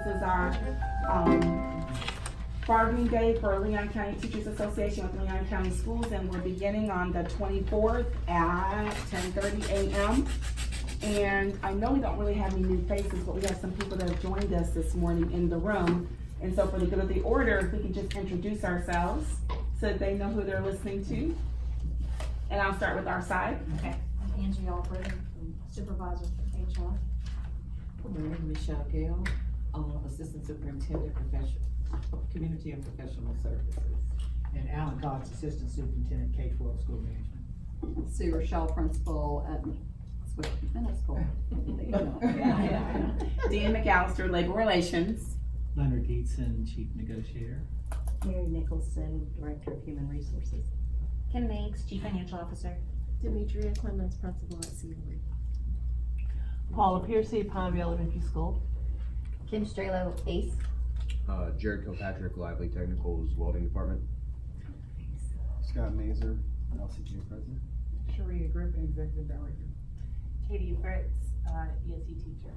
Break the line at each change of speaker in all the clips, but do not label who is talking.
This is our bargaining day for Leon County Teachers Association with Leon County Schools, and we're beginning on the 24th at 10:30 a.m. And I know we don't really have any new faces, but we have some people that have joined us this morning in the room. And so for the good of the order, if we can just introduce ourselves so that they know who they're listening to. And I'll start with our side.
Okay. I'm Angie Albright, I'm Supervisor for HR.
My name is Michelle Gale, Assistant Superintendent, Community and Professional Services.
And Alan Cox, Assistant Superintendent, K-12 School Management.
Sue Rochelle, Principal at Swift Middle School.
Dean McAllister, Labor Relations.
Leonard Dietzen, Chief Negotiator.
Mary Nicholson, Director of Human Resources.
Kim Meigs, Chief Financial Officer.
Demetria Clemens, Principal at Sealy.
Paula Piercy, Pineview Elementary School.
Kim Strelo, ACE.
Jared Kilpatrick, Lively Technicals Welding Department.
Scott Mazer, LCTA President.
Sharia Griffin, Executive Director.
Katie Fritz, ESC teacher.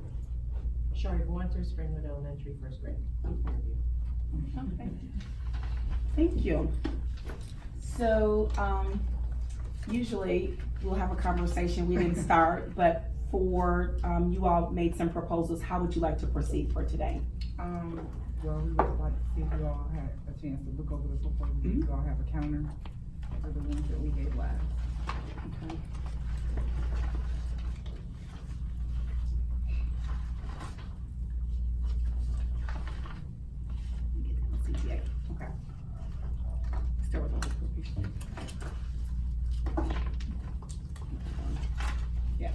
Shari Bointer, Springwood Elementary, first grade.
Okay. Thank you. So, usually we'll have a conversation. We didn't start, but for, you all made some proposals. How would you like to proceed for today?
Well, we would like to see if you all had a chance to look over the proposals. You all have a counter for the ones that we gave last.
Okay. LCTA. Okay. Start with all the Yeah.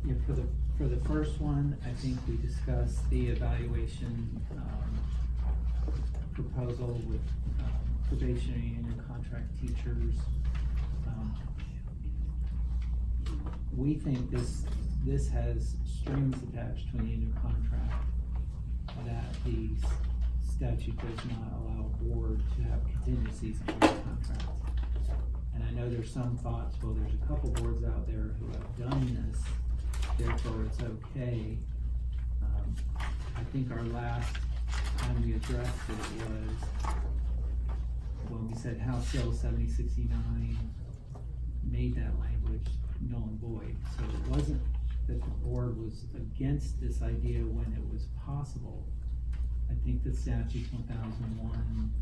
Yeah, for the first one, I think we discussed the evaluation, proposal with probationary and contract teachers. We think this has strings attached to an annual contract that the statute does not allow a board to have contingencies in those contracts. And I know there's some thoughts, well, there's a couple boards out there who have done this, therefore it's okay. I think our last time we addressed it was when we said House Bill 7069 made that language null and void. So it wasn't that the board was against this idea when it was possible. I think the statute 1001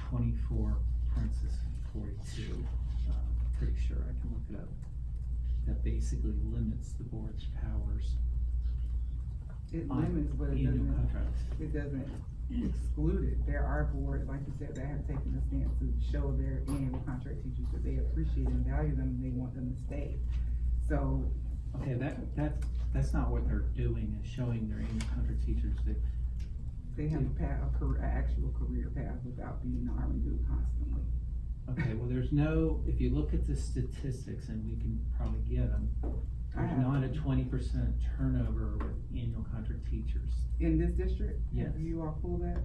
24 parentheses 42, pretty sure I can look it up, that basically limits the board's powers
It
on
limits, but it
annual
doesn't,
contracts.
it doesn't exclude it. There are boards, like you said, that have taken a stance to show their annual contract teachers that they appreciate and value them and they want them to stay. So,
Okay, that's not what they're doing, is showing their annual contract teachers that
they have a path, an actual career path without being non-renewed constantly.
okay, well, there's no, if you look at the statistics, and we can probably get them, there's not a 20% turnover with annual contract teachers.
In this district?
Yes.
Have you all pulled that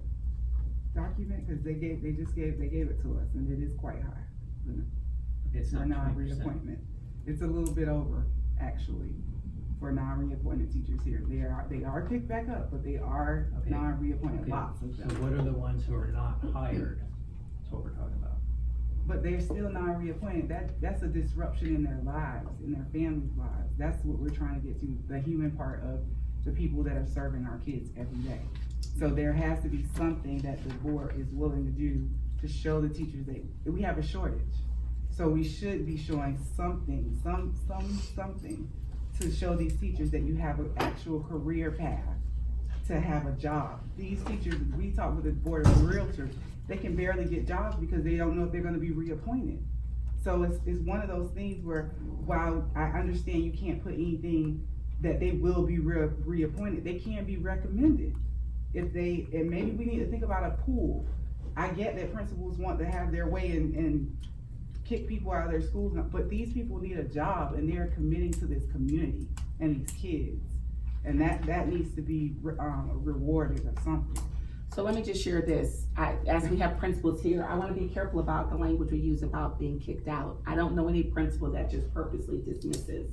document? Cause they gave it to us and it is quite high.
It's
For
not 20%.
non-reappointment. It's a little bit over, actually, for non-reappointed teachers here. They are picked back up, but they are
Okay.
non-reappointed,
Okay.
lots of
So
them.
what are the ones who are not hired? That's what we're talking about.
But they're still non-reappointed. That's a disruption in their lives, in their families' lives. That's what we're trying to get to, the human part of the people that are serving our kids every day. So there has to be something that the board is willing to do to show the teachers that we have a shortage. So we should be showing something to show these teachers that you have an actual career path to have a job. These teachers, we talk with the board of realtors, they can barely get jobs because they don't know if they're gonna be reappointed. So it's one of those things where, while I understand you can't put anything that they will be reappointed, they can be recommended. And maybe we need to think about a pool. I get that principals want to have their way and kick people out of their schools, but these people need a job and they're committing to this community and these kids. And that needs to be rewarded or something.
So let me just share this. As we have principals here, I wanna be careful about the language we use about being kicked out. I don't know any principal that just purposely dismisses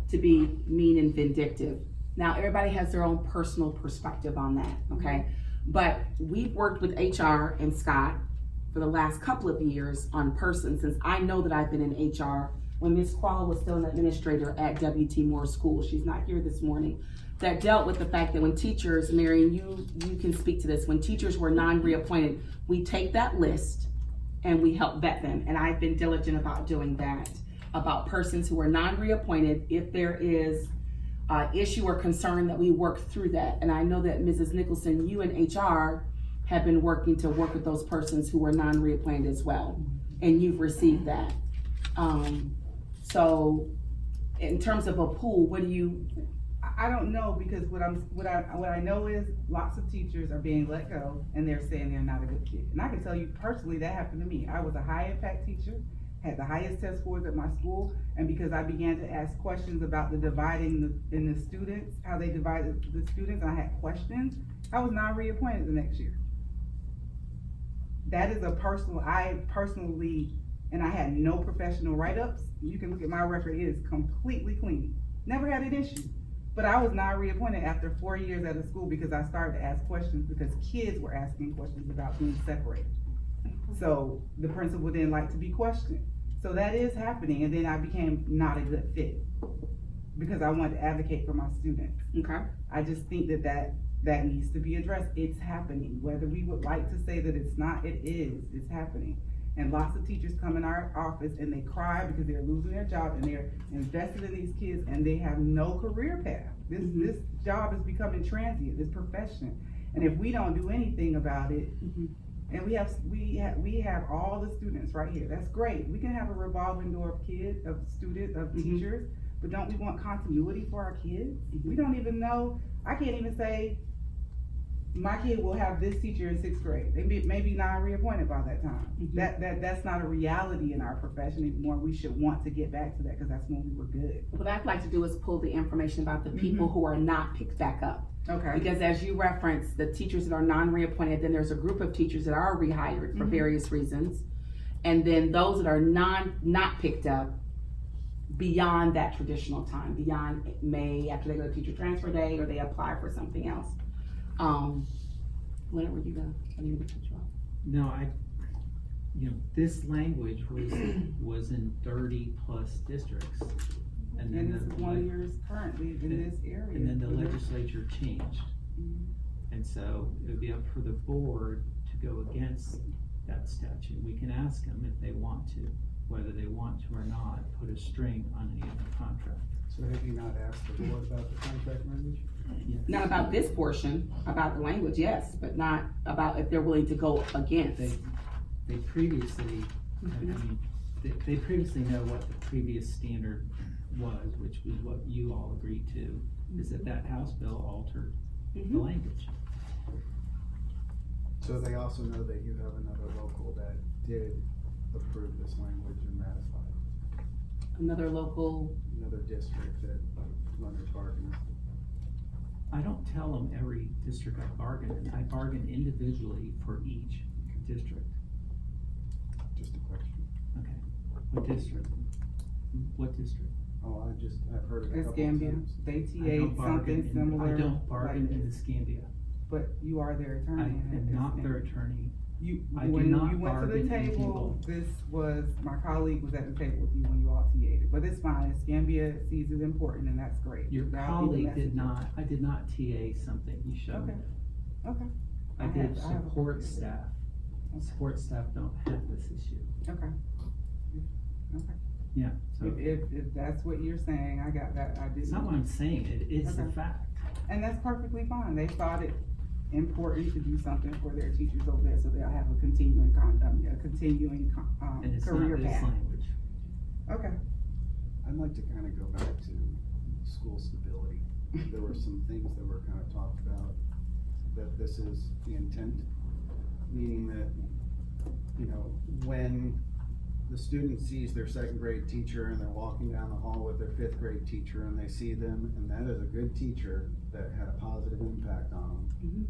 to be mean and vindictive. Now, everybody has their own personal perspective on that, okay? But we've worked with HR and Scott for the last couple of years on persons, since I know that I've been in HR when Ms. Quall was still an administrator at W.T. Moore School. She's not here this morning. That dealt with the fact that when teachers, Marion, you can speak to this, when teachers were non-reappointed, we take that list and we help vet them. And I've been diligent about doing that, about persons who are non-reappointed. If there is issue or concern, that we work through that. And I know that Mrs. Nicholson, you and HR have been working to work with those persons who were non-reappointed as well. And you've received that. So in terms of a pool, what do you?
I don't know, because what I know is lots of teachers are being let go and they're saying they're not a good fit. And I can tell you personally, that happened to me. I was a high impact teacher, had the highest test scores at my school, and because I began to ask questions about the dividing in the students, how they divided the students, and I had questions, I was not reappointed the next year. That is I personally, and I had no professional write-ups. You can look at my record, it is completely clean. Never had an issue. But I was not reappointed after 4 years at a school because I started to ask questions, because kids were asking questions about being separated. So the principal didn't like to be questioned. So that is happening, and then I became not a good fit because I wanted to advocate for my students.
Okay.
I just think that needs to be addressed. It's happening. Whether we would like to say that it's not, it is. It's happening. And lots of teachers come in our office and they cry because they're losing their job and they're invested in these kids and they have no career path. This job is becoming transient, this profession. And if we don't do anything about it, and we have all the students right here, that's great. We can have a revolving door of kids, of students, of teachers, but don't we want continuity for our kids? We don't even know, I can't even say, my kid will have this teacher in 6th grade. They may be non-reappointed by that time. That's not a reality in our profession anymore. We should want to get back to that, because that's when we were good.
What I'd like to do is pull the information about the people who are not picked back up.
Okay.
Because as you referenced, the teachers that are non-reappointed, then there's a group of teachers that are rehired for various reasons. And then those that are not picked up beyond that traditional time, beyond May, after they go to teacher transfer day or they apply for something else. When were you gonna, I didn't cut you off.
No, this language was in 30+ districts. And then
this is one of yours currently in this area.
And then the legislature changed. And so it would be up for the board to go against that statute. We can ask them if they want to, whether they want to or not, put a string on any of the contract.
So have you not asked the board about the contract language?
Yes.
Not about this portion, about the language, yes, but not about if they're willing to go against.
They previously, they previously know what the previous standard was, which was what you all agreed to, is that House bill altered the language.
So they also know that you have another local that did approve this language and ratify it.
Another local,
Another district that Leonard bargained.
I don't tell them every district I bargain in. I bargain individually for each district.
Just a question.
Okay. What district? What district?
Oh, I've heard it a couple of
Escambia,
times.
they
I don't
TA
bargain
something similar.
I don't bargain
like
in
this.
Escambia.
But you are their
I
attorney.
am not their attorney.
When
I do
you
not
went to
bargain
the
in
table,
people.
this was, my colleague was at the table with you when you all TA'd it, but it's fine, Escambia sees it important and that's great.
Your
That'll be the
colleague did
message.
not, I did not TA something you showed me.
Okay.
I
I
did
have a
support
copy of it.
staff. Support staff don't have this issue.
Okay. Okay.
Yeah, so
If that's what you're saying, I got that, I
it's not what
didn't,
I'm saying, it is a
Okay.
fact.
and that's perfectly fine, they thought it important to do something for their teachers over there, so they'll have a continuing
And it's not
career
this
path.
language.
Okay.
I'd like to kind of go back to school stability. There were some things that were kind of talked about, that this is the intent, meaning that, when the student sees their 2nd grade teacher and they're walking down the hall with their 5th grade teacher and they see them, and that is a good teacher that had a positive impact on them.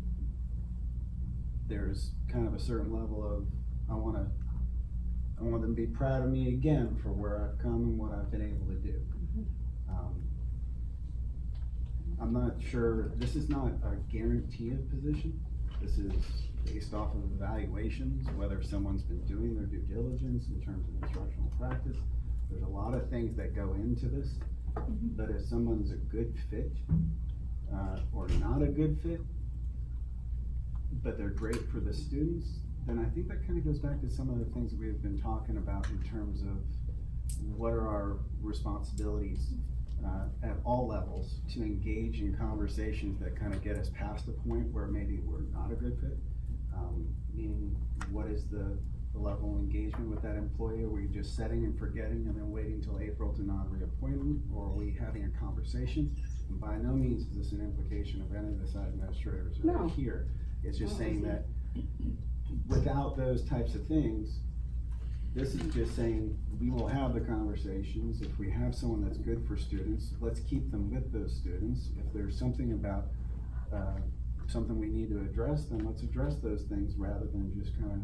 There's kind of a certain level of, I want them to be proud of me again for where I've come and what I've been able to do. I'm not sure, this is not a guaranteed position. This is based off of evaluations, whether someone's been doing their due diligence in terms of instructional practice. There's a lot of things that go into this, but if someone's a good fit, or not a good fit, but they're great for the students, then I think that kind of goes back to some of the things that we've been talking about in terms of what are our responsibilities at all levels to engage in conversations that kind of get us past the point where maybe we're not a good fit. Meaning, what is the level of engagement with that employee? Are we just setting and forgetting and then waiting till April to non-reappoint them? Or are we having a conversation? And by no means is this an implication of any of the site administrators that are
No.
here. It's just saying that without those types of things, this is just saying, we will have the conversations. If we have someone that's good for students, let's keep them with those students. If there's something about, something we need to address, then let's address those things rather than just kind of,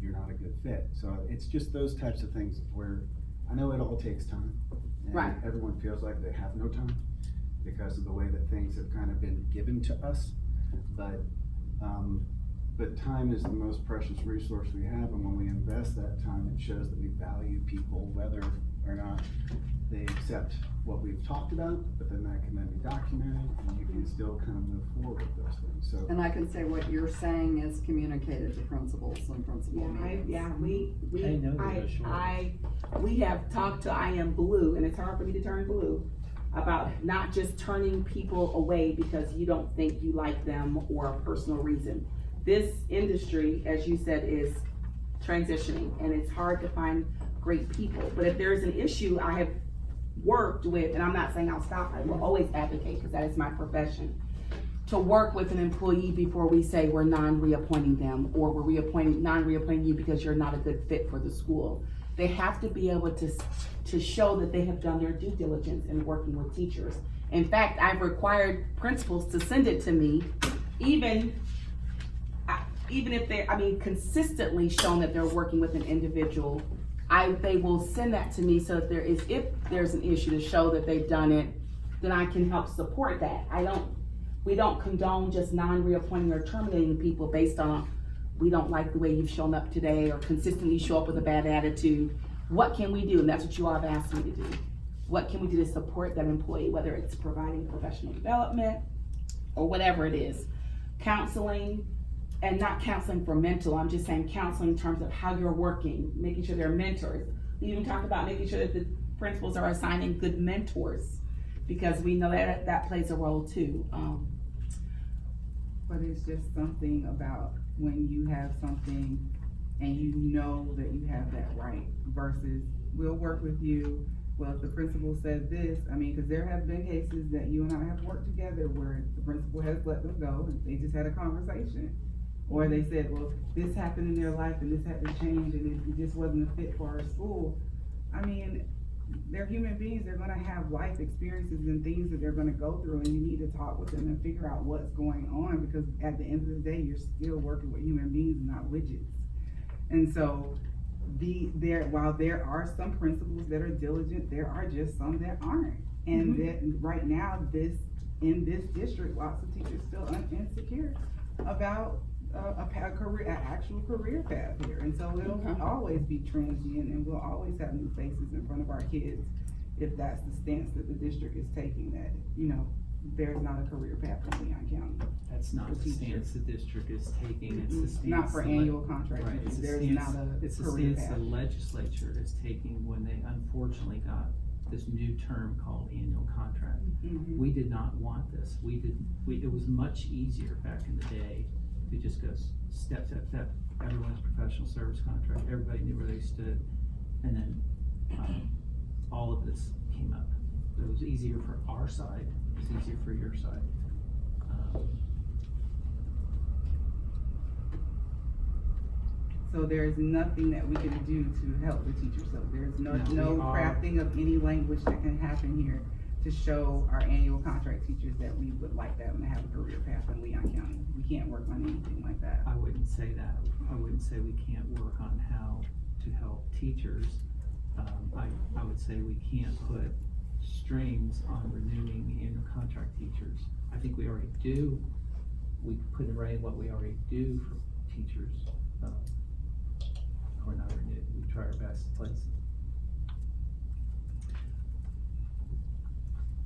you're not a good fit. So it's just those types of things where, I know it all takes time. And
Right.
everyone feels like they have no time because of the way that things have kind of been given to us. But time is the most precious resource we have, and when we invest that time, it shows that we value people, whether or not they accept what we've talked about, but then that can then be documented, and you can still kind of move forward with those things, so.
And I can say what you're saying is communicated to principals and principal meetings.
They know they're short.
We have talked to I Am Blue, and it's hard for me to turn blue, about not just turning people away because you don't think you like them or a personal reason. This industry, as you said, is transitioning, and it's hard to find great people. But if there's an issue I have worked with, and I'm not saying I'll stop, I will always advocate, because that is my profession, to work with an employee before we say we're non-reappointing them, or we're non-reappointing you because you're not a good fit for the school. They have to be able to show that they have done their due diligence in working with teachers. In fact, I've required principals to send it to me, even if they're, consistently shown that they're working with an individual, they will send that to me so that if there's an issue to show that they've done it, then I can help support that. We don't condone just non-reappointing or terminating people based on, we don't like the way you've shown up today or consistently show up with a bad attitude. What can we do? And that's what you all have asked me to do. What can we do to support that employee, whether it's providing professional development or whatever it is. Counseling, and not counseling for mental, I'm just saying counseling in terms of how you're working, making sure they're mentors. We even talk about making sure that the principals are assigning good mentors, because we know that plays a role too.
But it's just something about when you have something and you know that you have that right versus we'll work with you. Well, if the principal said this, because there have been cases that you and I have worked together where the principal has let them go and they just had a conversation. Or they said, well, this happened in their life and this had to change and it just wasn't a fit for our school. They're human beings, they're gonna have life experiences and things that they're gonna go through, and you need to talk with them and figure out what's going on, because at the end of the day, you're still working with human beings, not widgets. And so, while there are some principals that are diligent, there are just some that aren't. And that right now, in this district, lots of teachers feel insecure about an actual career path here. And so it'll always be transient, and we'll always have new faces in front of our kids if that's the stance that the district is taking, that, there's not a career path in Leon County.
That's not the stance the district is taking, it's the stance.
Not for annual contract,
Right, it's
there's
the
not
stance,
a
it's the
career
stance
path.
the legislature is taking when they unfortunately got this new term called annual contract. We did not want this. It was much easier back in the day to just go step, everyone's professional service contract, everybody knew where they stood, and then all of this came up. It was easier for our side, it was easier for your side.
So there's nothing that we can do to help the teachers, so there's no
we are-
crafting of any language that can happen here to show our annual contract teachers that we would like them to have a career path in Leon County. We can't work on anything like that.
I wouldn't say that. I wouldn't say we can't work on how to help teachers. I would say we can't put strings on renewing the annual contract teachers. I think we already do, we put in writing what we already do for teachers. We're not renewed, we try our best to place them.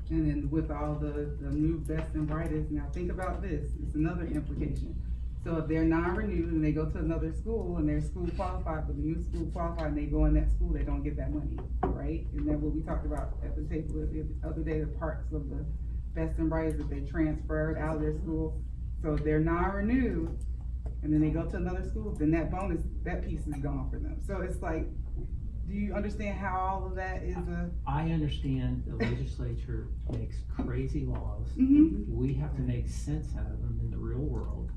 And then with all the new best and brightest, now think about this, it's another implication. So if they're non-renewed and they go to another school and they're school qualified, but the new school qualified and they go in that school, they don't get that money, right? And then what we talked about at the table the other day, the parts of the best and brightest that they transferred out of their school. So if they're non-renewed and then they go to another school, then that bonus, that piece is gone for them. So it's like, do you understand how all of that is
I understand the legislature makes crazy laws.
Mm-hmm.
We have to make sense out of them in the real world.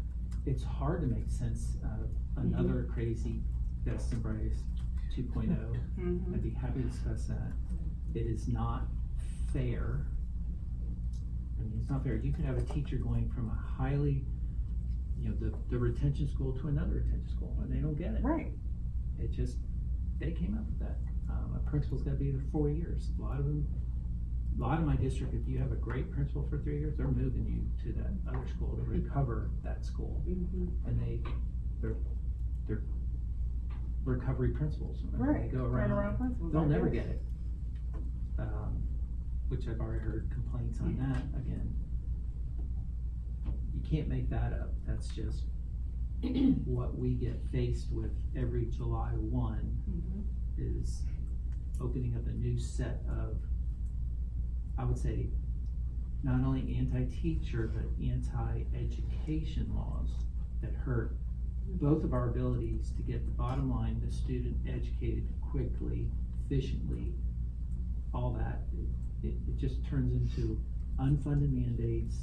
It's hard to make sense out of another crazy best and brightest 2.0.
Mm-hmm.
I'd be happy to discuss that. It is not fair. I mean, it's not fair. You could have a teacher going from a highly, the retention school to another retention school, and they don't get it.
Right.
It just, they came up with that. A principal's gotta be there 4 years. A lot of my district, if you have a great principal for 3 years, they're moving you to that other school to recover that school. And they're recovery principals. Remember,
Right.
They go around,
principals.
they'll
like
never
this.
get it. Which I've already heard complaints on that again. You can't make that up. That's just what we get faced with every July 1 is opening up a new set of, I would say, not only anti-teacher, but anti-education laws that hurt both of our abilities to get the bottom line, the student educated quickly, efficiently, all that. It just turns into unfunded mandates.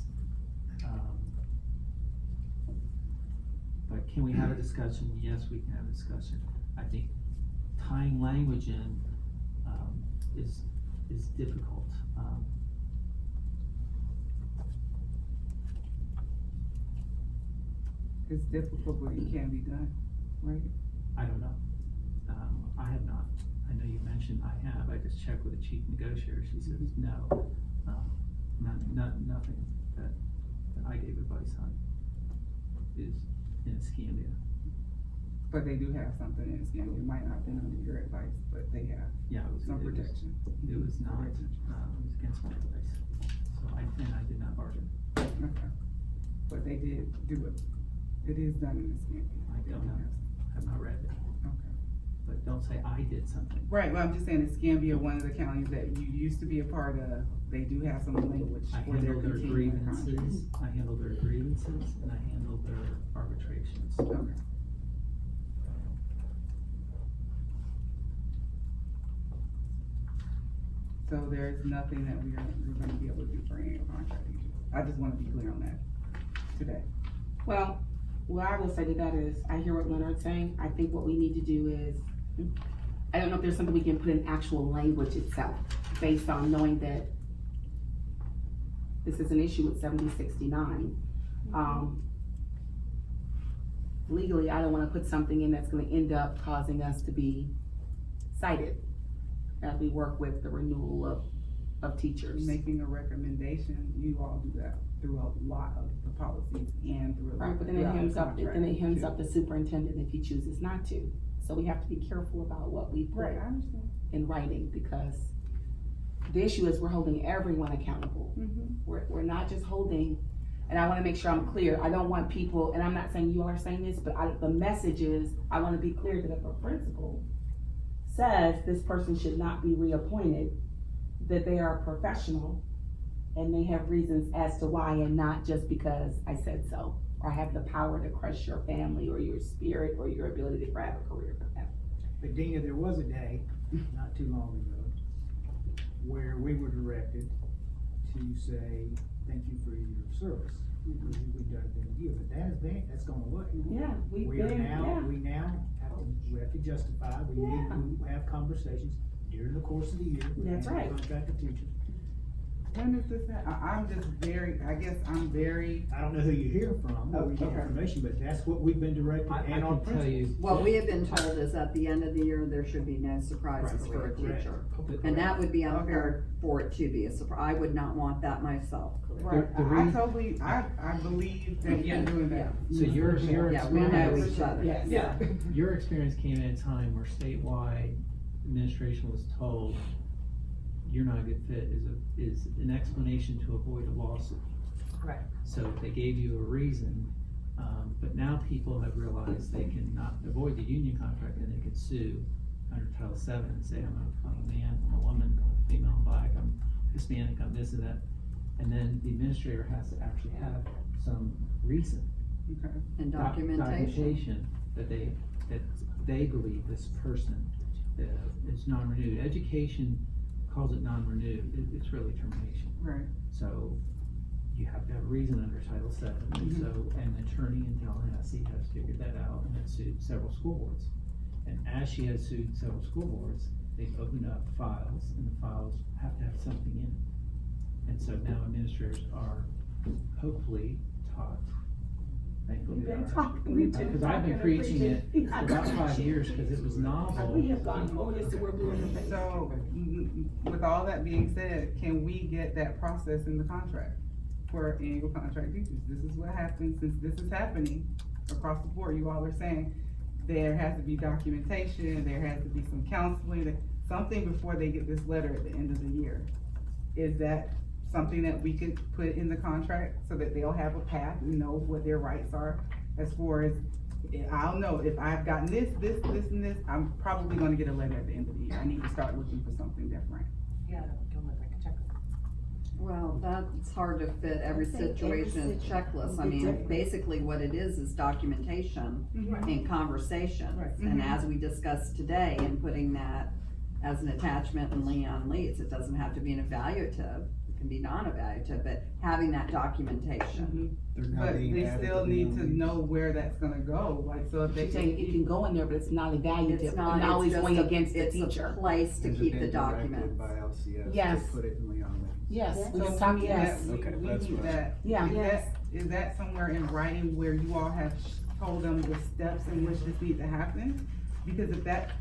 But can we have a discussion? Yes, we can have a discussion. I think tying language in is difficult.
It's difficult, but it can be done, right?
I don't know. I have not. I know you mentioned I have. I just checked with the chief negotiator. She says no. Nothing that I gave advice on is in Escambia.
But they do have something in Escambia. It might not have been under your advice, but they have
Yeah, it was
some protection.
It was not. It was against my advice. So I did not bargain.
Okay. But they did do it. It is done in Escambia.
I don't know. Have not read it.
Okay.
But don't say I did something.
Right, well, I'm just saying Escambia, one of the counties that you used to be a part of, they do have some language
I
for their
handle their
continuing contracts.
grievances. I handle their grievances and I handle their arbitrations.
Okay. So there's nothing that we're gonna be able to do for annual contract teachers. I just wanna be clear on that today.
Well, what I will say to that is, I hear what Leonard's saying. I think what we need to do is, I don't know if there's something we can put in actual language itself, based on knowing that this is an issue with 7069. Legally, I don't wanna put something in that's gonna end up causing us to be cited as we work with the renewal of teachers.
Making a recommendation, you all do that through a lot of the policies and through.
Right, but then it hems up the superintendent if he chooses not to. So we have to be careful about what we put
Right, I understand.
in writing, because the issue is we're holding everyone accountable. We're not just holding, and I wanna make sure I'm clear, I don't want people, and I'm not saying you all are saying this, but the message is, I wanna be clear that if a principal says this person should not be reappointed, that they are a professional and they have reasons as to why, and not just because I said so, or have the power to crush your family or your spirit or your ability to grab a career path.
But Dina, there was a day, not too long ago, where we were directed to say, thank you for your service. We've done it in a year, but that's gone away.
Yeah,
We now have to justify, we need to have conversations during the course of the year. with
That's right.
Contracted teachers.
When is this, I'm just very, I guess I'm very,
I don't know who you hear from, or we get
Okay.
information, but that's what we've been directed
I
and our
can tell you.
principals.
What we have been told is at the end of the year, there should be no surprises for a
Correct.
teacher. And that would be unfair for it to be a surprise. I would not want that myself.
right,
the
I
reason-
totally, I believe that you're doing that.
So your
Yeah, we know
experience,
each other.
Yes.
Yeah.
your experience came at a time where statewide administration was told you're not a good fit is an explanation to avoid a lawsuit.
Correct.
So they gave you a reason, but now people have realized they can not avoid the union contract and they can sue under Title VII and say, I'm a man, I'm a woman, I'm a female, I'm black, I'm Hispanic, I'm this and that. And then the administrator has to actually have some reason.
Okay.
And
Documentation that they believe this person is non-renewed. Education calls it non-renewed, it's really termination.
Right.
So you have to have a reason under Title VII, and so an attorney in Tallahassee has figured that out and has sued several school boards. And as she has sued several school boards, they've opened up files, and the files have to have something in it. And so now administrators are hopefully taught, thankfully
We've
they
been
are.
talking, we've been
Because I've been
talking,
preaching it
appreciate-
for about 5 years, because it was novel.
We have gone, oh yes, we're blue in the face.
So, with all that being said, can we get that process in the contract for annual contract teachers? This is what happens, since this is happening across the board, you all are saying there has to be documentation, there has to be some counseling, something before they get this letter at the end of the year. Is that something that we could put in the contract so that they'll have a path and know what their rights are? As far as, I'll know if I've gotten this, and this, I'm probably gonna get a letter at the end of the year. I need to start looking for something different.
Yeah, don't look like a check.
Well, that's hard to fit every
I think every
situation as checklist. I
would be
mean,
different.
basically what it is documentation and conversations.
Right.
And as we discussed today, and putting that as an attachment in Leon Leeds, it doesn't have to be an evaluative, it can be non-evaluative, but having that documentation.
They're now
But
being
they
added
still
to
need
the
to know where that's gonna go, like, so if they.
She's saying it can go in there, but it's not evaluative,
It's
and
not,
always
it's just
going
a,
against the
it's a
teacher.
place to
Has it
keep
been
the
directed
documents.
by LCS
Yes.
to put it in Leon Leeds?
Yes,
Yes.
we
So
can
we
talk,
need
yes.
that,
Okay,
we
that's
need
what I-
that.
Yeah.
Is that somewhere in writing where you all have told them the steps in which this needs to happen? Because if that,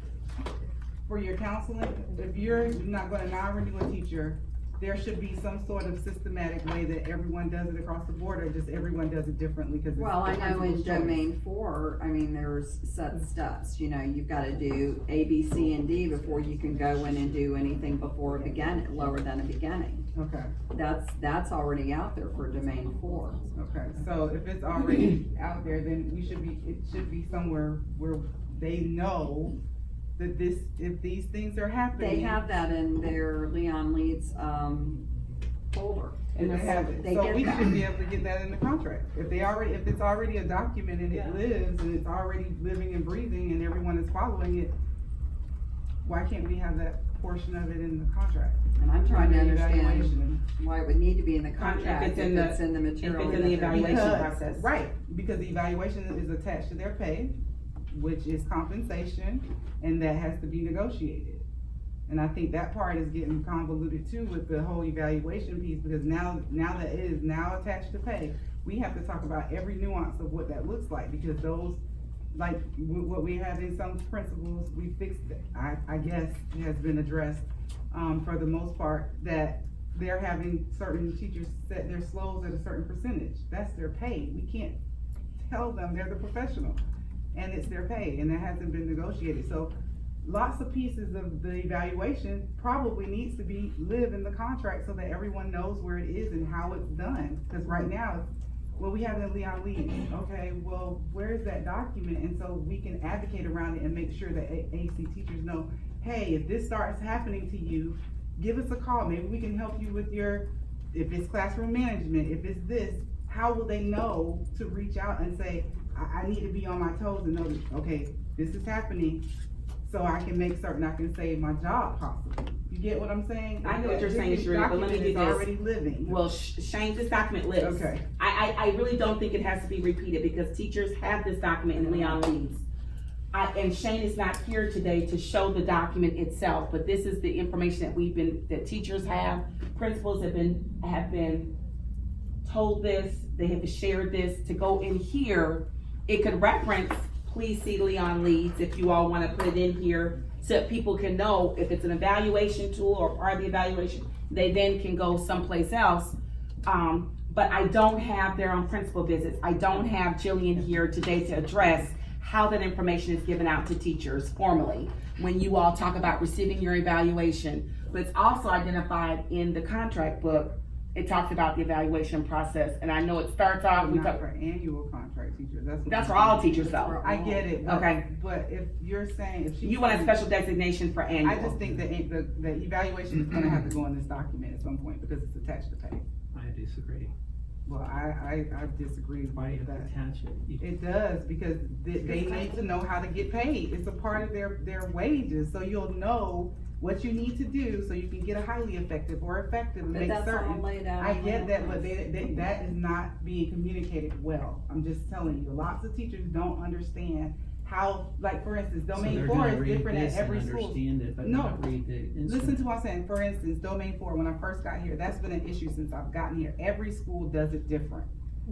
for your counseling, if you're not gonna non-renew a teacher, there should be some sort of systematic way that everyone does it across the board, or just everyone does it differently, because it's
Well, I
the
know in
principal's choice.
domain 4, I mean, there's set steps, you know, you've gotta do A, B, C, and D before you can go in and do anything before a beginning, lower than a beginning.
Okay,
That's already out there for domain 4.
okay, so if it's already out there, then it should be somewhere where they know that if these things are happening.
They have that in their Leon Leeds, folder.
And they have it,
They
so
get
we
that.
should be able to get that in the contract. If it's already a document and it lives, and it's already living and breathing, and everyone is following it, why can't we have that portion of it in the contract?
And I'm trying to
Under
understand
evaluation.
why it would need to be in the
If
contract
it's
if
in the-
it's in the material.
it's in the
that they're
evaluation
using.
process.
Right, because the evaluation is attached to their pay, which is compensation, and that has to be negotiated. And I think that part is getting convoluted too with the whole evaluation piece, because now that it is now attached to pay, we have to talk about every nuance of what that looks like, because those, like, what we have in some principles, we fixed, I guess, has been addressed, for the most part, that they're having certain teachers set their SLOs at a certain percentage, that's their pay, we can't tell them, they're the professional, and it's their pay, and that hasn't been negotiated, so lots of pieces of the evaluation probably needs to live in the contract so that everyone knows where it is and how it's done, cause right now, well, we have it in Leon Leeds, okay, well, where's that document, and so we can advocate around it and make sure that AC teachers know, hey, if this starts happening to you, give us a call, maybe we can help you with if it's classroom management, if it's this, how will they know to reach out and say, I need to be on my toes and know that, okay, this is happening, so I can make certain I can save my job possibly. You get what I'm saying?
I know what you're saying,
This
Sheree, but let me
document
do
is
this.
already living.
Well, Shane, this document lives.
Okay.
I really don't think it has to be repeated, because teachers have this document in Leon Leeds. and Shane is not here today to show the document itself, but this is the information that teachers have, principals have been told this, they have shared this, to go in here. It could reference, please see Leon Leeds, if you all wanna put it in here, so that people can know if it's an evaluation tool or part of the evaluation, they then can go someplace else. But I don't have their own principal visits. I don't have Jillian here today to address how that information is given out to teachers formally when you all talk about receiving your evaluation. But it's also identified in the contract book. It talks about the evaluation process, and I know it starts off,
Not for annual contract teachers,
that's for all teachers though.
I get it,
Okay.
but if you're saying, if she.
You want a special designation for annual.
I just think that the evaluation is gonna have to go in this document at some point because it's attached to pay.
I disagree.
Well, I disagree
Why
with that.
attach it?
It does, because they need to know how to get paid. It's a part of their wages, so you'll know what you need to do so you can get a highly effective or effective and
But
make
that's all
certain.
laid out.
I
in
get
the
that, but that is not being communicated well. I'm just telling you, lots of teachers don't understand how, like, for instance,
So
domain
they're
4
gonna
is
read
different at
this and
every school.
understand it, but
No.
not read the instrument.
Listen to what I'm saying. For instance, domain 4, when I first got here, that's been an issue since I've gotten here. Every school does it different.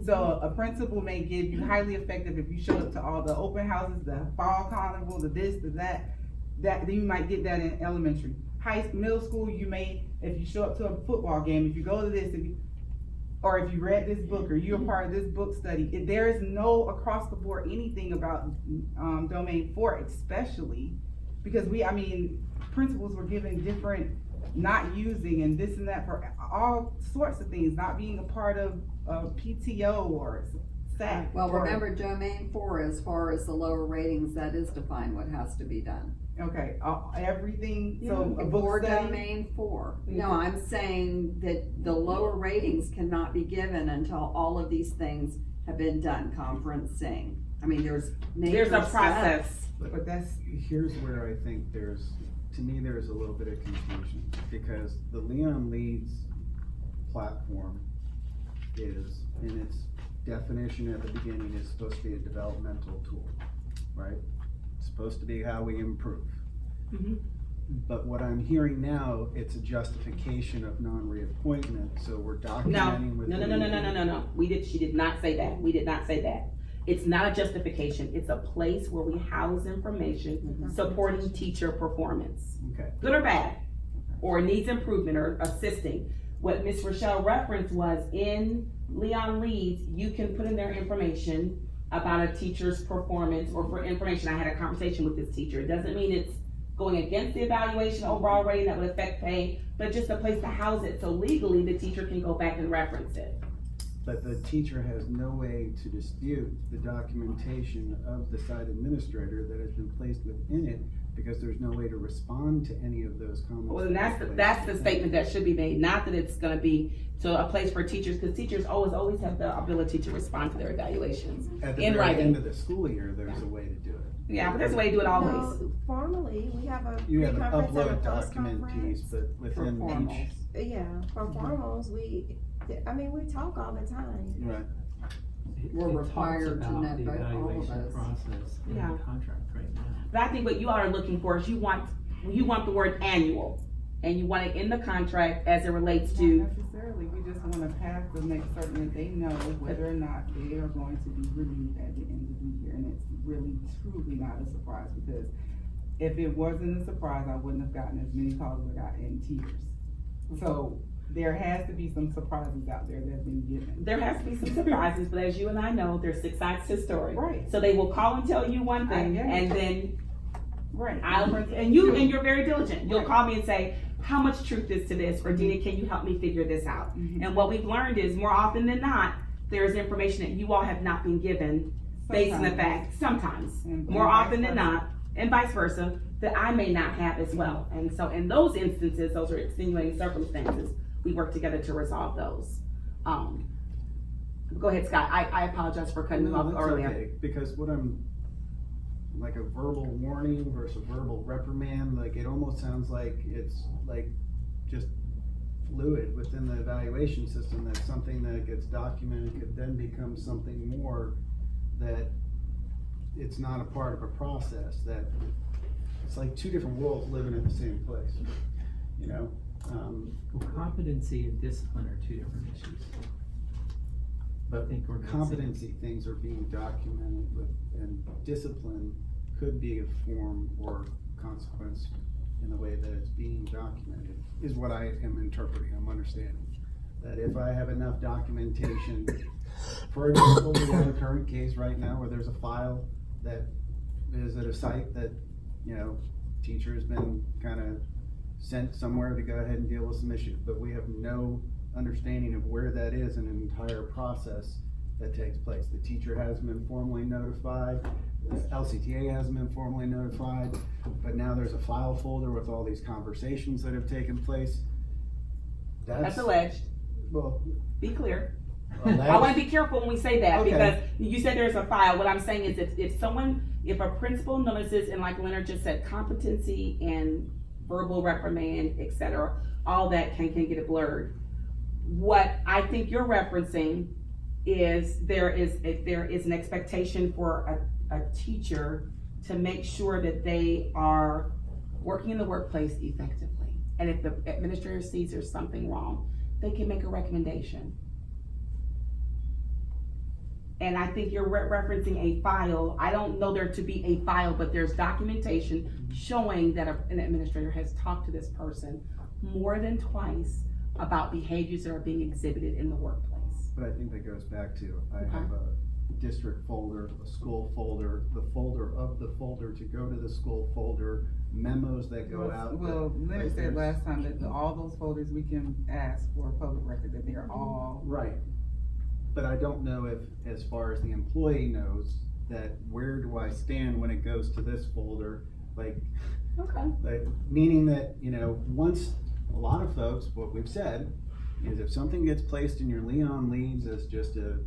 So a principal may give you highly effective if you show up to all the open houses, the fall carnival, the this, the that, then you might get that in elementary. Middle school, you may, if you show up to a football game, if you go to this, or if you read this book, or you're a part of this book study, there is no across the board anything about domain 4, especially because principals were given different, not using and this and that for all sorts of things, not being a part of PTO or SAC.
Well, remember, domain 4, as far as the lower ratings, that is defined what has to be done.
Okay, everything, so a book
For
study.
domain 4. No, I'm saying that the lower ratings cannot be given until all of these things have been done, conferencing. I mean, there's major
There's a process.
steps.
But that's,
Here's where I think to me, there's a little bit of confusion, because the Leon Leads platform is, in its definition at the beginning, is supposed to be a developmental tool, right? It's supposed to be how we improve.
Mhm.
But what I'm hearing now, it's a justification of non-reappointment, so we're documenting with.
No. She did not say that. We did not say that. It's not a justification. It's a place where we house information supporting teacher performance.
Okay.
Good or bad, or needs improvement or assisting. What Ms. Rochelle referenced was in Leon Leads, you can put in their information about a teacher's performance or for information. I had a conversation with this teacher. It doesn't mean it's going against the evaluation overall rating that would affect pay, but just a place to house it so legally the teacher can go back and reference it.
But the teacher has no way to dispute the documentation of the site administrator that has been placed within it, because there's no way to respond to any of those comments.
Well, then that's the statement that should be made, not that it's gonna be to a place for teachers, because teachers always have the ability to respond to their evaluations.
At the
in
very
writing.
end of the school year, there's a way to do it.
Yeah, but there's a way to do it always.
No, formally, we have a
You have an
pre-conference and a
upload document
post-conference.
piece, but
For
within
formals.
each.
Yeah, for formals, we talk all the time.
Right.
We're
It talks
required to
about
know
the
both, all of
evaluation
us.
process in
Yeah.
the contract right now.
But I think what you all are looking for is you want the word annual, and you want it in the contract as it relates
not
to,
necessarily, we just want a path to make certain that they know whether or not they are going to be renewed at the end of the year, and it's really truly not a surprise, because if it wasn't a surprise, I wouldn't have gotten as many calls as I got in tears. So, there has to be some surprises out there that have been given.
there has to be some surprises, but as you and I know, there's 6 sides to the story.
Right.
So they will call and tell you one thing,
get it.
and then
Right.
you're very diligent. You'll
Right.
call me and say, how much truth is to this? Or Dina, can you help me figure this out?
Mhm.
And what we've learned is more often than not, there's information that you all have not been given based on the fact, sometimes,
And
more
vice
often than
versa.
not, and vice versa, that I may not have as well. And so in those instances, those are extenuating circumstances, we work together to resolve those. Go ahead, Scott. I apologize for cutting you
No,
off
that's
earlier.
okay, because what I'm, like a verbal warning versus a verbal reprimand, like it almost sounds like it's like just fluid within the evaluation system, that something that gets documented could then become something more that it's not a part of a process, that it's like two different worlds living in the same place, you know?
Well, competency and discipline are two different issues.
But
think we're mixing.
competency things are being documented with, and discipline could be a form or consequence in the way that it's being documented, is what I am interpreting, I'm understanding. That if I have enough documentation, for example, we have a current case right now where there's a file that is at a site that, you know, teacher has been kind of sent somewhere to go ahead and deal with some issues, but we have no understanding of where that is in an entire process that takes place. The teacher hasn't been formally notified, the LCTA hasn't been formally notified, but now there's a file folder with all these conversations that have taken place.
That's alleged,
Well,
be clear. I
alleged-
wanna be careful when we say that,
Okay.
because you said there's a file, what I'm saying is if a principal notices, and like Leonard just said, competency and verbal reprimand, et cetera, all that can get it blurred. What I think you're referencing is there is an expectation for a teacher to make sure that they are working in the workplace effectively. And if the administrator sees there's something wrong, they can make a recommendation. And I think you're referencing a file. I don't know there to be a file, but there's documentation showing that an administrator has talked to this person more than twice about behaviors that are being exhibited in the workplace.
But I think that goes back to, I
Okay.
have a district folder, a school folder, the folder of the folder to go to the school folder, memos that go out.
Well,
that-
Leonard
like,
said
there's-
last time that all those folders, we can ask for a public record, that they are all.
Right, but I don't know if, as far as the employee knows, that where do I stand when it goes to this folder? Like, meaning that, you know, once, a lot of folks, what we've said, is if something gets placed in your Leon leads as just a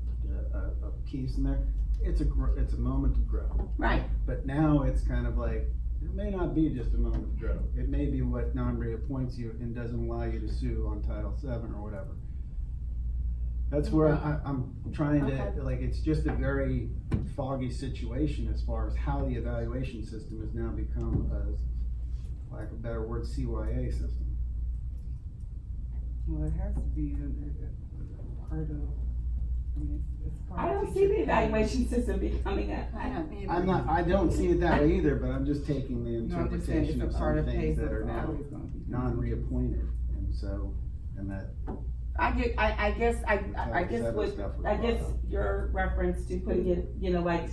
piece in there, it's a moment to grow.
Right.
But now it's kind of like, it may not be just a moment of growth. It may be what non-reappoints you and doesn't allow you to sue on Title VII or whatever. That's where I'm trying to, like, it's just a very foggy situation as far as how the evaluation system has now become a, lack of a better word, CYA system.
Well, it has to be a part of, I mean, it's part of.
I don't see
teacher
the
pay.
evaluation system becoming a.
I don't see it that way either, but I'm just taking the
No, I'm just saying
interpretation
it's
of
a part
some
of pay,
things
so
that are
it's
now
always gonna be.
non-reappointed, and so, and that.
I guess
Seven
what,
stuff was
I guess
brought up.
your reference to putting it, you know, like,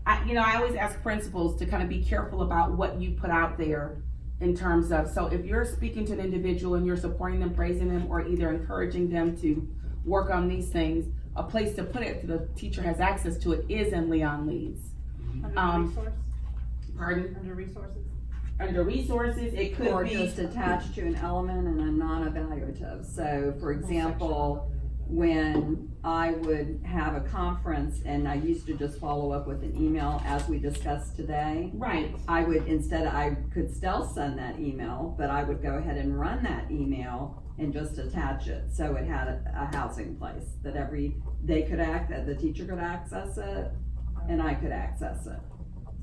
I always ask principals to kind of be careful about what you put out there in terms of, so if you're speaking to an individual and you're supporting them, praising them, or either encouraging them to work on these things, a place to put it, so the teacher has access to it, is in Leon Leads.
Under resource,
Pardon?
under resources.
Under resources, it could
Or
be.
just attached to an element and a non-evaluative. So for example, when I would have a conference and I used to just follow up with an email as we discussed today.
Right.
I would, instead, I could still send that email, but I would go ahead and run that email and just attach it. So it had a housing place that the teacher could access it and I could access it.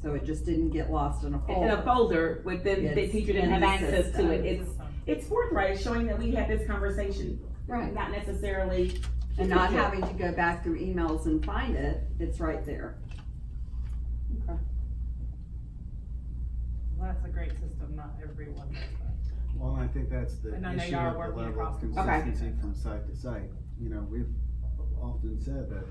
So it just didn't get lost in a folder.
In a folder, with the
It's
teacher didn't
in
have
the
access to
system.
it. It's forthright, showing that we had this conversation.
Right.
Not necessarily.
And not having to go back through emails and find it, it's right there.
Okay.
Well, that's a great system, not everyone does that.
Well, I think that's the
And I know
issue
y'all are
of the
working
level
across
of
the
board.
consistency from site to site. You know, we've often said that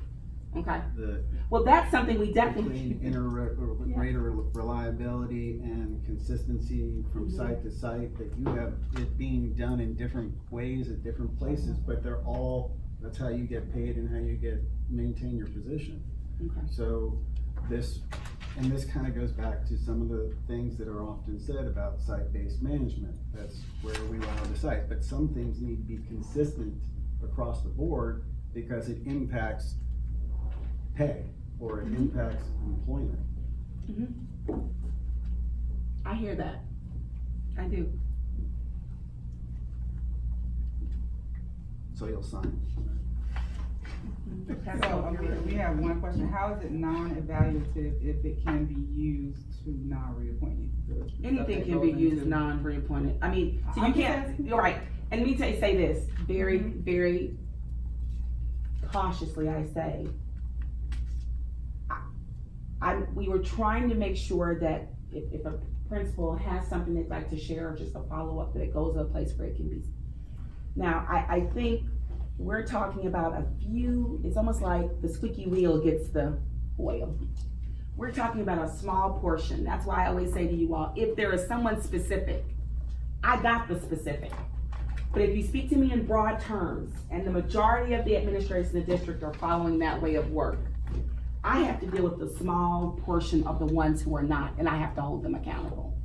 Okay.
the
Well, that's something we definitely.
between greater reliability and consistency from
Mhm.
site to site, that you have it being done in different ways at different places, but they're all, that's how you get paid and how you maintain your position.
Okay.
So this kind of goes back to some of the things that are often said about site-based management. That's where we allow the site, but some things need to be consistent across the board because it impacts pay or it impacts employment.
Mhm. I hear that. I do.
So you'll sign.
So, we have one question, how is it non-evaluative if it can be used to non-reappoint you?
Anything can be used non-reappointed. I mean, so you
I'm
can't,
just asking.
you're right. And me say this, very, very cautiously I say, we were trying to make sure that if a principal has something they'd like to share or just a follow-up, that it goes to a place where it can be. Now, I think we're talking about a few, it's almost like the squeaky wheel gets the oil. We're talking about a small portion. That's why I always say to you all, if there is someone specific, I got the specific. But if you speak to me in broad terms, and the majority of the administrators in the district are following that way of work, I have to deal with the small portion of the ones who are not, and I have to hold them accountable.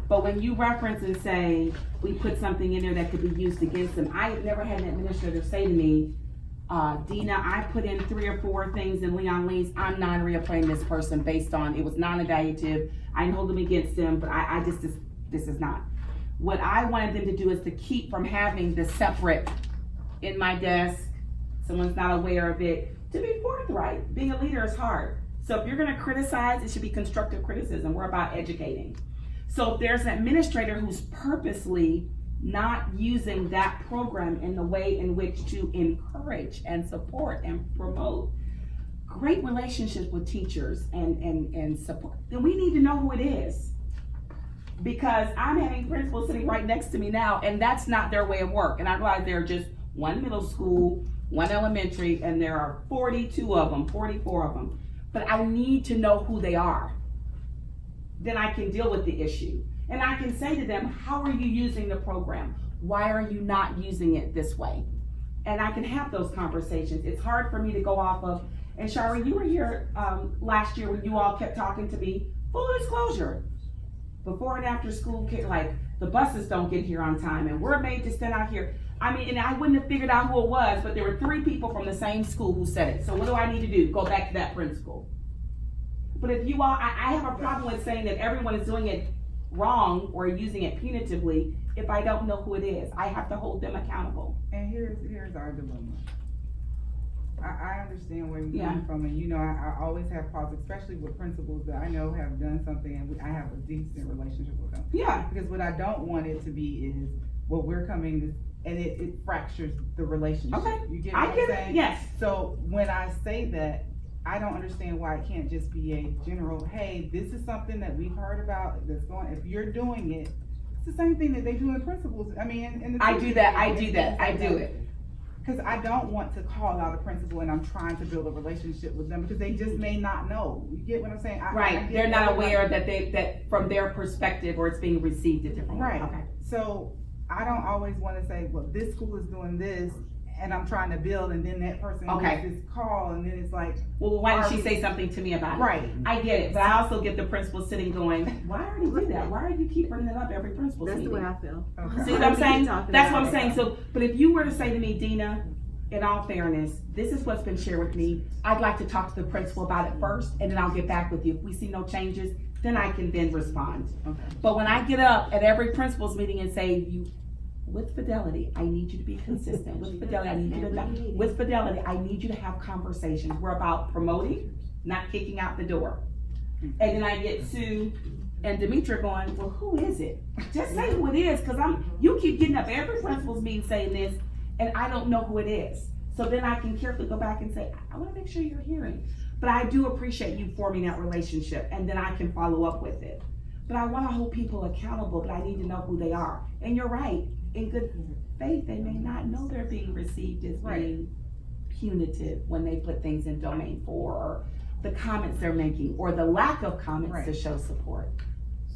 But when you reference and say, we put something in there that could be used against them, I have never had an administrator say to me, Dina, I put in 3 or 4 things in Leon Lee's, I'm non-reappointing this person based on, it was non-evaluative, I didn't hold them against them, but this is not. What I wanted them to do is to keep from having the separate in my desk, someone's not aware of it, to be forthright. Being a leader is hard. So if you're gonna criticize, it should be constructive criticism. We're about educating. So if there's an administrator who's purposely not using that program in the way in which to encourage and support and promote great relationships with teachers and support, then we need to know who it is. Because I'm having principals sitting right next to me now, and that's not their way of work. And I realize there are just one middle school, one elementary, and there are 42 of them, 44 of them. But I need to know who they are. Then I can deal with the issue. And I can say to them, how are you using the program? Why are you not using it this way? And I can have those conversations. It's hard for me to go off of, and Shari, you were here last year when you all kept talking to me, full disclosure. Before and after school, like the buses don't get here on time and we're made to stand out here. I mean, and I wouldn't have figured out who it was, but there were 3 people from the same school who said it. So what do I need to do? Go back to that principal. But if you all, I have a problem with saying that everyone is doing it wrong or using it punitively if I don't know who it is. I have to hold them accountable.
And here's our dilemma. I understand where you're coming from, and I always have problems, especially with principals that I know have done something and I have a decent relationship with them.
Yeah.
Because what I don't want it to be is what we're coming to, and it fractures the relationship.
Okay.
You get what
I
I'm
get
saying?
it, yes.
So when I say that, I don't understand why it can't just be a general, hey, this is something that we've heard about that's going, if you're doing it, it's the same thing that they do in principals. I mean, in the
I do it.
Because I don't want to call out a principal and I'm trying to build a relationship with them because they just may not know. You get what I'm saying?
Right, they're not aware that from their perspective or it's being received a different way.
Right.
Okay.
So I don't always want to say, well, this school is doing this and I'm trying to build, and then that person
Okay.
makes this call and then it's like,
Well, why didn't she say something to me about it?
Right.
I get it, but I also get the principal sitting going, why are you doing that? Why are you keep bringing it up every principal's
That's the
meeting?
way I feel.
okay.
See what I'm saying?
Talking
That's what
about
I'm saying. So, but if you were to say to me, Dina, in all fairness, this is what's been shared with me. I'd like to talk to the principal about it first, and then I'll get back with you. If we see no changes, then I can then respond.
Okay.
But when I get up at every principal's meeting and say, with fidelity, I need you to be consistent. With fidelity, I need you to with fidelity, I need you to have conversations. We're about promoting, not kicking out the door. And then I get Sue and Demetra going, well, who is it? Just say who it is, because you keep getting up every principal's meeting saying this, and I don't know who it is. So then I can carefully go back and say, I want to make sure you're hearing. But I do appreciate you forming that relationship, and then I can follow up with it. But I want to hold people accountable, but I need to know who they are. And you're right. In good faith, they may not know they're being received as being punitive when they put things in domain 4, or the comments they're making, or the lack of comments to show support.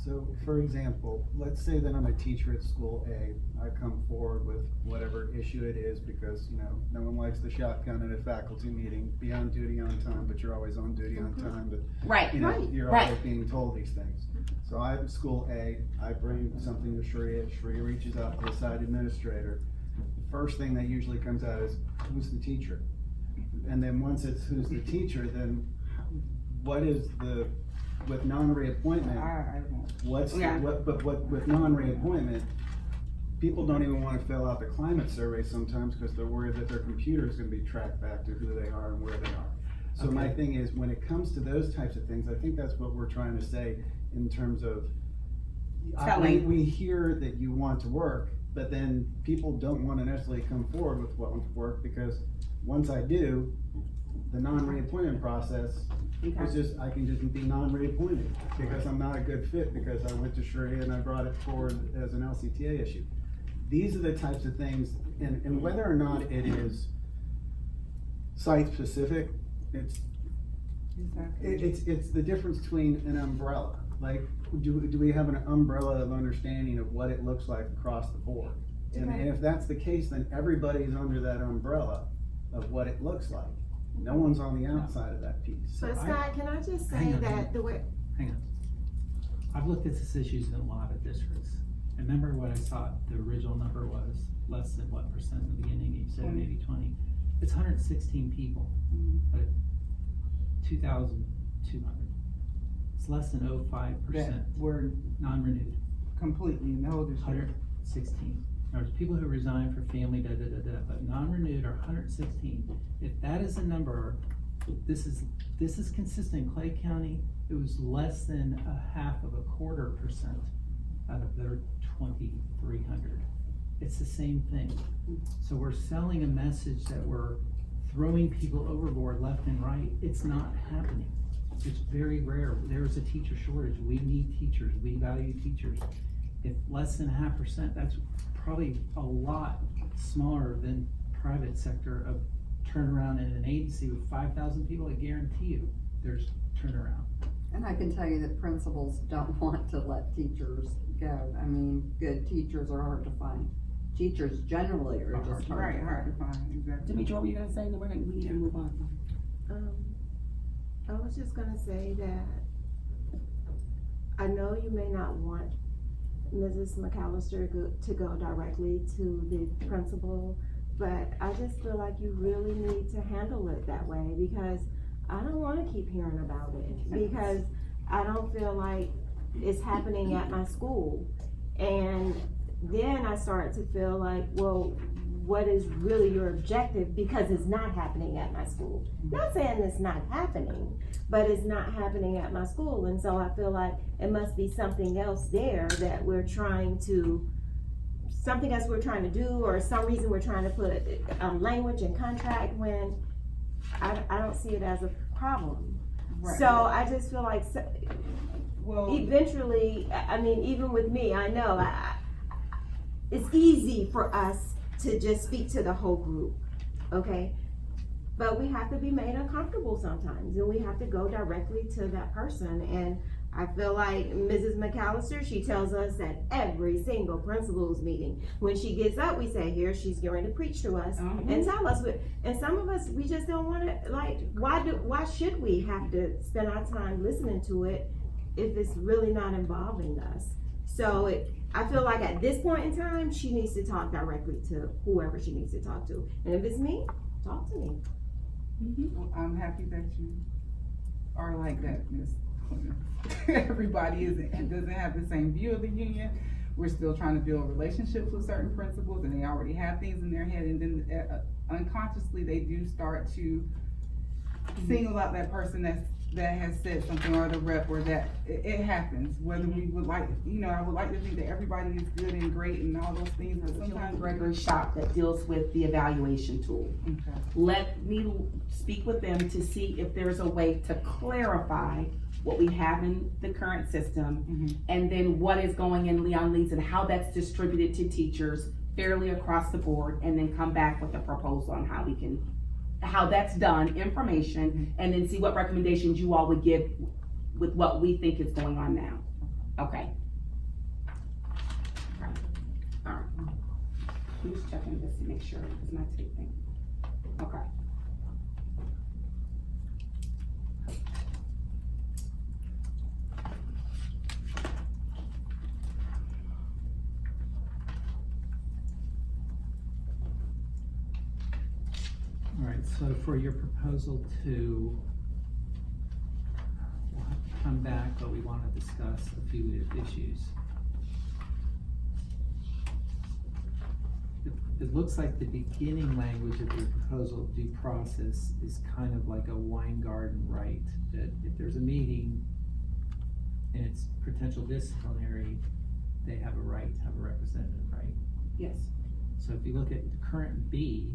So, for example, let's say that I'm a teacher at school A. I come forward with whatever issue it is because, no one likes the shotgun at a faculty meeting, be on duty on time, but you're always on duty on time, but you're always being told these things. So I'm school A, I bring something to Shreya reaches out to the side administrator. The first thing that usually comes out is, who's the teacher? And then once it's who's the teacher, then what is with non-reappointment, with non-reappointment, people don't even wanna fill out the climate survey sometimes, cause they're worried that their computer is gonna be tracked back to who they are and where they are. So my
Okay.
thing is, when it comes to those types of things, I think that's what we're trying to say in terms of,
Telling.
we hear that you want to work, but then people don't wanna necessarily come forward with what wants to work, because once I do, the non-reappointment process is just, I can just be non-reappointed, because I'm not a good fit, because I went to Sharia and I brought it forward as an LCTA issue. These are the types of things, and whether or not it is site-specific, it's the difference between an umbrella. Like, do we have an umbrella of understanding of what it looks like across the board? And if that's the case, then everybody's under that umbrella of what it looks like. No one's on the outside of that piece.
But Scott, can I just say
Hang on,
that the way,
Hang on. I've looked at this issues in a lot of districts. And remember what I thought the original number was, less than what percent in the beginning, you said
20.
maybe 20. It's 116 people, but 2,200. It's less than 0.5%
That were
non-renewed,
completely in the whole district.
116. There's people who resign for family, but non-renewed are 116. If that is a number, this is consistent in Clay County. It was less than 0.25% out of their 2,300. It's the same thing. So we're selling a message that we're throwing people overboard left and right. It's not happening. It's very rare. There is a teacher shortage. We need teachers. We value teachers. If less than 0.5%, that's probably a lot smaller than private sector of turnaround in an agency with 5,000 people. I guarantee you there's turnaround.
And I can tell you that principals don't want to let teachers go. I mean, good teachers are hard to find. Teachers generally are just hard
Right,
to
hard to
find.
find, exactly.
Demetri, what were you gonna say? We need to move on.
I was just gonna say that I know you may not want Mrs. McAllister to go directly to the principal, but I just feel like you really need to handle it that way, because I don't wanna keep hearing about it, because I don't feel like it's happening at my school. And then I start to feel like, well, what is really your objective, because it's not happening at my school. Not saying it's not happening, but it's not happening at my school, and so I feel like it must be something else there that we're trying to, something else we're trying to do, or some reason we're trying to put language and contract when I don't see it as a problem.
Right.
So I just feel like
Well,
eventually, I mean, even with me, I know it's easy for us to just speak to the whole group, okay? But we have to be made uncomfortable sometimes, and we have to go directly to that person. And I feel like Mrs. McAllister, she tells us at every single principal's meeting, when she gets up, we say, here, she's going to preach to us and tell us. And some of us, we just don't want to, like, why should we have to spend our time listening to it if it's really not involving us? So I feel like at this point in time, she needs to talk directly to whoever she needs to talk to. And if it's me, talk to me.
well, I'm happy that you are like that, Ms. Clinton. Everybody doesn't have the same view of the union. We're still trying to build relationships with certain principals, and they already have things in their head, and then unconsciously they do start to single out that person that has said something, or the rep, or that it happens. Whether we would like, I would like to think that everybody is good and great and all those things, but sometimes.
Gregory Shop that deals with the evaluation tool.
Okay.
Let me speak with them to see if there's a way to clarify what we have in the current system, and then what is going in Leon Leeds and how that's distributed to teachers fairly across the board, and then come back with a proposal on how that's done, information, and then see what recommendations you all would give with what we think is going on now. Okay. All right. I'm just checking this to make sure it's not taping. Okay.
All right, so for your proposal to, we'll have to come back, but we want to discuss a few issues. it looks like the beginning language of your proposal due process is kind of like a wine garden right, that if there's a meeting and it's potential disciplinary, they have a right to have a representative, right?
Yes.
So if you look at the current B,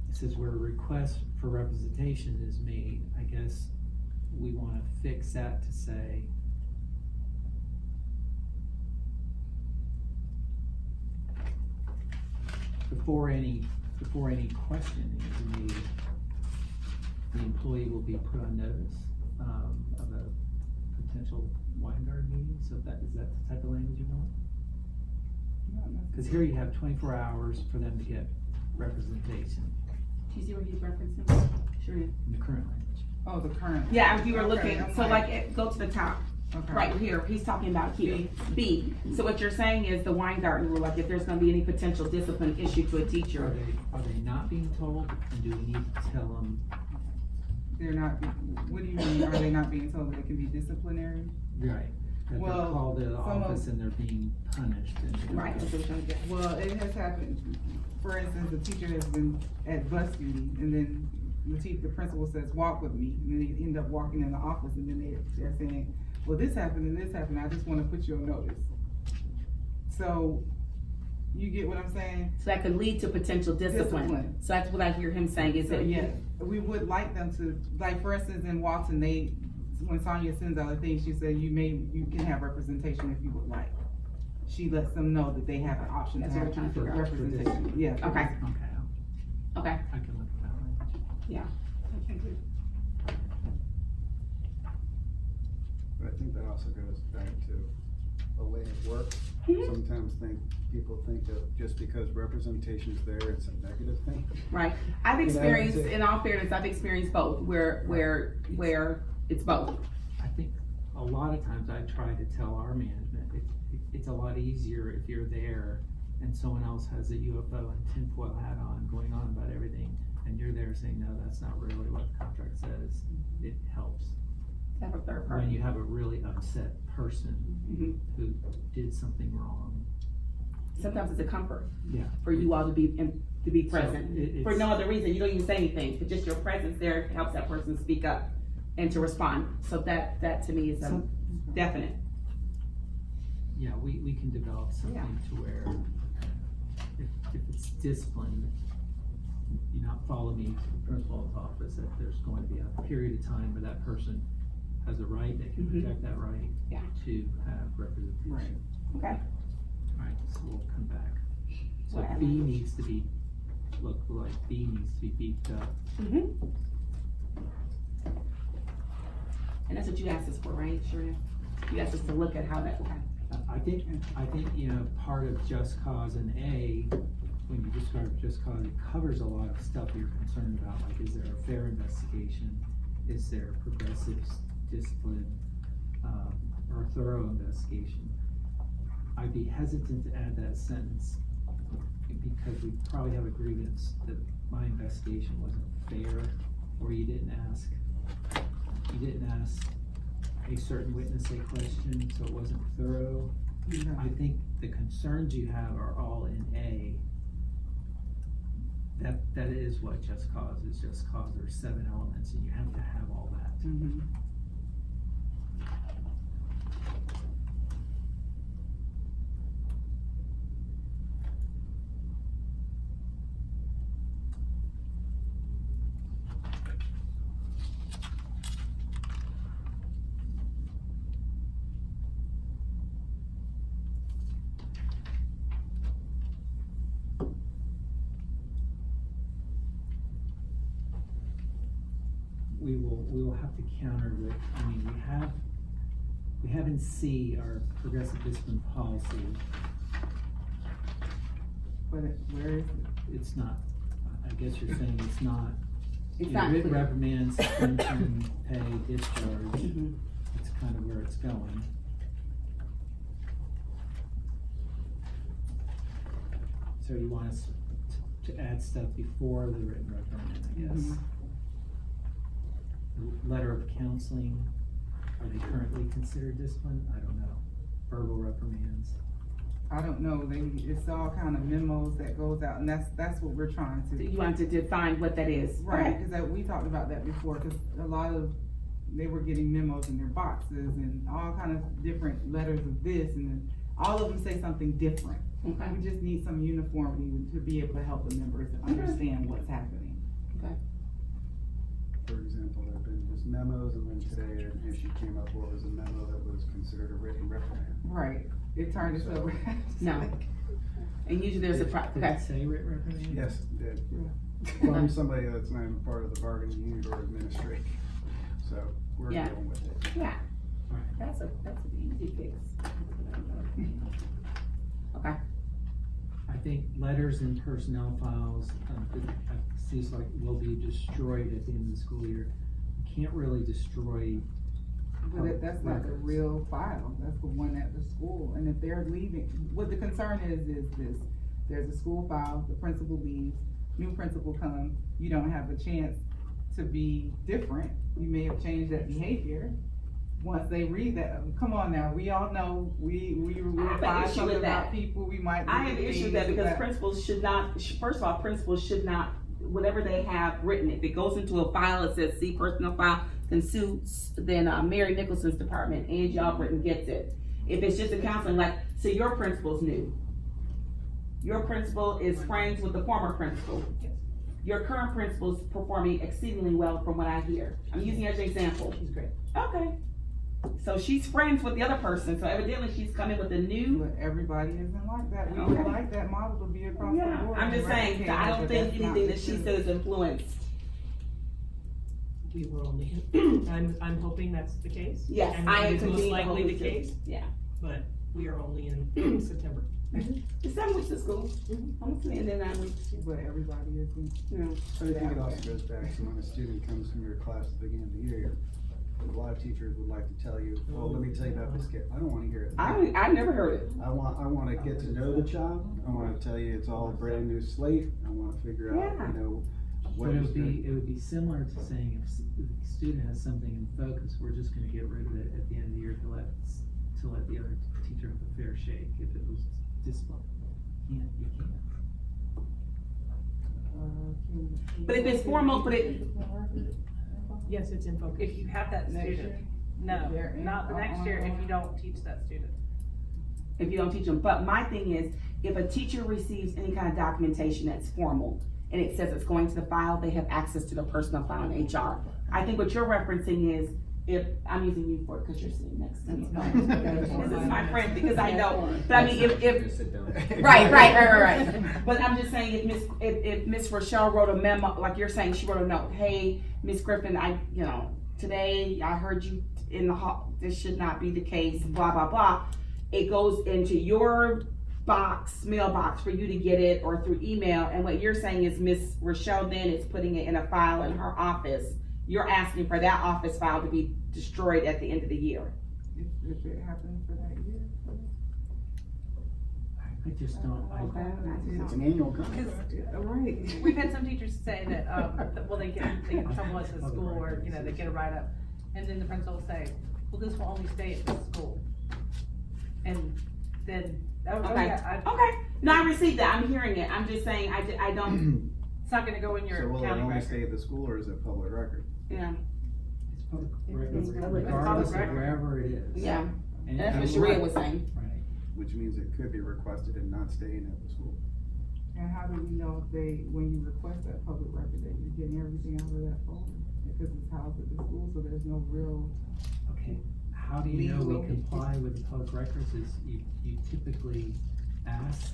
it says where a request for representation is made, I guess we wanna fix that to say, before any questioning is made, the employee will be put on notice, of a potential wine garden meeting, so is that the type of language you want? Cause here you have 24 hours for them to get representation
Do you see where he's referencing? Sure.
in the current language.
Oh, the current.
Yeah, if you were
Okay,
looking,
I'm
so go to the top,
Okay.
right here, he's talking about here, B. So what you're saying is the wine garden rule, like if there's gonna be any potential discipline issue to a
Are
teacher.
they not being told, and do we need to tell them?
They're not, what do you mean, are they not being told that it can be disciplinary?
Right. That they're
Well,
called to the
some
office and they're being punished and.
Right, that's what you're trying to get.
Well, it has happened, for instance, a teacher has been at bus duty, and then the principal says, walk with me, and then they end up walking in the office, and then they're saying, well, this happened and this happened, I just wanna put you on notice. So, you get what I'm saying?
So that could lead to potential discipline.
Discipline.
So that's what I hear him saying is
So,
that,
yeah, we would like them to, like, for instance, in Walton, when Sonia sends out a thing, she said, you can have representation if you would like. She lets them know that they have an option to
That's what
have
we're trying to figure out.
representation, yeah.
Okay.
Okay,
okay,
I can look at that language.
yeah.
But I think that also goes back to a way of work.
Mhm.
Sometimes people think that just because representation is there, it's a negative thing.
Right, I've
You know,
experienced,
so-
in all fairness, I've experienced both, where it's both.
I think a lot of times I try to tell our management, it's a lot easier if you're there and someone else has a UFO and tinfoil hat on, going on about everything, and you're there saying, no, that's not really what the contract says. It helps.
Have a third
When
party.
you have a really upset person
Mhm.
who did something wrong.
Sometimes it's a comfort
Yeah.
for you all to be
So
present, for no other reason, you don't even say anything, but just your presence there helps that person speak up and to respond, so that to me is a definite.
Yeah, we can develop something to where if it's disciplined, you not follow me to the principal's office, that there's going to be a period of time where that person has a right, they can
Mhm.
protect that right
Yeah.
to have representation.
Right.
Okay.
Alright, so we'll come back. So
What
B
language?
needs to be, B needs to be beefed up.
Mhm. And that's what you asked us for, right, Sharif? You asked us to look at how that, okay.
I think, part of just cause in A, when you describe just cause, it covers a lot of stuff you're concerned about, like, is there a fair investigation? Is there progressive discipline, or thorough investigation? I'd be hesitant to add that sentence, because we probably have a grievance that my investigation wasn't fair, or you didn't ask a certain witness a question, so it wasn't thorough. I think the concerns you have are all in A. That is what just cause is. Just cause, there's 7 elements and you have to have all that.
Mhm.
We will have to counter with, we have in C our progressive discipline policy.
But where is it?
It's not, I guess you're saying it's not.
It's not
Written
clear.
reprimand, suspension, pay, discharge,
Mhm.
that's kind of where it's going. So you want us to add stuff before the written reprimand, I guess. The letter of counseling, are they currently considered discipline? I don't know. Verbal reprimands.
I don't know, it's all kind of memos that goes out, and that's what we're trying to.
You want to define what that is.
Right, cause we talked about that before, cause a lot of, they were getting memos in their boxes and all kind of different letters of this, and then all of them say something different.
Okay.
We just need some uniformity to be able to help the members understand what's happening.
For example, there have been just memos, and then today an issue came up where it was a memo that was considered a written reprimand.
Right, it turned itself around.
No. And usually there's a
Did it say writ reprimand?
Yes, it did. From somebody that's not even part of the bargaining unit or administrative, so we're
Yeah.
dealing with it.
Yeah. That's an easy fix. Okay.
I think letters and personnel files, seems like will be destroyed at the end of the school year. You can't really destroy.
But that's not the real file, that's the one at the school, and if they're leaving, what the concern is this, there's a school file, the principal leaves, new principal comes, you don't have a chance to be different, you may have changed that behavior. Once they read that, come on now, we all know, we find something about people, we might.
I have an issue with that because principals should not, first of all, principals should not, whatever they have written, if it goes into a file, it says see personnel file, can sue, then Mary Nicholson's department, Angie Albritton gets it. If it's just a counseling, like, so your principal's new. Your principal is friends with the former principal. Your current principal's performing exceedingly well from what I hear. I'm using it as an example.
She's great.
Okay. So she's friends with the other person, so evidently she's coming with a new.
But everybody isn't like that, we
Okay.
would like that model to be across the
Yeah,
board.
I'm just saying, I don't think anything that she said is influenced.
We were only, I'm hoping that's the case.
Yes,
And
I am
it is most
continuing to
likely
hope
the
it
case,
is. Yeah.
but we are only in September.
It's 7 weeks of school. I'm saying then 9 weeks.
But everybody isn't.
Yeah.
But I think it also goes back to when a student comes from your class at the beginning of the year, a lot of teachers would like to tell you, well, let me tell you about this kid. I don't wanna hear it.
I never heard it.
I wanna get to know the child, I wanna tell you it's all a brand new slate, I wanna figure out,
Yeah.
you know, what
But it
is
would
good.
be similar to saying if the student has something in focus, we're just gonna get rid of it at the end of the year to let the other teacher have a fair shake if it was discipline. You can't.
But if it's formal, but it,
Yes, it's in focus.
If you have that
Next
student,
year?
no,
They're in-
not the next year if you don't teach that student.
if you don't teach them. But my thing is, if a teacher receives any kind of documentation that's formal and it says it's going to the file, they have access to the personal file in HR. I think what you're referencing is, if, I'm using you for it because you're sitting next to me. This is my friend because I know, but I mean, if,
Sit down.
right. But I'm just saying, if Miss Rochelle wrote a memo, like you're saying, she wrote a note, hey, Miss Griffin, today I heard you in the hall, this should not be the case, blah, blah, blah. It goes into your mailbox for you to get it or through email. And what you're saying is Miss Rochelle then is putting it in a file in her office. You're asking for that office file to be destroyed at the end of the year.
If it happens for that year.
I just don't,
It's an annual contract.
Right.
We've had some teachers say that, well, they get in trouble at the school or, they get a write-up. And then the principal will say, well, this will only stay at this school. And then,
Okay, no, I received that, I'm hearing it, I'm just saying, I don't,
it's not gonna go in
So
your
will it
county
only
record.
stay at the school or is it public record?
yeah,
it's public,
It's public
regardless of
record.
wherever it is.
yeah,
And
that's what
and
Sharia
right,
was saying.
Right.
Which means it could be requested and not staying at the school.
And how do we know if when you request that public record, that you're getting everything out of that folder? Because it's housed at the school, so there's no real.
Okay, how do you know we comply with the public records is you typically ask,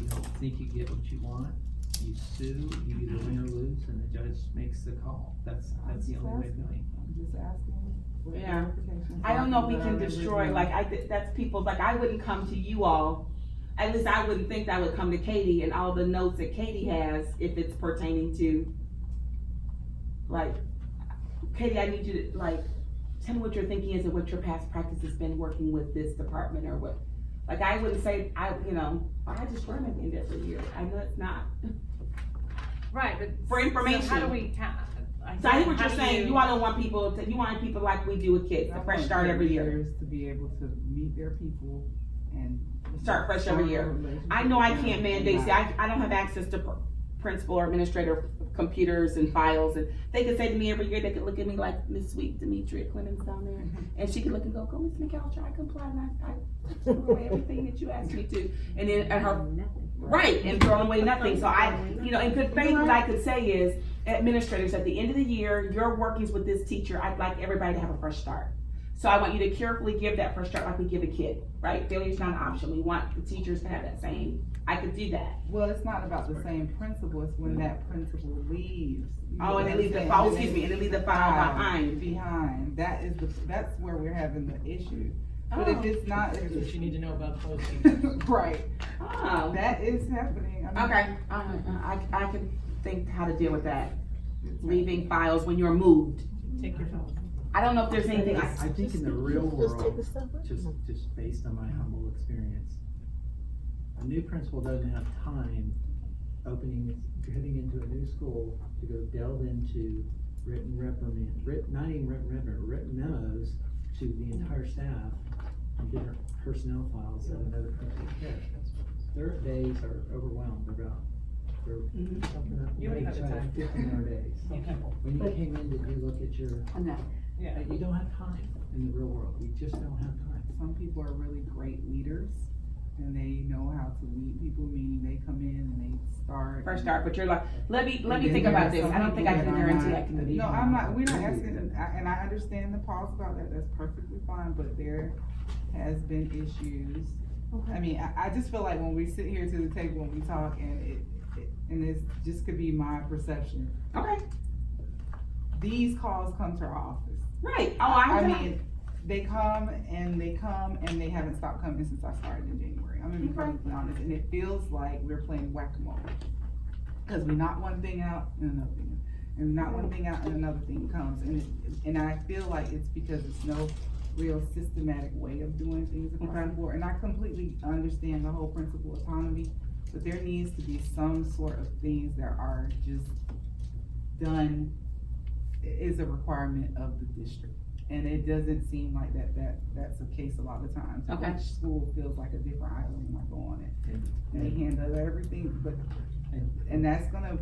you don't think you get what you want, you sue, you either win or lose, and the judge makes the call. That's the only way of doing it.
I'm just asking. for
Yeah.
clarification.
I don't know if we
But
can
already
destroy,
know.
that's people, like, I wouldn't come to you all, at least I wouldn't think that I would come to Katie and all the notes that Katie has, if it's pertaining to, like, Katie, I need you to, like, tell me what your thinking is and what your past practice has been working with this department or what. Like, I wouldn't say, I just run at the end of every year, I know it's not.
Right, but.
For information.
So how do we,
So I hear what you're saying, you all don't want people you want people like we do with kids, a
I
fresh
want
start every year.
leaders to be able to meet their people and.
Start fresh every year. I know I can't mandate, see, I don't have access to principal or administrator computers and files, and they could say to me every year, they could look at me like Miss Sweet Demetria Clemens down there, and she could look and go, Miss McAllister, I comply, and I threw away everything that you asked me to, and then at her, right, and throwing away nothing, so I, in good faith, what I could say is, administrators, at the end of the year, your workings with this teacher, I'd like everybody to have a fresh start. So I want you to carefully give that first start like we give a kid, right? Failure's not an option. We want the teachers to have that same, I could do that.
Well, it's not about the same principal, it's when that principal leaves.
Oh, and they leave the file, excuse me, and they leave the file behind.
That's where we're having the issue. But if it's not.
Here's what you need to know about those teachers.
Right.
Oh.
That is happening. I mean,
Okay, I can think how to deal with that. Leaving files when you're moved.
Take your phone.
I don't know if there's anything
I think in the real world, just based on my humble experience, a new principal doesn't have time heading into a new school to go delve into written memos to the entire staff and different personnel files that another principal cares. Their days are overwhelmed about, they're something up,
You don't have the time.
15-hour days. When you came in, did you look at your,
Yeah.
you don't have time in the real world, you just don't have time.
some people are really great leaders and they know how to lead people, meaning they come in and they start.
first start, but you're like, let me
And
think
then
about
there
this.
are
I don't
some
think I
people
can
that are
guarantee
not-
I can do
No,
that.
we're not asking, and I understand the pause about that, that's perfectly fine, but there has been issues. I mean, I just feel like when we sit here to the table and we talk and and this just could be my perception.
Okay,
These calls come to our office.
right. Oh,
I mean, they come and they haven't stopped coming since I started in January. I'm gonna be perfectly honest, and it feels like we're playing whack-a-mole. Cause we knock one thing out and another thing, and we knock one thing out and another thing comes, and I feel like it's because it's no real systematic way of doing things across the board. And I completely understand the whole principal autonomy, but there needs to be some sort of things that are just done, is a requirement of the district. And it doesn't seem like that's the case a lot of times.
Okay.
Each school feels like a different island when I go on it. They handle everything, and that's gonna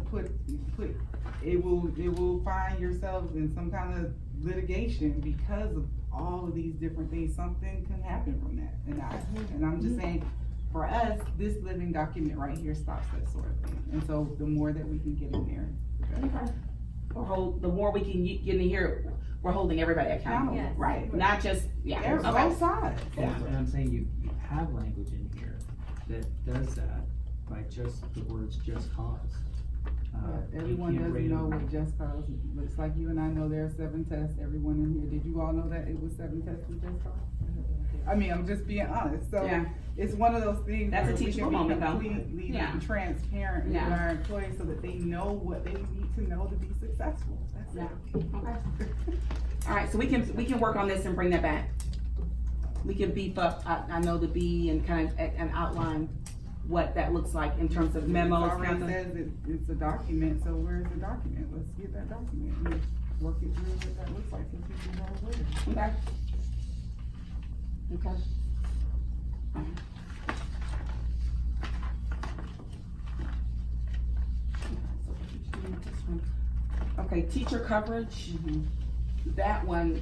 it will find yourselves in some kind of litigation because of all of these different things. Something can happen from that. And I'm just saying, for us, this living document right here stops that sort of thing. And so the more that we can get in there, the better.
The more we can get in here, we're holding everybody accountable,
Yes.
right? Not just,
Both
okay.
sides.
And I'm saying you have language in here that does that by just the words just cause.
Everyone
You can't
doesn't
rate
know
them.
what just cause, looks like you and I know there are 7 tests, everyone in here, did you all know that it was 7 tests with just cause? I mean, I'm just being honest, so
Yeah.
it's one of those things
That's a
where we
teachable
can be
moment, though.
completely
Yeah.
transparent with
Yeah.
our employees so that they know what they need to know to be successful, that's
Yeah,
it.
okay. All right, so we can work on this and bring that back. We can beef up, I know the B and kind of, and outline what that looks like in terms of memos.
It already
kinda-
says it's a document, so where's the document? Let's get that document and work it through what that looks like so people know what it is.
Okay. Okay. Okay, teacher coverage, that one,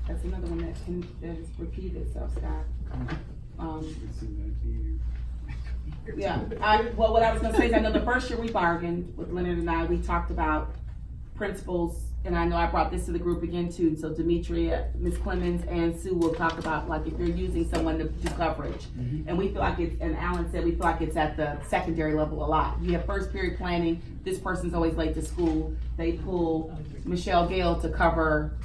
that's another one that has repeated itself, Scott. Yeah, well, what I was gonna say is, I know the first year we bargained with Leonard and I, we talked about principals, and I know I brought this to the group again too, so Demetria, Ms. Clemens, and Sue will talk about, like, if you're using someone to do coverage. And we feel like it's, and Alan said, we feel like it's at the secondary level a lot. You have first period planning, this person's always late to school, they pull Michelle Gale to cover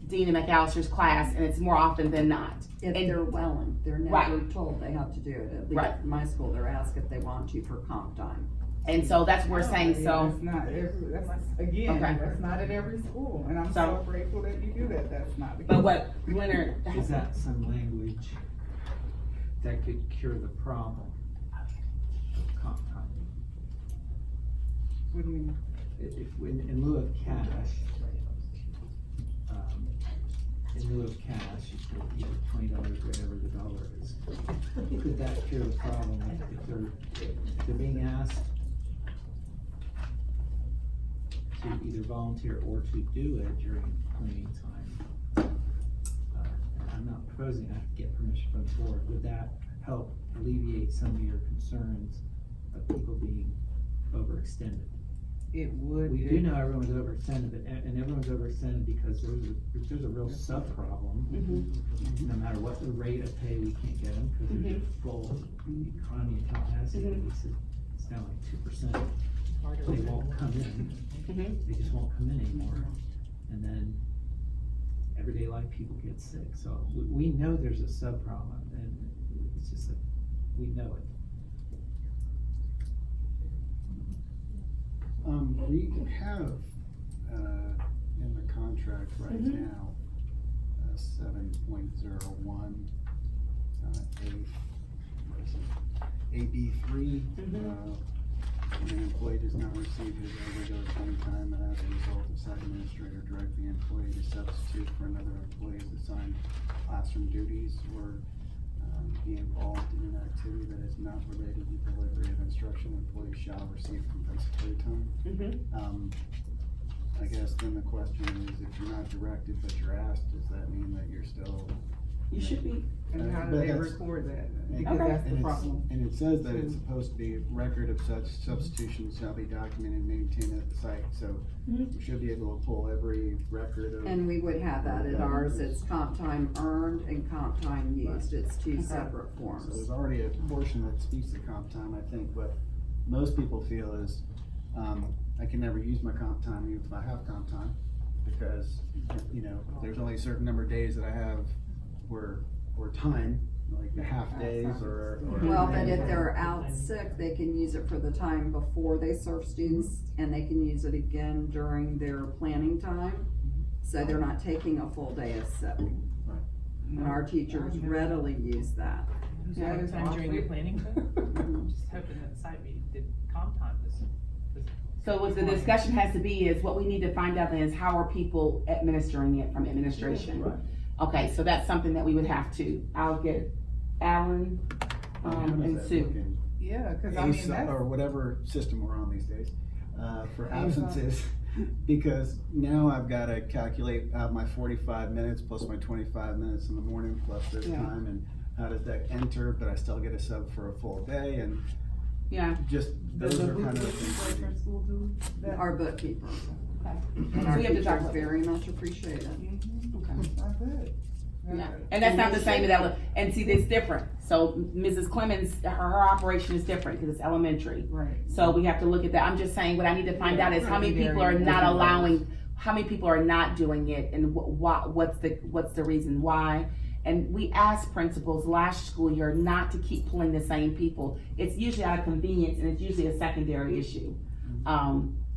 Dina McAllister's class, and it's more often than not.
If
And-
they're willing, they're never
Right.
told they have to do it. At least
Right.
in my school, they're asked if they want to for comp time.
And so that's what we're saying, so,
That's not every, again,
Okay.
that's not at every school, and I'm
So-
so grateful that you do that, that's not the case.
but what Leonard,
Is that some language that could cure the problem of comp time?
What do you mean?
If, in lieu of cash, in lieu of cash, you put either $20, whatever the dollar is. Could that cure the problem if they're being asked to either volunteer or to do it during cleaning time? And I'm not proposing I have to get permission from the board. Would that help alleviate some of your concerns of people being overextended?
It would.
We do know everyone's overextended, but, and everyone's overextended because there's a real sub-problem. No matter what the rate of pay, we can't get them, because there's a full economy in Tallahassee, it's down like 2%. They won't come in, they just won't come in anymore. And then everyday life, people get sick, so we know there's a sub-problem, and it's just that we know it.
We have, in the contract right now, 7.01, AB3, when an employee does not receive his regular clean time, and as a result, the site administrator direct the employee to substitute for another employee's assigned classroom duties or be involved in an activity that is not related to delivery of instruction, employees shall receive compensatory time. I guess then the question is, if you're not directed but you're asked, does that mean that you're still?
You should be.
And how do they record that? Because
Okay.
that's the problem.
And it says that it's supposed to be record of such substitutions shall be documented and maintained at the site, so we should be able to pull every record of.
And we would have that at ours, it's comp time earned and comp time used, it's two separate
So
forms.
there's already a portion that speaks to comp time, I think, what most people feel is, I can never use my comp time even if I have comp time, because, there's only a certain number of days that I have or time, like the half days or.
Well, but if they're out sick, they can use it for the time before they serve students, and they can use it again during their planning time, so they're not taking a full day of sick. And our teachers readily use that.
That is
Time during the
awfully-
planning time? I'm just hoping that the site meeting did comp time this.
So what the discussion has to be is, what we need to find out then is, how are people administering it from administration?
Right.
Okay, so that's something that we would have to, I'll get Alan, and Sue.
Yeah, cause I mean,
ACE
that's.
or whatever system we're on these days, for absences, because now I've gotta calculate out my 45 minutes plus my 25 minutes in the morning plus this
Yeah.
time, and how does that enter, but I still get a sub for a full day, and
Yeah.
just, those
Does
are
the
kind of the
bookkeeper
things.
for school do that?
Our bookkeeper,
Okay.
and
So
our
we have to talk
teachers
about
very much appreciate it.
Okay.
Not good.
Yeah, and that's not the same as and see, it's different. So Mrs. Clemens, her operation is different because it's elementary.
Right.
So we have to look at that. I'm just saying, what I need to find out is how many people are not allowing, how many people are not doing it, and what's the reason why. And we asked principals last school year not to keep pulling the same people. It's usually out of convenience, and it's usually a secondary issue.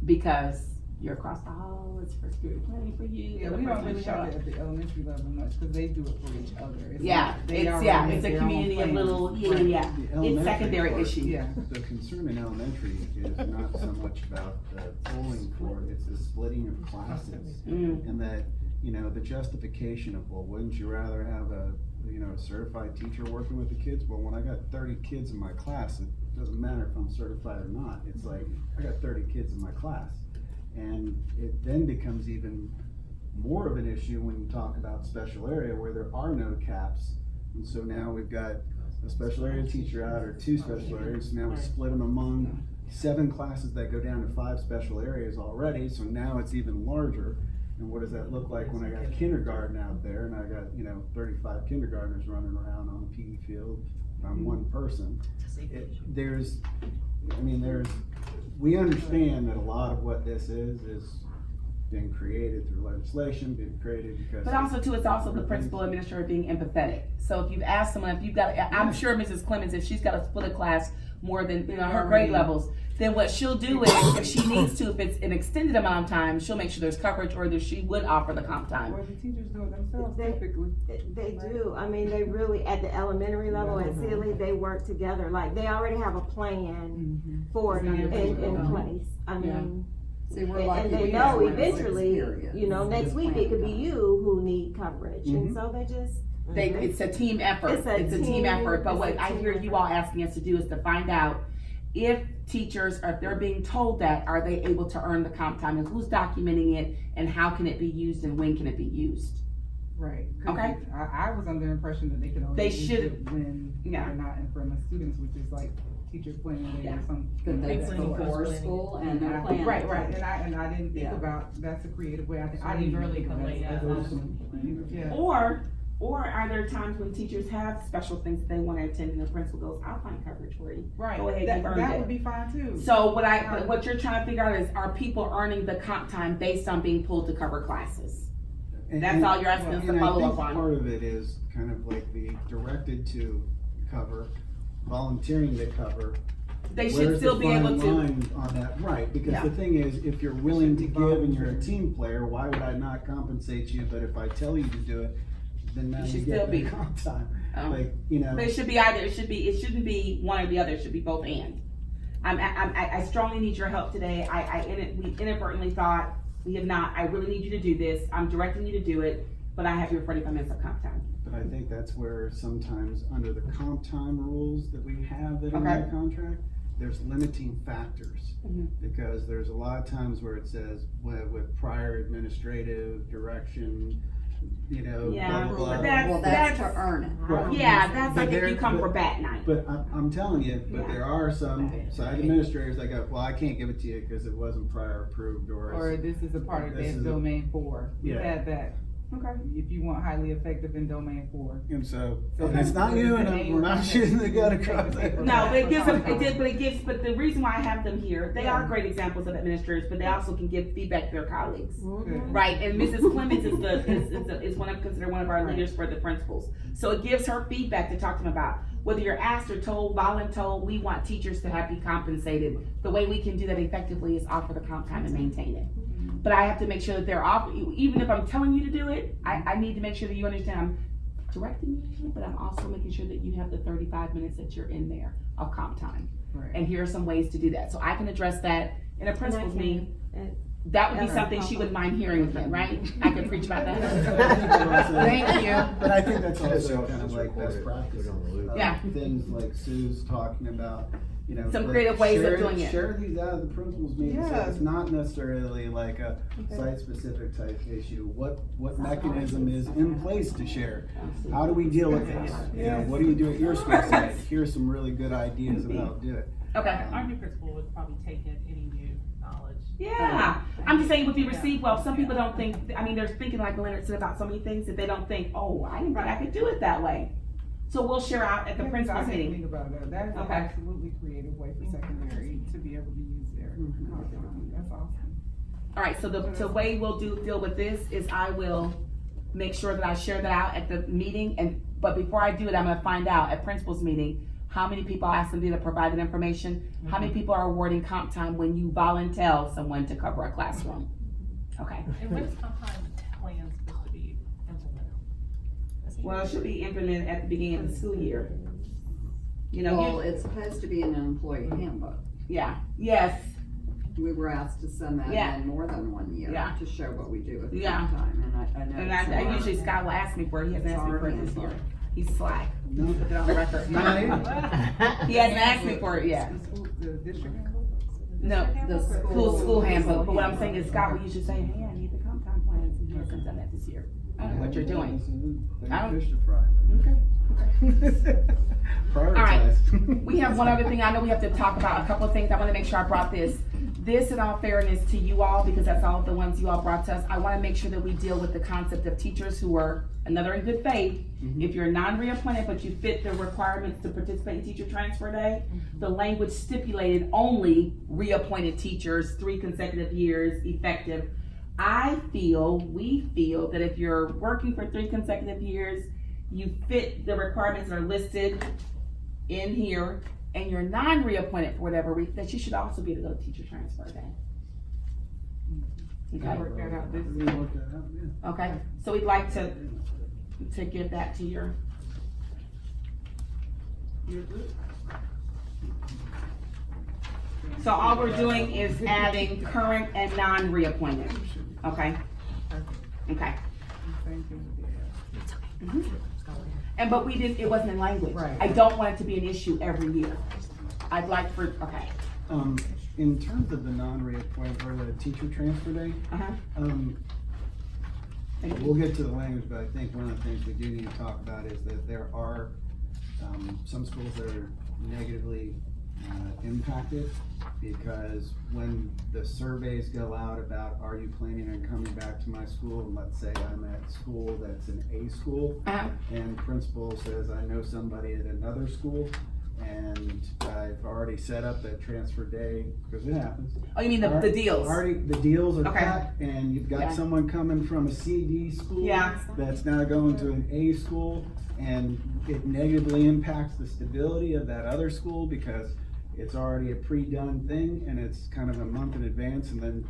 Because you're across the hall, it's for spirit planning for you.
Yeah,
the
we don't
person
really
show
have
up.
it at the elementary level much, cause they do it for each other. It's
Yeah,
like they
it's
already make
a
their own
community of
plans.
little, yeah.
The
It's
elementary
secondary
part,
issue.
Yeah.
The concern in elementary is not so much about the polling for it, it's the splitting of classes. And that, the justification of, well, wouldn't you rather have a certified teacher working with the kids? Well, when I got 30 kids in my class, it doesn't matter if I'm certified or not. It's like, I got 30 kids in my class. And it then becomes even more of an issue when you talk about special area where there are no caps. And so now we've got a special area teacher out, or 2 special areas, now we split them among 7 classes that go down to 5 special areas already, so now it's even larger. And what does that look like when I got kindergarten out there, and I got, 35 kindergartners running around on the PE field, if I'm one person? We understand that a lot of what this is been created through legislation, been created because.
But also too, it's also the principal administrator being empathetic. So if you've asked someone, if you've got, I'm sure Mrs. Clemens, if she's got to split a class more than, her grade levels, then what she'll do is, if she needs to, if it's an extended amount of time, she'll make sure there's coverage, or that she would offer the comp time.
Or the teachers do it themselves typically.
They do, I mean, they really, at the elementary level at Sealy, they work together, like, they already have a plan for it in place. I mean,
See, we're lucky.
And they
we
know
have one of those
eventually,
experience.
you know, next week it could be you who need coverage, and so they just.
It's a team effort.
It's a
team
team-
effort. But
it's
what
a
I
team
hear you
effort.
all asking us to do is to find out if teachers, or if they're being told that, are they able to earn the comp time, and who's documenting it, and how can it be used, and when can it be used?
Right. 'Cause
Okay.
I was under the impression that they could only
They
use
should-
it when
Yeah.
they're not in front of students, which is like teachers planning day
Yeah.
or something.
But that's
Planning
before
planning.
school and they're planning.
Right, and I didn't think
Yeah.
about, that's a creative way, I didn't
Leave
even
early,
think
come
of
late,
that.
yeah.
Yeah.
Or are there times when teachers have special things that they want to attend, and the principal goes, "I'll find coverage for you."
Right,
Go ahead,
that,
you've earned
that
it.
would be fine too.
So but what you're trying to figure out is, are people earning the comp time based on being pulled to cover classes? That's all you're asking us to
And
follow
I
up
think
on.
part of it is kind of like the directed to cover, volunteering to cover.
They should
Where's
still
the
be able
fine
to.
line on that, right, because
Yeah.
the thing is, if you're willing to
Should be
give and you're a
voluntary.
team player, why would I not compensate you, but if I tell you to do it, then now
You
you
should
get
still
the
be.
comp time,
Oh.
like, you know.
But it should be either. It shouldn't be one or the other. It should be both and. I strongly need your help today. We inadvertently thought, we have not, I really need you to do this. I'm directing you to do it, but I have your 45 minutes of comp time.
But I think that's where sometimes under the comp time rules that we have that are in
Okay.
that contract, there's limiting factors.
Mhm.
Because there's a lot of times where it says with prior administrative direction, you know,
Yeah,
blah, blah,
but
blah.
that's-
Well, that's to earn it.
Right.
Yeah, that's
But
like if
there-
you come
but-
for bat night.
But I'm telling you, but
Yeah.
there are some site administrators that go, well, I can't give it to you because it wasn't prior approved
Or
or.
this is a part of
This
their
is a-
domain 4, we've
Yeah.
had that,
Okay.
if you want highly effective in domain 4.
And so,
So
and it's not you, and we're not shooting the gun across it.
No, but it gives them, but the reason why I have them here, they are great examples of administrators, but they also can give feedback to their colleagues.
Good.
Right, and Mrs. Clemens is considered one of our leaders for the principals. So it gives her feedback to talk to them about. Whether you're asked or told, voluntold, we want teachers to be compensated. The way we can do that effectively is offer the comp time and maintain it. But I have to make sure that they're off, even if I'm telling you to do it, I need to make sure that you understand I'm directing you, but I'm also making sure that you have the 35 minutes that you're in there of comp time.
Right.
And here are some ways to do that. So I can address that in a principal's meeting. That would be something she wouldn't mind hearing from, right? I could preach about that. Thank you.
But I think that's also
Just
kind of like best practices.
Yeah.
Things like Sue's talking about, you know.
Some
like
creative ways of
share-
doing it.
Share these out of the principal's meeting, so
Yeah.
it's not necessarily like a site-specific type issue. What mechanism is in place to share? How do we deal with this? You know, what do you do at your school site? Here's some really good ideas of how to do it.
Okay.
Our new principal would probably take in any new knowledge.
Yeah, I'm just saying it would be received well. Some people don't think, I mean, they're thinking like Leonard said about so many things that they don't think, oh, I didn't think I could do it that way. So we'll share out at the
I
principal's
didn't
meeting.
think about that, that is an
Okay.
absolutely creative way for secondary to be able to use their content, that's awesome.
All right, so the way we'll deal with this is I will make sure that I share that out at the meeting, but before I do it, I'm gonna find out at principal's meeting, how many people ask them to provide that information, how many people are awarding comp time when you volunteer someone to cover a classroom. Okay,
And when is comp time plan supposed to be implemented?
well, it should be implemented at the beginning of the school year. You know,
Well, it's supposed to be in an employee handbook.
yeah, yes,
We were asked to send that
Yeah.
in more than one year
Yeah.
to show what we do with
Yeah.
comp time, and I know.
and
it's in
I
our-
usually Scott will ask me for it, he hasn't
It's
asked me
our
for it this year.
handbook.
He's slack,
No,
put it on the record.
Not
He hasn't asked me for it yet.
The district.
No,
The
school handbook, but what I'm saying is Scott will usually say, hey, I need the comp time plans, and he hasn't done that this year. I don't know what you're doing.
There's
I don't-
fish to fry.
Okay.
Prioritize.
We have one other thing, I know we have to talk about a couple of things, I wanna make sure I brought this. This, in all fairness to you all, because that's all the ones you all brought to us, I wanna make sure that we deal with the concept of teachers who are, another in good faith. If you're non-reappointed, but you fit the requirements to participate in teacher transfer day, the language stipulated only reappointed teachers, 3 consecutive years effective. We feel that if you're working for 3 consecutive years, you fit the requirements that are listed in here, and you're non-reappointed for whatever reason, that you should also be able to go to teacher transfer day. Okay,
Work that out this
We
year.
work that out, yeah.
okay, so we'd like to give that to your group. So all we're doing is adding current and non-reappointed, okay? Okay.
Same thing with the
And, but we didn't, it wasn't in language.
Right.
I don't want it to be an issue every year. I'd like for, okay.
In terms of the non-reappointment or the teacher transfer day,
Uh-huh.
we'll get to the language, but I think one of the things we do need to talk about is that there are, some schools that are negatively, impacted because when the surveys go out about, are you planning on coming back to my school? And let's say I'm at school that's an A school,
Uh-huh.
and principal says, I know somebody at another school, and I've already set up that transfer day, because it happens.
Oh, you mean the deals?
Already, the deals are
Okay.
cut, and you've got
Yeah.
someone coming from a CD school.
Yeah.
That's now going to an A school, and it negatively impacts the stability of that other school, because it's already a pre-done thing, and it's kind of a month in advance, and then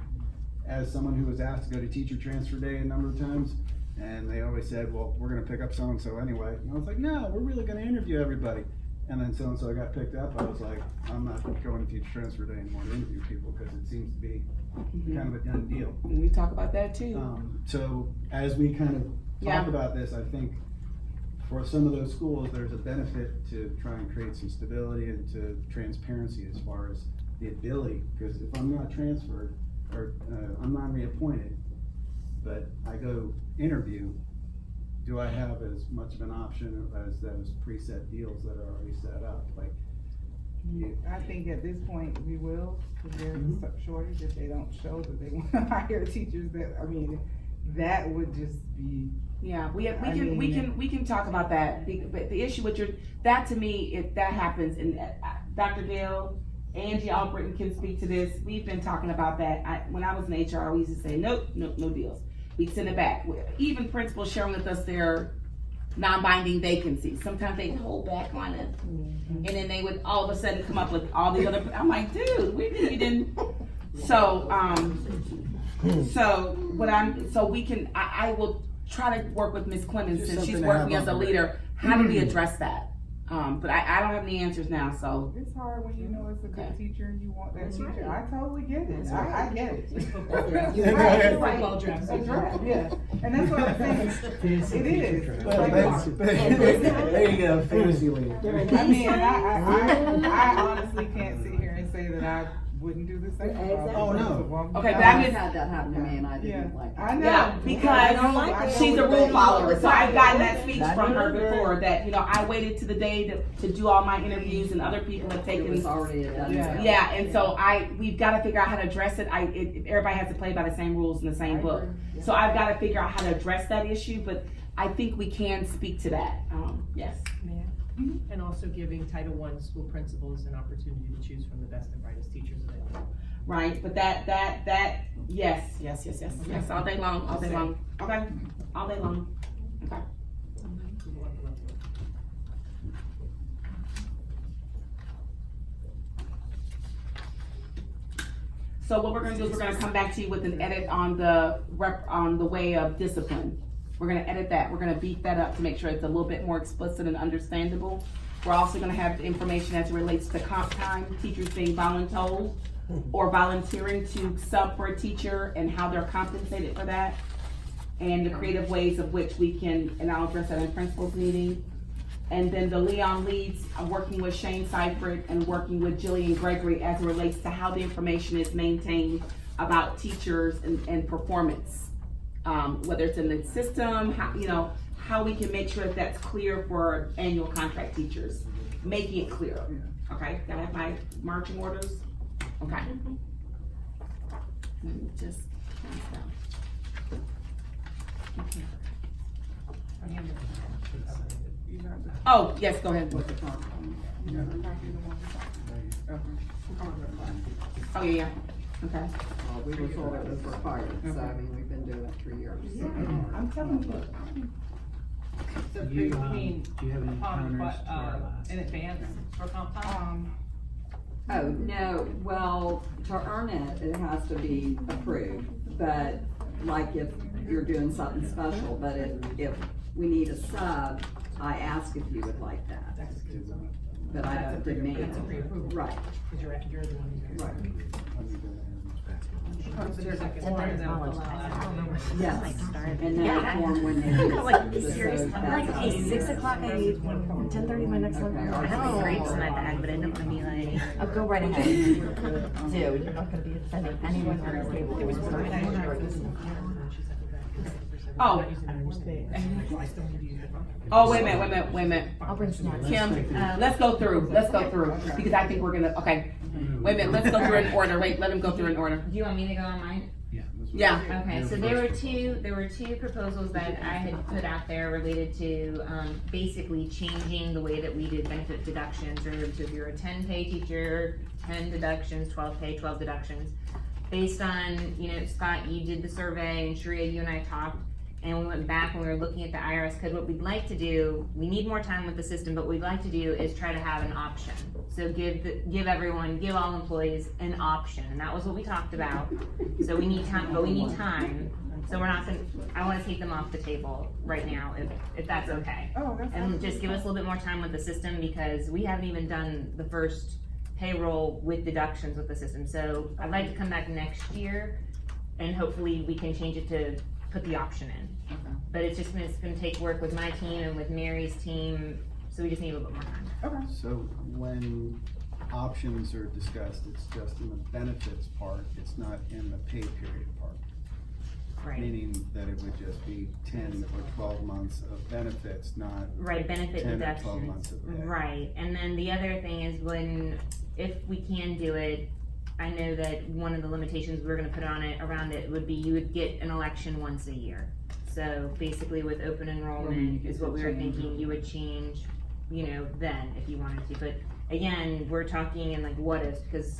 as someone who was asked to go to teacher transfer day a number of times, and they always said, well, we're gonna pick up so-and-so anyway, and I was like, no, we're really gonna interview everybody. And then so-and-so got picked up, I was like, I'm not going to teacher transfer day anymore to interview people, because it seems to be kind of a done deal.
We talk about that too.
So as we kind of
Yeah.
talk about this, I think for some of those schools, there's a benefit to try and create some stability and to transparency as far as the ability, because if I'm not transferred, or I'm not reappointed, but I go interview, do I have as much of an option as those preset deals that are already set up? Like,
I think at this point, we will, because there's a shortage, if they don't show that they wanna hire teachers that, I mean, that would just be.
Yeah, we can talk about that, but the issue with that to me, if that happens, and Dr. Dale, Angie Albritton can speak to this, we've been talking about that. When I was in HR, we used to say, nope, no deals. We'd send it back. Even principals sharing with us their non-binding vacancies. Sometimes they'd hold back on it, and then they would all of a sudden come up with all these other, I'm like, dude, we didn't. So, I will try to work with Ms. Clemens,
Just
since she's
something to
working
have
as a
on the
leader. How do we address that? But I don't have any answers now, so.
It's hard when you know it's a good
Okay.
teacher and you want that
That's
teacher.
right.
I totally get it.
That's
I get it.
You're
Right.
right.
Well dressed.
That's right, yeah. And that's what I'm saying.
Fancy
It
teacher
is.
training.
Like,
there you go, fantasy league.
I mean, I honestly can't sit here and say that I wouldn't do the same. if I was
Exactly.
Oh, no.
principal.
Okay, but
I
I'm just,
had that happen to me and I didn't
Yeah.
like it.
I know.
yeah,
I
because
don't like it.
she's a rule follower, so I've gotten that speech
Not
from her
good.
before, that, I waited to the day to do all my interviews, and other people have
It
taken.
was already a done
Yeah.
deal.
Yeah, and so we've gotta figure out how to address it. Everybody has to play by the same rules in the same
I
book.
agree.
So I've gotta figure out how to address that issue, but I think we can speak to that, yes.
And also giving Title I school principals an opportunity to choose from the best and brightest teachers available.
Right, but that, yes, all day long, okay, all day long, okay. So what we're gonna do is we're gonna come back to you with an edit on the way of discipline. We're gonna edit that, we're gonna beef that up to make sure it's a little bit more explicit and understandable. We're also gonna have information as it relates to comp time, teachers being voluntold or volunteering to sub for a teacher and how they're compensated for that. And the creative ways of which we can, and I'll address that in principals meeting. And then the Leon leads, working with Shane Seifert and working with Jillian Gregory as it relates to how the information is maintained about teachers and performance. Whether it's in the system, how we can make sure that that's clear for annual contract teachers, making it clear. Okay, gotta have my marching orders? Okay. Let me just, oh, yes, go ahead. Oh, yeah, okay.
Well, we were told it was required, so I mean, we've been doing it 3 years.
I'm telling you.
So
Do you,
you mean,
do you have any counters
what,
to our last?
in advance for comp time?
Oh, no, well, to earn it, it has to be approved, but like if you're doing something special, but if we need a sub, I ask if you would like that. but I
That's a
don't
pre-
demand.
that's a pre-approval.
Right,
Cause you're the one who's.
Right.
Let me go ahead and-
But there's like a
And
form
then
that will
college,
allow
I
that.
don't know.
yes,
Started.
and then
Yeah.
a form when they do.
Like,
the
serious,
code
I'm like,
back.
hey, 6 o'clock, I need 10:30 my next one.
Okay.
I have grapes in my bag, but I don't wanna be like, oh, go right ahead. Dude, you're not gonna be offending anyone on this table. It was
Oh. Oh, wait a minute.
I'll bring snacks.
Kim, let's go through, because I think we're gonna, okay. Wait a minute, let's go through in order, wait, let him go through in order.
Do you want me to go on mine?
Yeah.
Okay, so there were two proposals that I had put out there related to, basically changing the way that we did benefit deductions, or so if you're a 10-pay teacher, 10 deductions, 12-pay, 12 deductions. Based on, Scott, you did the survey, and Sharia, you and I talked, and we went back and we were looking at the IRS code. What we'd like to do, we need more time with the system, but what we'd like to do is try to have an option. So give all employees an option, and that was what we talked about. So we need time, but we need time. So we're not gonna, I wanna take them off the table right now, if that's okay.
Oh, that's.
And just give us a little bit more time with the system, because we haven't even done the first payroll with deductions with the system. So I'd like to come back next year, and hopefully we can change it to put the option in.
Okay.
But it's gonna take work with my team and with Mary's team, so we just need a little bit more time.
Okay.
So when options are discussed, it's just in the benefits part, it's not in the pay period part.
Right.
Meaning that it would just be 10 or 12 months of benefits, not
Right, benefit
10 or 12
deductions.
months of pay.
Right, and then the other thing is if we can do it, I know that one of the limitations we're gonna put on it, around it, would be you would get an election once a year. So basically with open enrollment is what we were thinking, you would change, then if you wanted to. But again, we're talking in like what ifs, because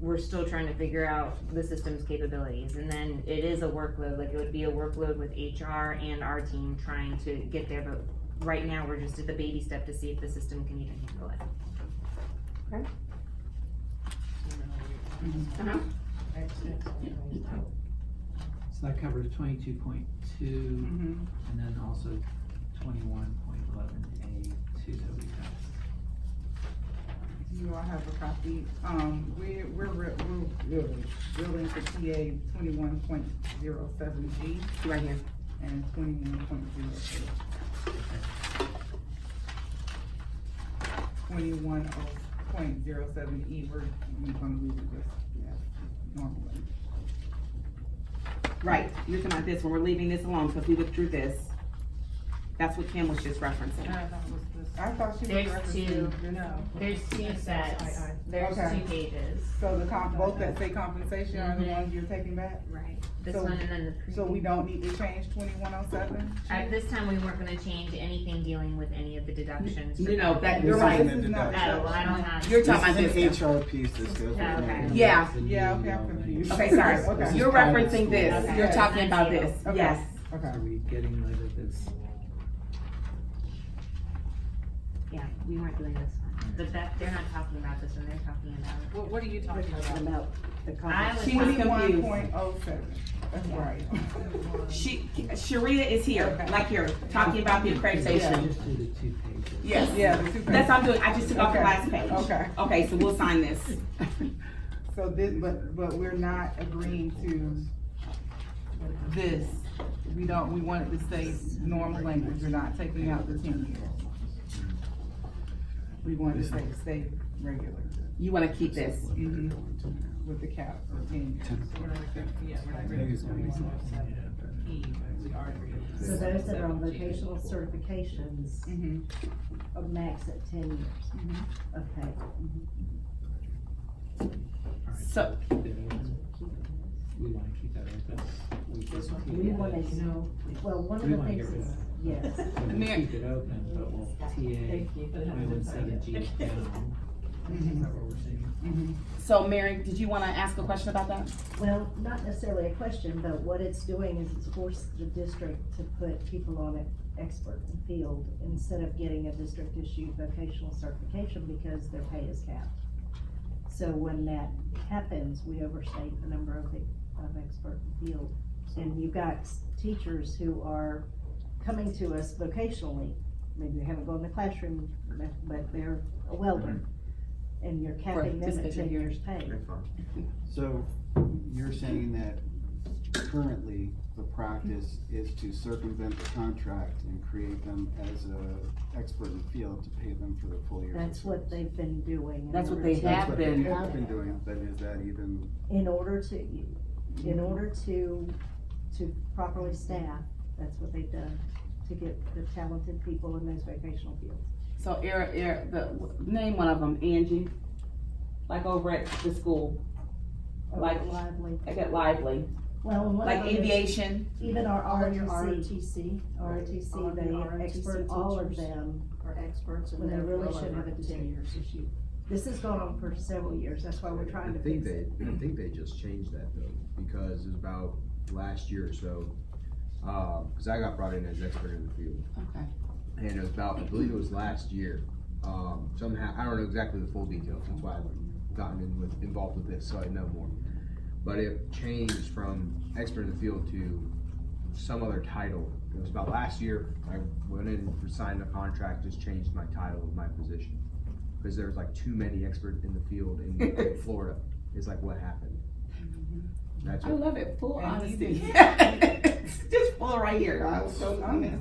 we're still trying to figure out the system's capabilities. And then it is a workload, like it would be a workload with HR and our team trying to get there. But right now, we're just at the baby step to see if the system can even handle it. Okay? Uh-huh.
So that covers 22.2,
Mm-hmm.
and then also 21.11A2 that we passed.
You all have a copy. We're building for TA 21.07G
Right here.
and 21.02. 21.07E, we're gonna leave it just, normally.
Right, you're talking about this one, we're leaving this alone because we withdrew this. That's what Kim was just referencing.
I thought she was
There's
referencing.
There's two sets, there's
Okay.
2 pages.
So both that say compensation are the ones you're taking back?
Right. This
So-
one and then the previous.
So we don't need to change 2107?
At this time, we weren't gonna change anything dealing with any of the deductions.
You're
This
right.
isn't
This
a
is not-
deduction.
Oh, well, I don't have.
You're talking about
This
this.
is an HR piece that goes with
Okay.
it.
Yeah.
Yeah, okay, I'm confused.
Okay, sorry,
Okay.
you're referencing this,
Okay.
you're talking about this,
Okay.
yes.
Okay.
Are we getting rid of this?
Yeah, we weren't doing this one, but they're not talking about this one, they're talking about.
What are you talking about?
About the
I was
She was
talking-
confused.
21.07, that's right.
Sharia is here,
Okay.
like here, talking about the accreditation.
Just do the 2 pages.
Yes.
Yeah, the two pages.
That's what I'm doing, I just took off the
Okay.
last page.
Okay.
Okay, so we'll sign this.
So this, but we're not agreeing to this. We want it to stay normal language, we're not taking out the 10 years. We want it to stay regular.
You wanna keep this?
Mm-hmm. With the cap for 10 years.
We're not agreeing, yeah, we're not agreeing with 2107E, we are agreeing.
So those that are on vocational certifications
Mm-hmm.
are max at 10 years.
Mm-hmm.
Okay.
So,
We wanna keep that open. We just keep
We
it
want
as-
to know, well, one of
We
the
wanna
things
get rid
is,
of
yes.
We'll keep it open, but we'll TA 21.7G down. Is that what we're saying?
Mm-hmm.
so Mary, did you wanna ask a question about that?
Well, not necessarily a question, but what it's doing is it's forced the district to put people on an expert in field instead of getting a district issued vocational certification because their pay is capped. So when that happens, we overstate the number of expert in field. And you've got teachers who are coming to us vocationally maybe they haven't gone to the classroom, but they're a welder. And you're capping them at 10 years pay.
That's fine.
So you're saying that currently the practice is to circumvent the contract and create them as a expert in the field to pay them for the full year.
That's what they've been doing.
That's what they
That's
have
what they
been.
have been doing, but is that even,
In order to properly staff, that's what they've done, to get the talented people in those vocational fields.
So name one of them, Angie, like over at the school, like,
Lively.
I get Lively,
Well, and one
like
of them is
aviation.
even our
ROTC.
ROTC, they expert all of them,
Are experts and
when they
they're
really
well
should have
over
a
10
10 years issue. This has gone on for several years, that's why we're trying to fix it.
I think they just changed that though, because it was about last year or so, cause I got brought in as expert in the field.
Okay.
And it was about, I believe it was last year, somehow, I don't know exactly the full details, that's why I've gotten involved with this, so I know more. But it changed from expert in the field to some other title. It was about last year, I went in and signed a contract, just changed my title of my position. Because there was like too many experts in the field in Florida, is like what happened. That's
I
what,
love it, full
And
honesty.
you
Just full right here, I was so honest.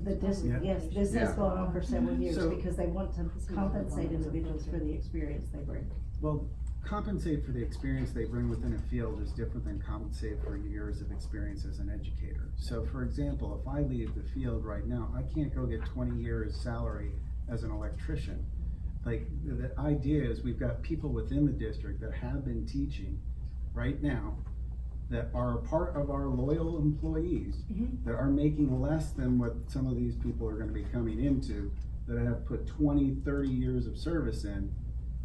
But this,
Yeah.
yes, this has
Yeah.
gone on for several years,
So-
because they want to compensate individuals for the experience they bring.
well, compensate for the experience they bring within a field is different than compensate for years of experience as an educator. So for example, if I leave the field right now, I can't go get 20 years salary as an electrician. Like, the idea is we've got people within the district that have been teaching right now that are part of our loyal employees that are making less than what some of these people are gonna be coming into, that have put 20, 30 years of service in,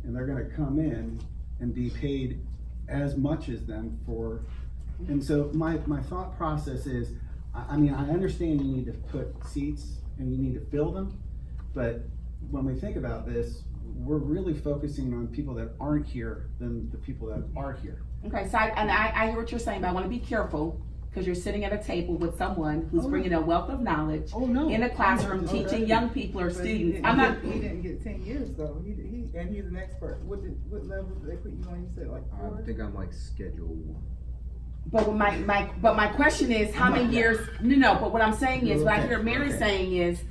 and they're gonna come in and be paid as much as them for, and so my thought process is, I mean, I understand you need to put seats and you need to fill them, but when we think about this, we're really focusing on people that aren't here than the people that are here.
Okay, so I hear what you're saying, but I wanna be careful, cause you're sitting at a table with someone who's
Oh, no.
bringing a wealth of knowledge
Oh, no.
in a classroom,
Oh,
teaching
definitely.
young people or
But
students. I'm not,
He didn't get 10 years though, and he's an expert. What level did they put you on? You said like
I
4?
think I'm like Schedule
but my question is, how many years, but what I'm saying is, what I hear Mary saying is,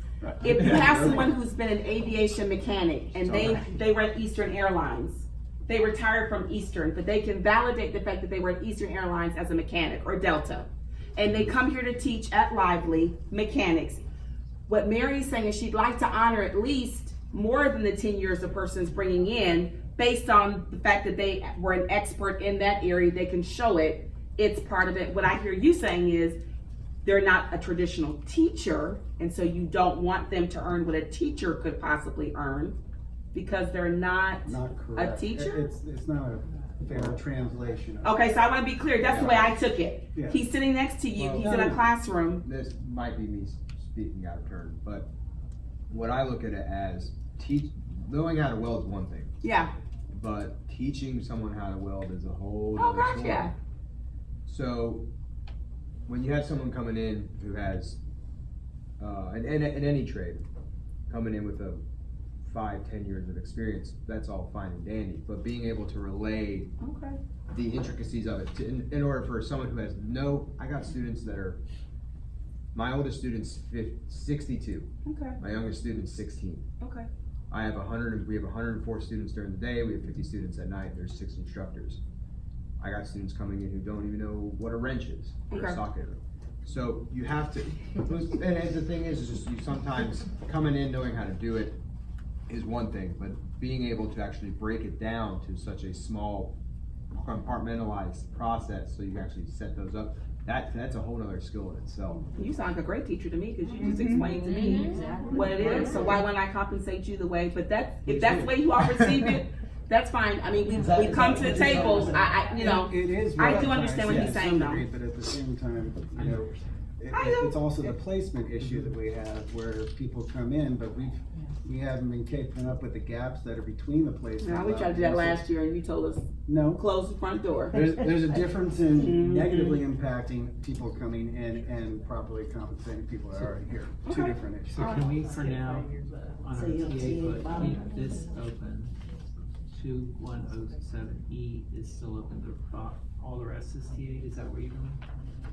if you have someone who's been an aviation mechanic and they were at Eastern Airlines, they retired from Eastern, but they can validate the fact that they were at Eastern Airlines as a mechanic or Delta, and they come here to teach at Lively mechanics. What Mary's saying is she'd like to honor at least more than the 10 years a person's bringing in, based on the fact that they were an expert in that area, they can show it, it's part of it. What I hear you saying is, they're not a traditional teacher, and so you don't want them to earn what a teacher could possibly earn, because they're not
Not
a
correct.
teacher?
It's not a fair translation.
Okay, so I wanna be clear, that's the way I took it.
Yeah.
He's sitting next to you,
Well,
he's in a classroom.
this might be me speaking out of turn, but what I look at it as knowing how to weld is one thing,
Yeah,
but teaching someone how to weld is a whole
oh
other
gosh,
story.
yeah.
So when you have someone coming in who has in any trade coming in with a 5-10 years of experience, that's all fine and dandy, but being able to relay
Okay.
the intricacies of it in order for someone who has I got students that are, my oldest student's 62,
Okay,
my youngest student's 16.
okay.
We have 104 students during the day, we have 50 students at night, there's 6 instructors. I got students coming in who don't even know what a wrench is, or
Okay.
a socket. So you have to, and the thing is just you sometimes coming in knowing how to do it is one thing, but being able to actually break it down to such a small compartmentalized process so you can actually set those up, that's a whole other skill in itself.
You sound like a great teacher to me, because you just explained to me what it is, so why wouldn't I compensate you the way, but if that's the way you all receive it, that's fine. I mean, we come to the table,
It is.
I do understand what he's saying, though.
But at the same time, it's also the placement issue that we have where people come in, but we haven't been keeping up with the gaps that are between the placement.
Now, we tried to do that last year and you told us,
No.
close the front door.
There's a difference in
Mhm.
negatively impacting people coming in and properly compensating people that are already here. Two
Okay.
different issues.
So can we, for now, on
So
our
you'll
TA
see
book,
bottom.
keep this open? 2107E is still open to all the rest is TA, is that what you're doing?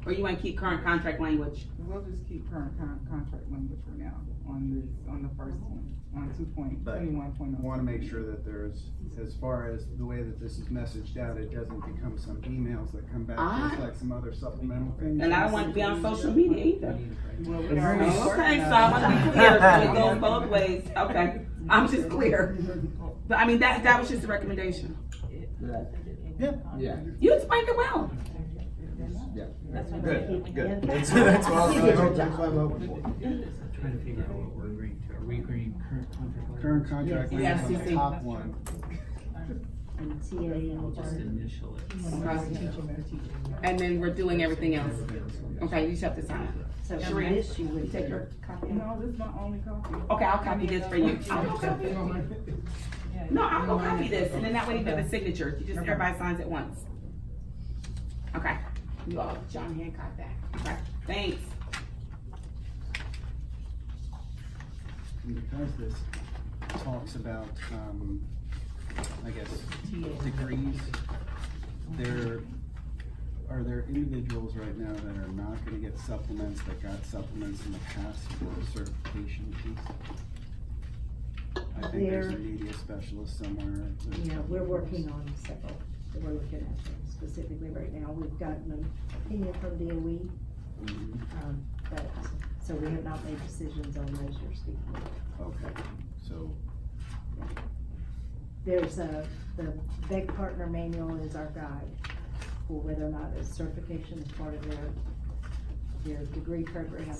Or you wanna keep current contract language?
We'll just keep current contract language for now on the first one, on 2.21.0.
I wanna make sure that there's, as far as the way that this is messaged out, it doesn't become some emails that come back just like some other supplemental things.
And I don't want to be on social media either.
Well, we already
Okay, so I want to be clear, so it goes both ways, okay, I'm just clear. But I mean, that was just a recommendation.
Yeah.
You explained it well.
Yeah.
Good, good.
That's what I was hoping for.
Trying to figure out what we're agreeing to, are we agreeing current contract?
Current contract
Yes.
language on the
FCC.
top one.
And TA
I'll
and
just initial it.
And then we're doing everything else. Okay, you shut this on.
so
Sheree,
this you would
take your copy.
No, this is my only copy.
Okay, I'll copy this for you. I'll go copy it. No, I'll go copy this, and then that way you get the signature, you just, everybody signs at once. Okay, you all, John Hancock that, okay, thanks.
And because this talks about, I guess, degrees, are there individuals right now that are not gonna get supplements, that got supplements in the past for the certification piece? I think there's a
There-
media specialist somewhere.
Yeah, we're working on several that we're looking at specifically right now. We've gotten an opinion from DOE,
Mhm.
but, so we have not made decisions on those you're speaking of.
Okay, so,
There's the VEG partner manual is our guide for whether or not a certification is part of their degree program.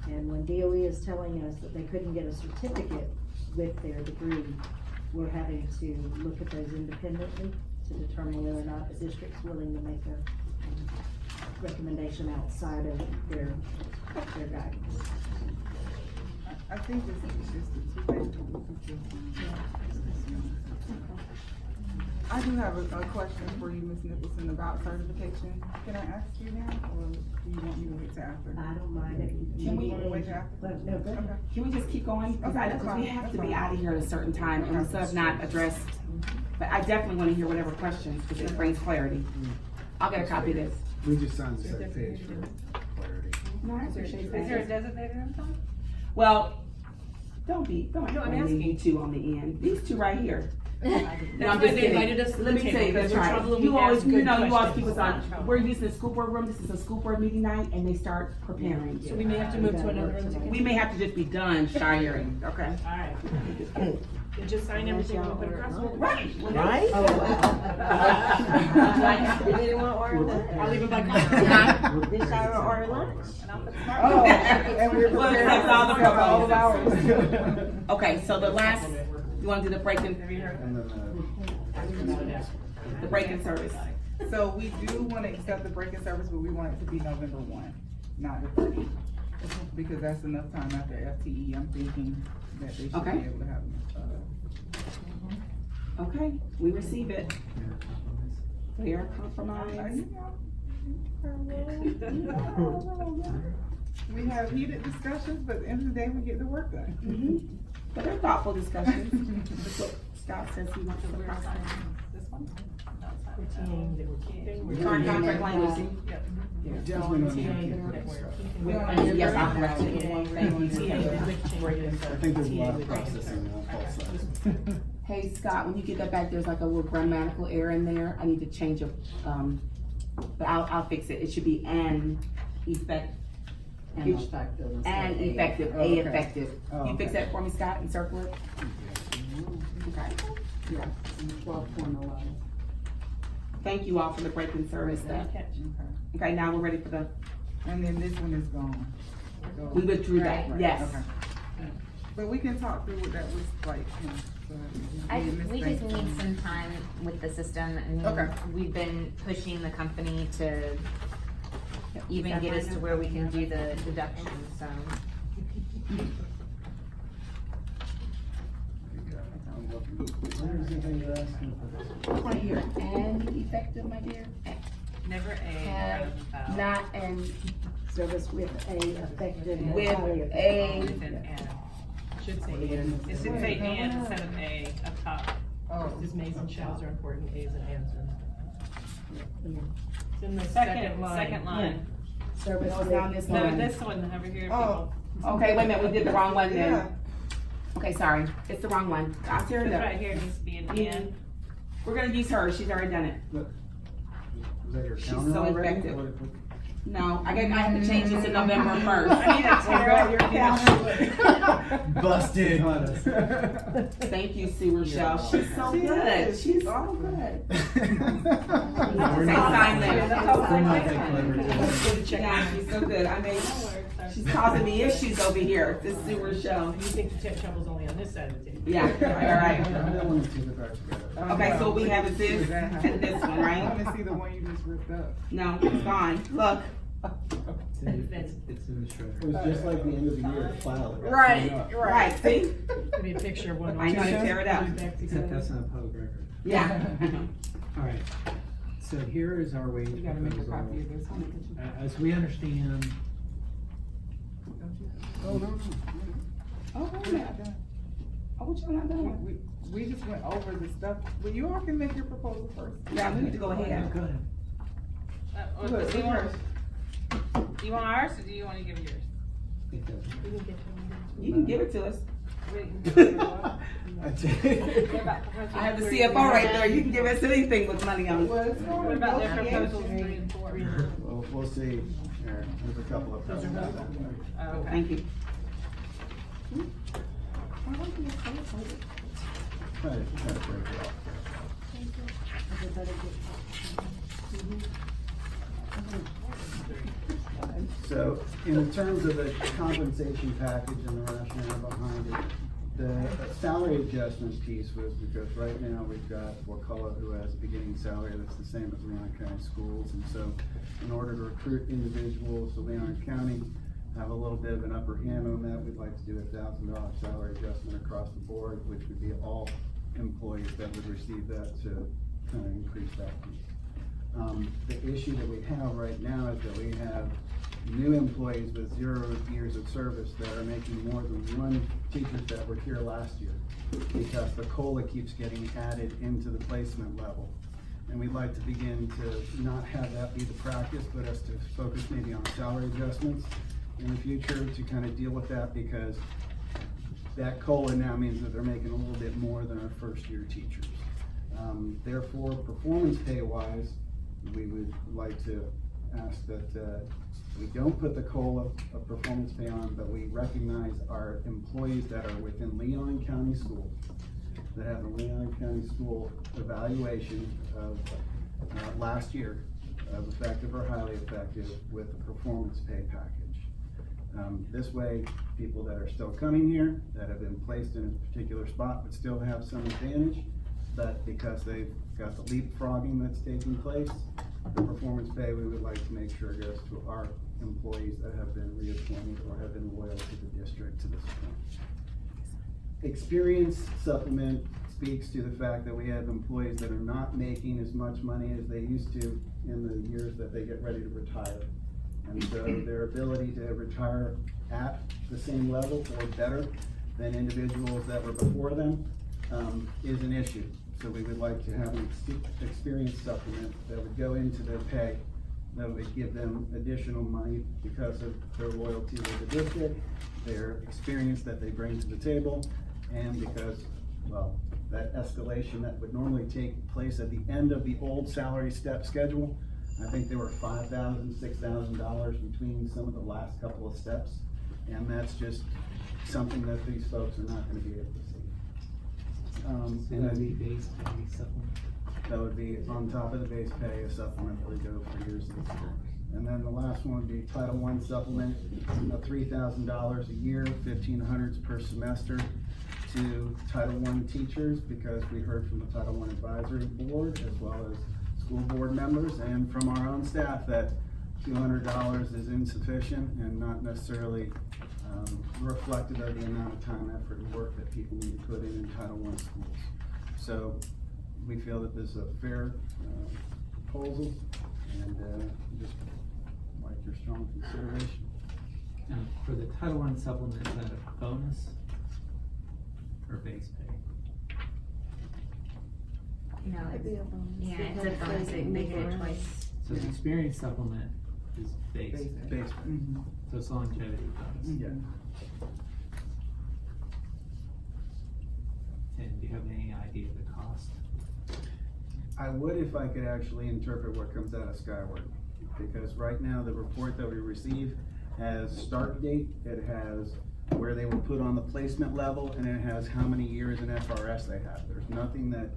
And when DOE is telling us that they couldn't get a certificate with their degree, we're having to look at those independently to determine whether or not the district's willing to make a recommendation outside of their guidance.
I think this is just the two. I do have a question for you, Ms. Nicholson, about certification. Can I ask you now, or do you want me to wait till after?
I don't mind if you.
Can we-
Want to wait till after?
But, no, good.
Okay.
Can we just keep going? Because
Okay, that's
we
fine,
have
that's
to be
fine.
out of here at a certain time, and we still have not addressed, but I definitely want to hear whatever questions, because it brings clarity. I'll get a copy of this.
we just signed the second page for clarity.
No, I appreciate
Is there a
that.
designated income?
Well, don't
No, I'm
blame
asking.
you two on the end, these two right here. No, I'm
That's
just
why they
kidding.
invited us to the
Let me
table,
tell you,
because
that's
we're
right.
trouble and
You
we
always,
ask
you
good
know, you always
questions.
keep us on, we're using the school board room, this is a school board meeting night, and they start preparing.
So we may have to move to another room to
We may have to just be done shiring, okay?
Alright. And just sign everything and put across.
Right.
Right?
Oh,
You didn't want to order that?
I'll leave it by
Huh?
This hour order lunch?
Oh, and we're
Well,
preparing
that's all the
for all of
proposals.
ours.
Okay, so the last, you wanna do the break in,
And then,
the break in service?
So we do wanna accept the break-in service, but we want it to be November 1, not the 30th. Because that's enough time after FTE, I'm thinking that they should be
Okay.
able to have.
Okay, we receive it. We are compromised.
We have heated discussions, but at the end of the day, we get the work done.
Mhm. But they're thoughtful discussions. That's what Scott says he wants to process.
This one?
Current contract language.
definitely not gonna keep it.
Yes, I'll correct it. Thank you.
I think there's a lot of processing on both sides.
Hey, Scott, when you get that back, there's like a little grammatical error in there. I need to change it, but I'll fix it. It should be an effect.
And effective.
And effective,
Oh,
a
okay.
effective.
Oh,
You fix
okay.
that for me, Scott, and circle it? Okay. Yeah.
12.11.
Thank you all for the break-in service stuff. Okay, now we're ready for the,
And then this one is gone. So-
we withdrew that,
Right,
yes.
okay. But we can talk through what that was like, you know, so
We just need some time with the system. I mean,
Okay.
we've been pushing the company to even get us to where we can do the deductions, so.
Where is it that you're asking for this?
Right here, and effective, my dear.
Never a.
Have not and service with a effective.
With
entirely
a-
effective.
With an and. Should say and. It should say and instead of a up top.
Oh.
Just mays and shells are important, A's and ands are. It's in the
Second
second line.
second line.
Service
No, it's
with.
down this
No,
line.
this one over here,
Oh.
people.
Okay, wait a minute, we did the wrong one
Yeah.
then. Okay, sorry, it's the wrong one. I'll tear it
This
up.
right here needs to be an and.
We're gonna use hers, she's already done it.
Was that your
She's
counter
so
already?
effective.
What-
No, I had to change it to November first.
I need to tear out your counter.
Busted.
Thank you, Sue Rochelle, she's so
She
good,
is.
she's so good.
We're
Say
not-
sign there.
We're not that clever,
Yeah, she's so good, I mean, she's causing me issues over here, this Sue Rochelle.
You think the tech trouble's only on this side of the table?
Yeah, all right.
I don't want to see the back together.
Okay, so we have this and this one,
I
right?
wanna see the one you just ripped up.
No, it's gone, look.
It's in the shredder.
It was just like the end of the year file. It got
Right,
thrown up.
right, see?
Give me a picture of one.
I know, tear it up.
That's not a public record.
Yeah.
All right, so here is our wage
You gotta make a
proposal.
copy of this one.
As we understand,
Oh, no, no.
Oh, wait a minute. Oh, what you not doing?
We just went over the stuff, well, you all can make your proposal first.
Yeah, we need to go ahead.
go ahead.
Look,
Do you want,
yours.
do you want ours or do you wanna give yours?
It doesn't.
You can give it to us.
I take-
I have the CFO right there, you can give us anything with money on it.
What about their proposals 3 and 4?
Well, we'll see. Here, there's a couple of them.
Oh, okay.
Thank you.
Try to break it up. So, in terms of the compensation package and the rationale behind it, the salary adjustment piece was because right now we've got Wakulla who has a beginning salary that's the same as Leon County Schools. And so, in order to recruit individuals to Leon County, have a little bit of an upper hand on that, we'd like to do $1,000 salary adjustment across the board, which would be all employees that would receive that to kind of increase that piece. The issue that we have right now is that we have new employees with 0 years of service that are making more than one teachers that were here last year, because the COLA keeps getting added into the placement level. And we'd like to begin to not have that be the practice, but us to focus maybe on salary adjustments in the future to kind of deal with that, because that COLA now means that they're making a little bit more than our first year teachers. Therefore, performance pay wise, we would like to ask that we don't put the COLA of performance pay on, but we recognize our employees that are within Leon County Schools, that have the Leon County School evaluation of last year of effective or highly effective with the performance pay package. This way, people that are still coming here, that have been placed in a particular spot, would still have some advantage, but because they've got the leapfrogging that's taking place, the performance pay, we would like to make sure goes to our employees that have been reappointed or have been loyal to the district to this point. Experience supplement speaks to the fact that we have employees that are not making as much money as they used to in the years that they get ready to retire. And so their ability to retire at the same level or better than individuals that were before them is an issue. So we would like to have an experience supplement that would go into their pay, that would give them additional money because of their loyalty to the district, their experience that they bring to the table, and because, well, that escalation that would normally take place at the end of the old salary step schedule, I think there were $5,000, $6,000 between some of the last couple of steps, and that's just something that these folks are not gonna be able to see.
So that'd be base pay supplement.
That would be on top of the base pay, a supplement that would go for years of experience. And then the last one would be Title I supplement of $3,000 a year, 1,500 per semester to Title I teachers, because we heard from the Title I advisory board as well as school board members and from our own staff that $200 is insufficient and not necessarily reflective of the amount of time, effort, and work that people need to put in Title I schools. So we feel that this is a fair proposal, and just like your strong consideration.
Now, for the Title I supplement, is that a bonus or base pay?
No,
It'd be a bonus.
yeah, it's a bonus, they get it twice.
So the experience supplement is base
Base
pay,
Base pay.
Mhm.
so it's longevity bonus.
Yeah.
And do you have any idea of the cost?
I would if I could actually interpret what comes out of Skyward, because right now, the report that we receive has start date, it has where they will put on the placement level, and it has how many years in FRS they have. There's nothing that,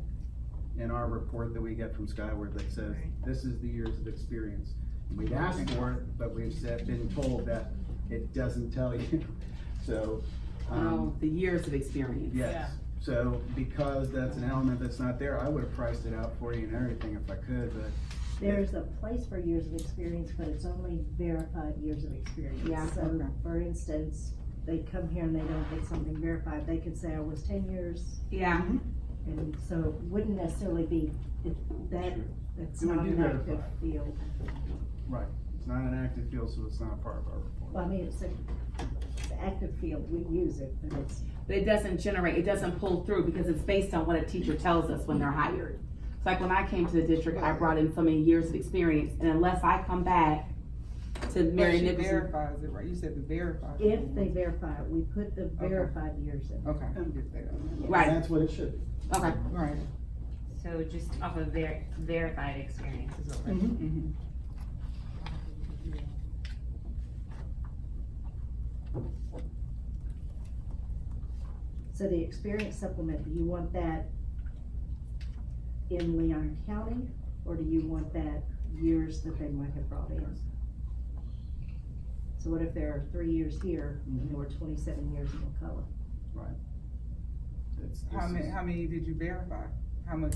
in our report that we get from Skyward that says, this is the years of experience. We've asked for it, but we've been told that it doesn't tell you, so.
The years of experience.
Yes, so because that's an element that's not there, I would have priced it out for you and everything if I could, but.
There's a place for years of experience, but it's only verified years of experience.
Yeah,
So,
okay.
for instance, they come here and they don't get something verified, they could say I was 10 years,
Yeah,
and so it wouldn't necessarily be, it's
It would
not
be
an active
verified.
field.
Right, it's not an active field, so it's not a part of our report.
Well, I mean, it's an active field, we use it, but it's,
but it doesn't generate, it doesn't pull through because it's based on what a teacher tells us when they're hired. So like when I came to the district, I brought in so many years of experience, and unless I come back to
But
Mary
she
Nicholson.
verifies it, right? You said the verified.
if they verify it, we put the verified years in.
Okay, I get that.
Right.
And that's what it should be.
Okay,
Right.
So just off of verified experience is what we're.
Mm-hmm.
So the experience supplement, do you want that in Leon County, or do you want that years that they might have brought in? So what if there are 3 years here, and there were 27 years in McCullough?
How many did you verify? How much?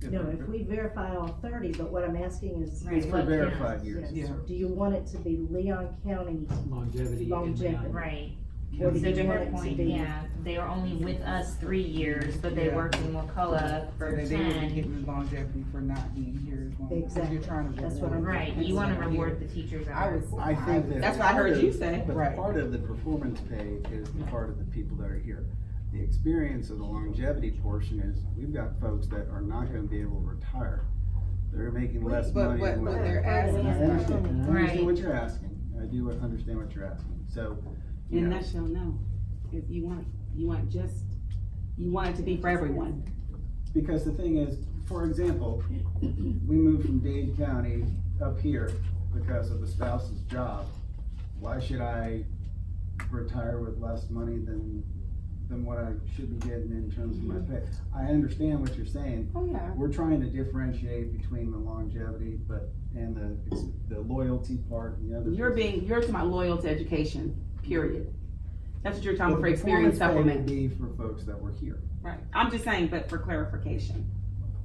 No, if we verify all 30, but what I'm asking is.
Right,
It's for
what
verified
counts?
years.
Yes.
Yeah.
Do you want it to be Leon County?
Longevity. in
Longevity.
Leon.
Right,
Or do
so
you
to
want
her
it to
point,
be-
yeah, they were only with us 3 years, but they
Yeah.
worked in McCullough for
So that they would be
10.
getting longevity for not being here as long. 'Cause
Exactly.
You're trying to
That's what
reward.
I'm-
Right, you wanna reward the teachers that
I
are.
was.
I think that.
That's what I heard
part
you
of-
say.
But
Right.
part of the performance pay is the part of the people that are here. The experience of the longevity portion is, we've got folks that are not gonna be able to retire. They're making less
But
money.
what
than what
they're asking
I
is.
understand, and I
Right.
understand what you're asking, I do understand what you're asking, so. you
in a
know,
nutshell, no. If you want it to be for everyone.
Because the thing is, for example, we moved from Dade County up here because of the spouse's job. Why should I retire with less money than what I should be getting in terms of my pay? I understand what you're saying.
Oh, yeah.
We're trying to differentiate between the longevity, and the loyalty part and the other.
You're talking about loyal to education, period. That's what you're talking
But
for
the
experience
performance pay would
supplement.
be for folks that were here.
Right, I'm just saying, but for clarification,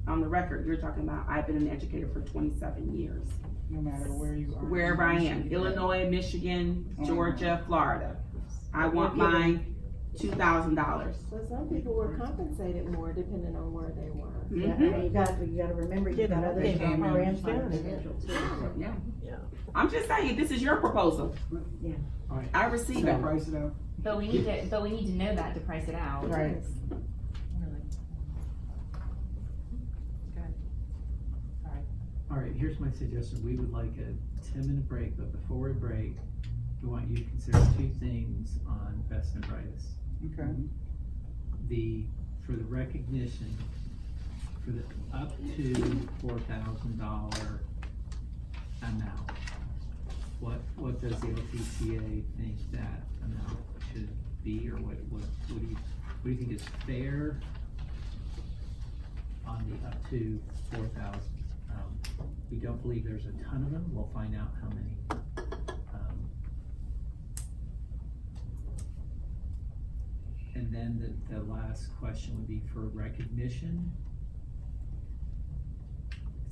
on the record, you're talking about, I've been an educator for 27 years.
No matter where you are.
Wherever I
you
am,
should get
Illinois, Michigan,
Oh,
Georgia, Florida. I want
You're giving-
mine $2,000.
So some people were compensated more depending on where they were.
Yeah, I mean, you gotta remember, you've got other
Yeah.
grandfathers potential too.
Yeah. I'm just saying, this is your proposal.
Yeah.
Alright,
I receive
Should I
it.
price it out?
But we need to know that to price it out.
Right.
alright, here's my suggestion, we would like a 10-minute break, but before we break, we want you to consider 2 things on best and brightest.
Okay.
For the recognition, for the up to $4,000 amount, what does the LCTA think that amount should be, or what do you think is fair on the up to 4,000? We don't believe there's a ton of them, we'll find out how many. And then the last question would be for recognition.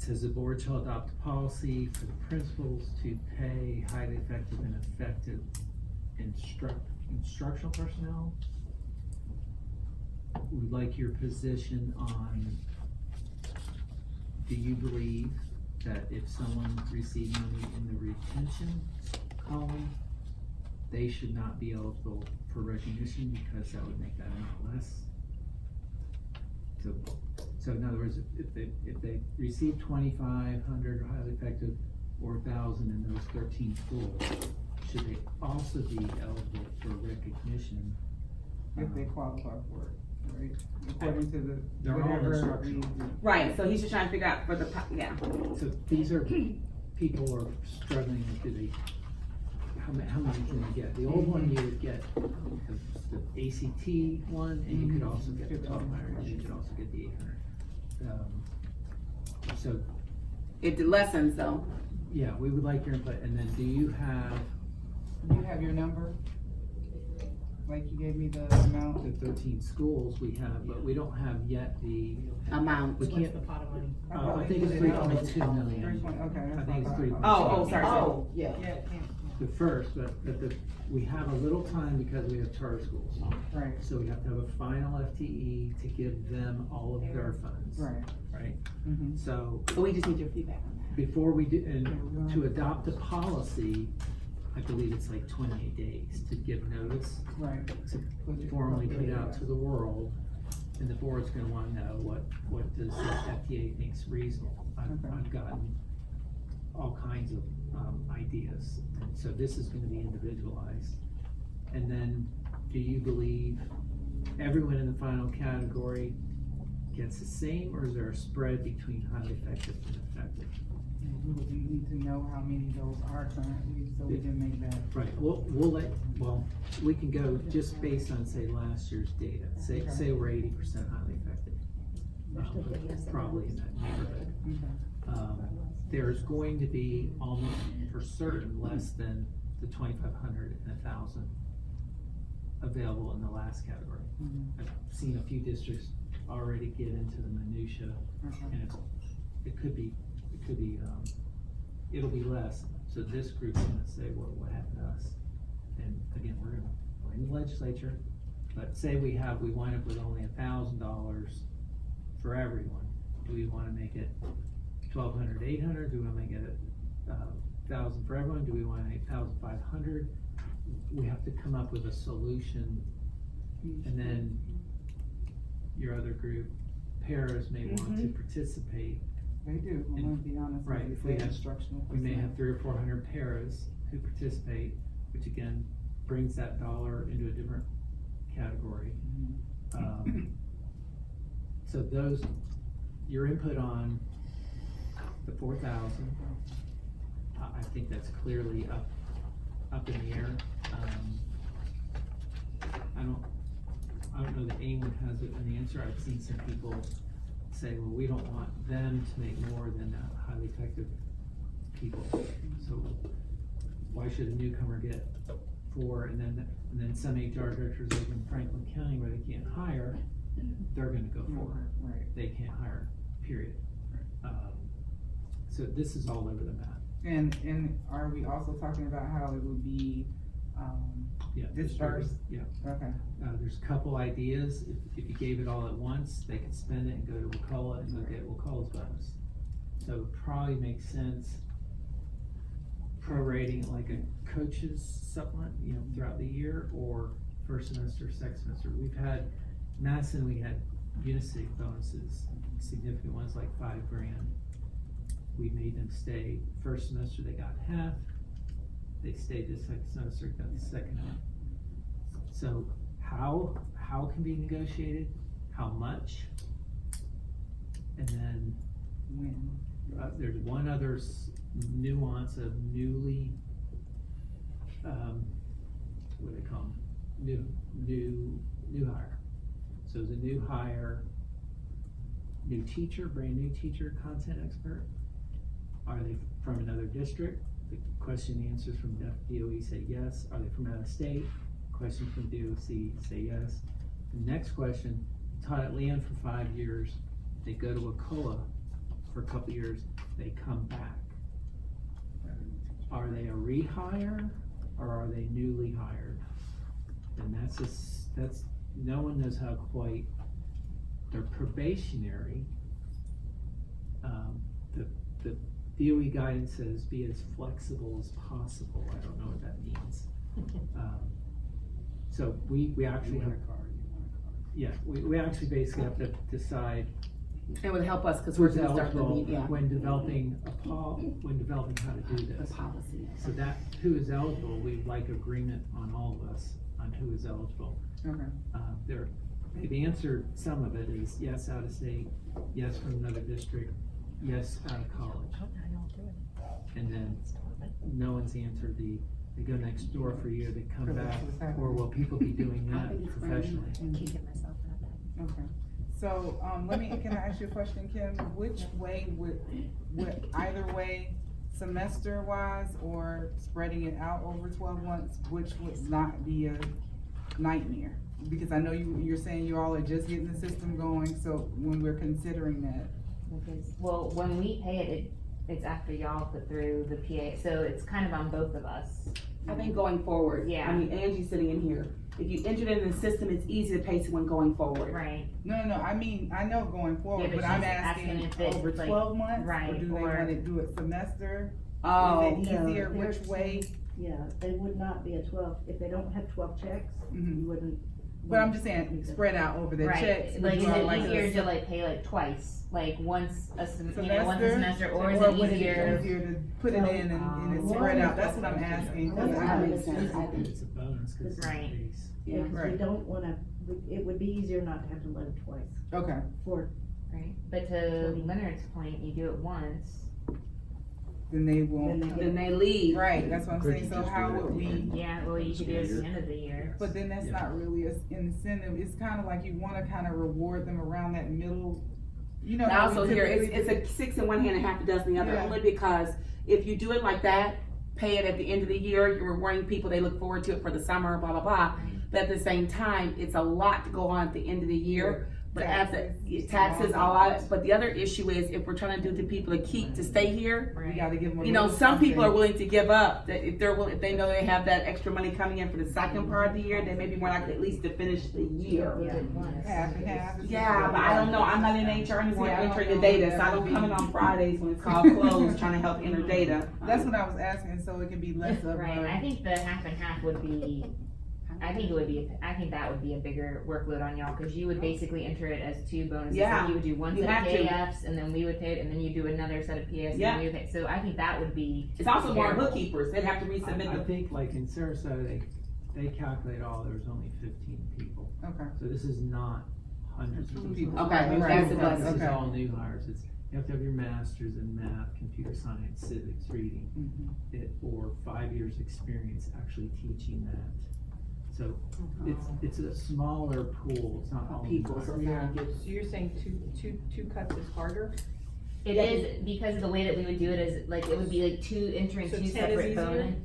says the board shall adopt a policy for the principals to pay highly effective and effective instructional personnel. We'd like your position on, do you believe that if someone received money in the retention column, they should not be eligible for recognition because that would make that amount less? So in other words, if they receive 2,500 highly effective or 1,000 in those 13 schools, should they also be eligible for recognition?
If they qualify for it, right? According to the,
They're all
whatever
instructional.
Right, so he's just trying to figure out for the, yeah.
So these are, people are struggling with, do they, how many can they get? The old one, you would get the ACT one, and you could also get the 1,200, and you could also get the 800. So,
It lessens though.
yeah, we would like your input, and then do you have
you have your number? Like you gave me the amount?
the 13 schools we have, but we don't have yet the,
Amount.
we
What's
can't,
the pot of money?
I think it's 3.2 million.
Okay,
I
that's
think it's
what I
3.
thought.
Oh, sorry.
Oh, yeah.
Yeah, it can.
The first, but we have a little time because we have charter schools.
Right,
So we have to have a final FTE to give them all of their funds.
right.
Right?
Mm-hmm.
So
So we just need your feedback on that.
before we do, and to adopt a policy, I believe it's like 28 days to give notice,
Right.
to formally put out to the world. And the board's gonna wanna know what does the FDA think's reasonable.
Okay.
I've gotten all kinds of, ideas, and so this is gonna be individualized. And then, do you believe everyone in the final category gets the same, or is there a spread between highly effective and effective?
We would need to know how many those are currently, so we can make that.
Right, we can go just based on, say, last year's data, say we're 80% highly effective. Probably in that neighborhood.
Okay.
There's going to be almost for certain less than the 2,500 and 1,000 available in the last category.
Mhm.
I've seen a few districts already get into the minutia,
Okay.
and it'll be less. So this group's gonna say, well, what happened to us? And again, we're gonna blame the legislature, but say we wind up with only $1,000 for everyone. Do we wanna make it 1,200, 800? Do we wanna make it 1,000 for everyone? Do we wanna make 1,500? We have to come up with a solution, and then your other group, paras may want to participate.
They do, I'm gonna be honest.
Right,
with
if
you,
we
they
have-
instructional.
We may have 300 or 400 paras who participate, which again, brings that dollar into a different category. So those, your input on the 4,000, I think that's clearly up in the air. I don't know that anyone has an answer. I've seen some people say, well, we don't want them to make more than highly effective people. So why should a newcomer get 4? And then some HR directors like in Franklin County where they can't hire, they're gonna go 4.
Right.
They can't hire, period. So this is all over the map.
And are we also talking about how it would be,
Yeah.
dispersed?
Yeah.
Okay.
There's a couple ideas. If you gave it all at once, they could spend it and go to Wakulla and go get Wakulla's bonus. So it probably makes sense prorating it like a coach's supplement, throughout the year, or first semester, second semester. We've had, Madison, we had Unisig bonuses, significant ones like $5,000. We made them stay, first semester they got half, they stayed this second semester, got the second half. So how can be negotiated, how much? And then,
When?
there's one other nuance of newly, what do they call them? New hire. So as a new hire, new teacher, brand new teacher, content expert, are they from another district? The question and answers from DOE say yes. Are they from out of state? Question from DOC say yes. The next question, taught at Leon for 5 years, they go to Wakulla for a couple of years, they come back. Are they a rehire or are they newly hired? And that's, no one knows how quite, they're probationary. The DOE guidance says be as flexible as possible. I don't know what that means. So we actually have, yeah, we actually basically have to decide
It would help us, cause we're
who's
gonna start the
eligible
meeting, yeah.
when developing when developing how to do
The
this.
policy.
So that, who is eligible, we'd like agreement on all of us on who is eligible.
Okay.
The answer, some of it is yes, out of state, yes, from another district, yes, out of college. And then no one's answered they go next door for you, they come back, or will people be doing that professionally?
Okay. So, can I ask you a question, Kim? Which way would either way, semester wise or spreading it out over 12 months, which would not be a nightmare? Because I know you're saying you all are just getting the system going, so when we're considering that.
Well, when we pay it, it's after y'all put through the PA, so it's kind of on both of us.
I think going forward.
Yeah.
I mean, Angie's sitting in here. If you entered it in the system, it's easy to pay someone going forward.
Right.
No, I mean, I know going forward,
Yeah,
but
but
I'm
she's
asking
asking if it's,
over
like,
12 months? Or
right,
do they
or-
wanna do it semester?
Oh,
Is it
no,
easier,
they're
which way?
Yeah, they would not be a 12, if they don't have 12 checks,
Mhm.
you wouldn't.
But I'm just saying, spread out over the
Right,
checks.
like,
would
is
you all
it
like
easier
us-
to like pay like twice, like once a once a
Semester?
semester, or is
Or
it
would
easier?
Easier to put it in and it's spread out, that's what I'm asking. 'cause
Yeah,
I-
that makes sense. I think
It's a bonus, cause it's a
Right.
base.
Yeah, cause we
Right.
don't wanna, it would be easier not to have to load twice
Okay,
for,
Right, but to Leonard's point, you do it once,
then they
then
won't,
they
Then
get,
they leave.
right, that's what I'm
Could
saying,
you
so
just
how
do it
would we?
yeah, well, you could do it at the end of the year.
But then that's
Yeah.
not really an incentive, it's kinda like you wanna kinda reward them around that middle, you know.
And
how
also
we
here,
typically
it's a 6 in one hand and half a dozen in the other,
Yeah.
only because if you do it like that, pay it at the end of the year, you're rewarding people, they look forward to it for the summer, blah, blah, blah. But at the same time, it's a lot to go on at the end of the year. But as the taxes, all out, but the other issue is if we're trying to do the people to stay here,
We gotta give them a
you know,
little
some people are
something.
willing to give up, that if if they know they have that extra money coming in for the second part of the year, they may be more likely at least to finish the year.
Half and half.
Yeah, but I don't know, I'm not in HR anymore,
See, I
I'm
don't
entering the
know
data,
what
so
that
I don't
would
come in
be.
on Fridays when it's called closed, trying to help enter data.
That's what I was asking, so it can be less of
Right, I
a,
think the half and half would be, I think that would be a bigger workload on y'all, cause you would basically enter it as two bonuses.
Yeah,
Like you would do one
you
set of
have to.
PAFs, and then we would pay it, and then you do another set of PAFs, and
Yeah.
then we would pay, so I think that would be.
It's also more
terrible.
bookkeepers, they'd have to resubmit
I
the.
think like in Sarasota, they calculate there was only 15 people.
okay.
So this is not hundreds of people.
Okay,
Most
that's
people
the
think This is
Okay.
all new hires. You have to have your masters in math, computer science, civics, reading, or 5 years experience actually teaching that. So it's a smaller pool, it's not all new
People, so
hires.
yeah.
So you're saying two cuts is harder?
It is, because of the way that we would do it is, like, it would be like two
So 10 is
separate
easier?
bonus.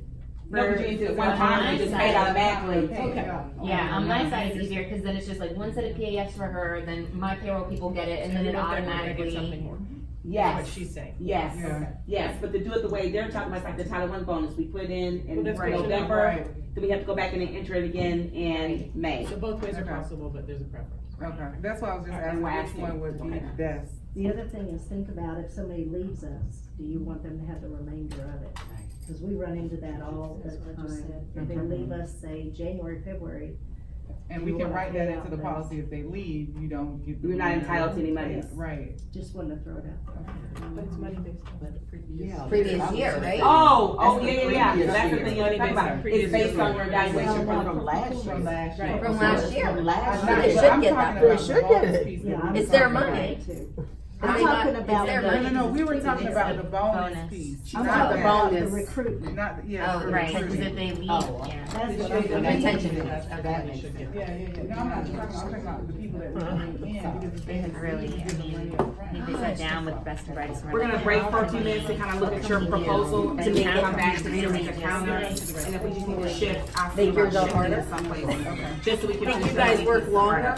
No, but you do it one time, you just pay it automatically.
Yeah, on my side it's easier, cause then it's just like one set of PAFs for her, then my payroll people get it, and then it
Everyone there would get something
automatically.
more.
Yes.
That's what she's saying.
Yes,
Yeah.
yes, but to do it the way they're talking about, it's like the Title I bonus, we put in
Well, that's great.
November,
Right.
then we have to go back in and enter it again in May.
So both ways are
Okay.
possible, but there's a preference.
Okay, that's why I was just
And
asking
we're
which
asking.
one would be
Okay.
best.
the other thing is think about if somebody leaves us, do you want them to have the remainder of it? Cause we run into that all the
That's what I just
time.
said.
If they leave us, say, January, February,
And we
You
can
wanna
write
pay
that
out
into the
those.
policy, if they leave, you don't get. the
You're not
money.
entitled to any money.
Right.
just wanted to throw it out there.
But it's money based on the previous.
Previous year, right?
Oh,
That's the
yeah,
previous
that's the
year.
thing you only think about,
Previous
it's based
year.
on your evaluation
From
from.
last
From
year.
last year.
Right.
From last year.
I'm
last
not-
year. They
but
should
I'm
get
talking
that.
about
They
the
should get
bonus
it.
piece that
Yeah,
we
I'm
were
It's their
talking
money.
about.
Too.
But
I'm
they got-
talking
it's
about
their
the-
money.
No, no, we were
It's
talking
like
about the bonus
bonus.
piece.
I'm
not
talking
the-
about the
bonus.
recruitment.
Not, yeah.
Oh,
for
right, cause
recruiting.
if they leave,
Oh.
yeah.
That's
It
what
should
I'm
be
Attention.
That's
That
what
makes
should
sense.
get.
No, I'm not talking, I'm talking about the people that we bring in, because if they had
Really,
leave,
I
give them
mean,
money up
I think
front.
they sat down with best and brightest.
We're gonna break for a few minutes to kind of look at your proposal, and then come back to read the calendar, and if we just need to shift, I'll
Think
see
yours
about
are
shifting
harder?
it someplace. Just so we can.
Think
finish
you guys
that
work
meeting.
longer?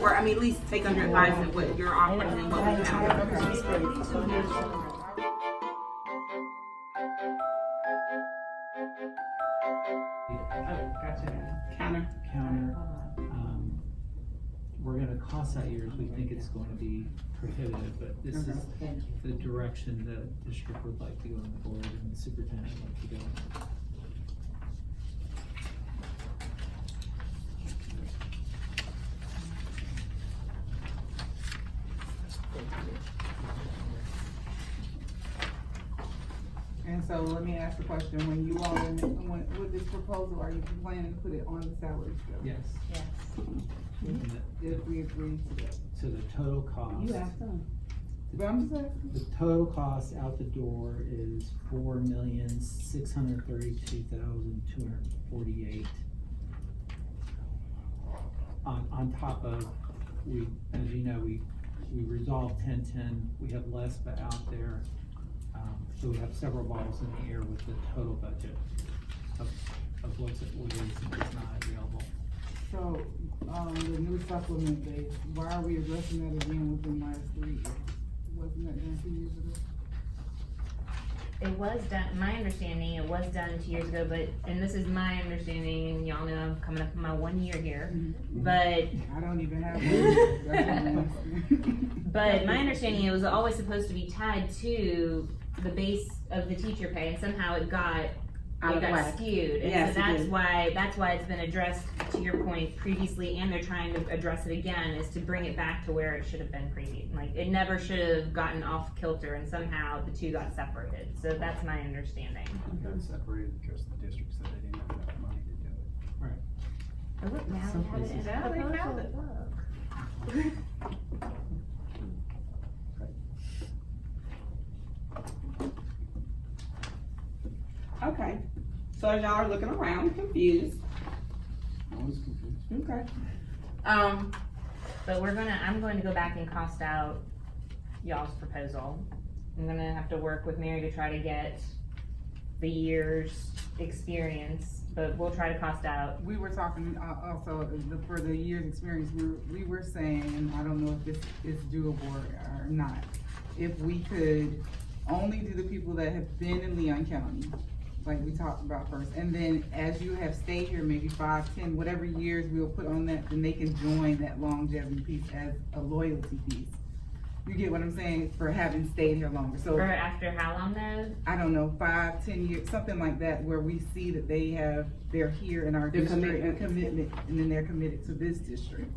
Or, I mean, at least take under advisement what you're offering and what we have.
Oh, gotcha.
Counter.
We're gonna cost out years, we think it's going to be prohibitive, but this is the direction the district would like to go on the board and the superintendent would like to go.
And so let me ask the question, when you all, with this proposal, are you planning to put it on the salary scale?
Yes.
Yes.
And the-
If we agree to that.
So the total cost.
You asked them.
But I'm just asking.
The total cost out the door is $4,632,248. On top of, as you know, we resolved 1010, we have less but out there. So we have several balls in the air with the total budget of what is and is not available.
So, the new supplement base, why are we addressing that again within the last 3 years? Wasn't that done 2 years ago?
It was done, my understanding, it was done 2 years ago, but, and this is my understanding, and y'all know I'm coming up on my 1 year here, but,
I don't even have one. That's what I'm asking.
but my understanding, it was always supposed to be tied to the base of the teacher pay, and somehow it got skewed. And
Yes,
so
it did.
that's why it's been addressed, to your point, previously, and they're trying to address it again, is to bring it back to where it should have been previous. Like, it never should have gotten off kilter, and somehow the two got separated. So that's my understanding.
It got separated because the district said they didn't have enough money to do it.
Oh, look, now
Some
we have it in
places-
the
Now they found
proposal.
it.
Look.
Okay, so as y'all are looking around confused,
I was confused.
okay.
But I'm going to go back and cost out y'all's proposal. I'm gonna have to work with Mary to try to get the year's experience, but we'll try to cost out.
We were talking, also, for the year's experience, we were saying, I don't know if this is doable or not. If we could only do the people that have been in Leon County, like we talked about first, and then as you have stayed here, maybe 5, 10, whatever years we'll put on that, then they can join that longevity piece as a loyalty piece. You get what I'm saying, for having stayed here longer, so.
For after how long though?
I don't know, 5, 10 years, something like that, where we see that they're here in our
Their
district, commitment, and then they're committed to this district.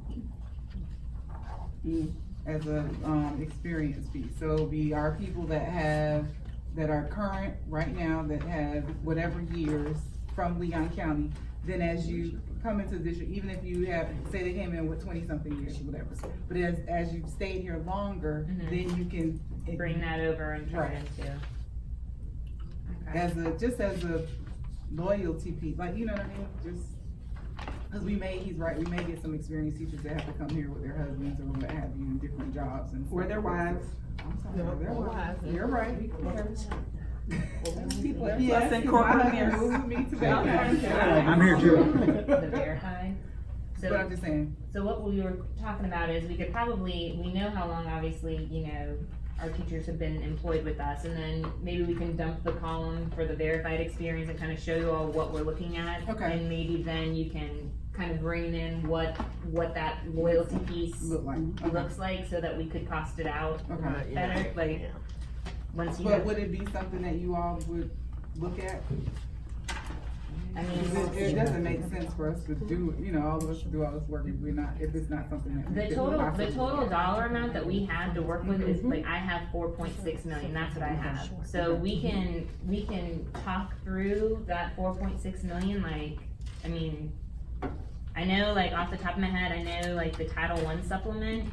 As a, experience piece, so it'll be our people that are current right now, that have whatever years from Leon County, then as you come into the district, even if you have, say they came in with 20-something years, or whatever, but as you've stayed here longer, then you can.
Bring that over and turn
Right.
it into. Okay.
Just as a loyalty piece, like, you know what I mean, just, cause he's right, we may get some experienced teachers that have to come here with their husbands or what have you in different jobs and.
Or their
stuff like that.
wives.
I'm sorry, or their wives, you're right.
People are
Yes,
plus in
'cause
corporate
my
affairs.
husband moved me to the
I'm here too.
The verified.
But I'm just saying,
So what we were talking about is we could probably, we know how long obviously, our teachers have been employed with us, and then maybe we can dump the column for the verified experience and kind of show you all what we're looking at.
Okay.
And maybe then you can kind of bring in what that loyalty piece
look like, okay,
looks like, so that we could cost it out
okay.
better, like, once you
But
have,
would it be something that you all would look at?
I
Cause
mean,
it doesn't make sense for us to do, all of us to do all this work if it's not something that we
the
could
total
possibly-
dollar amount that we have to work with is, like, I have 4.6 million, that's what I have. So we can talk through that 4.6 million, like, I mean, I know, like, off the top of my head, I know, like, the Title I supplement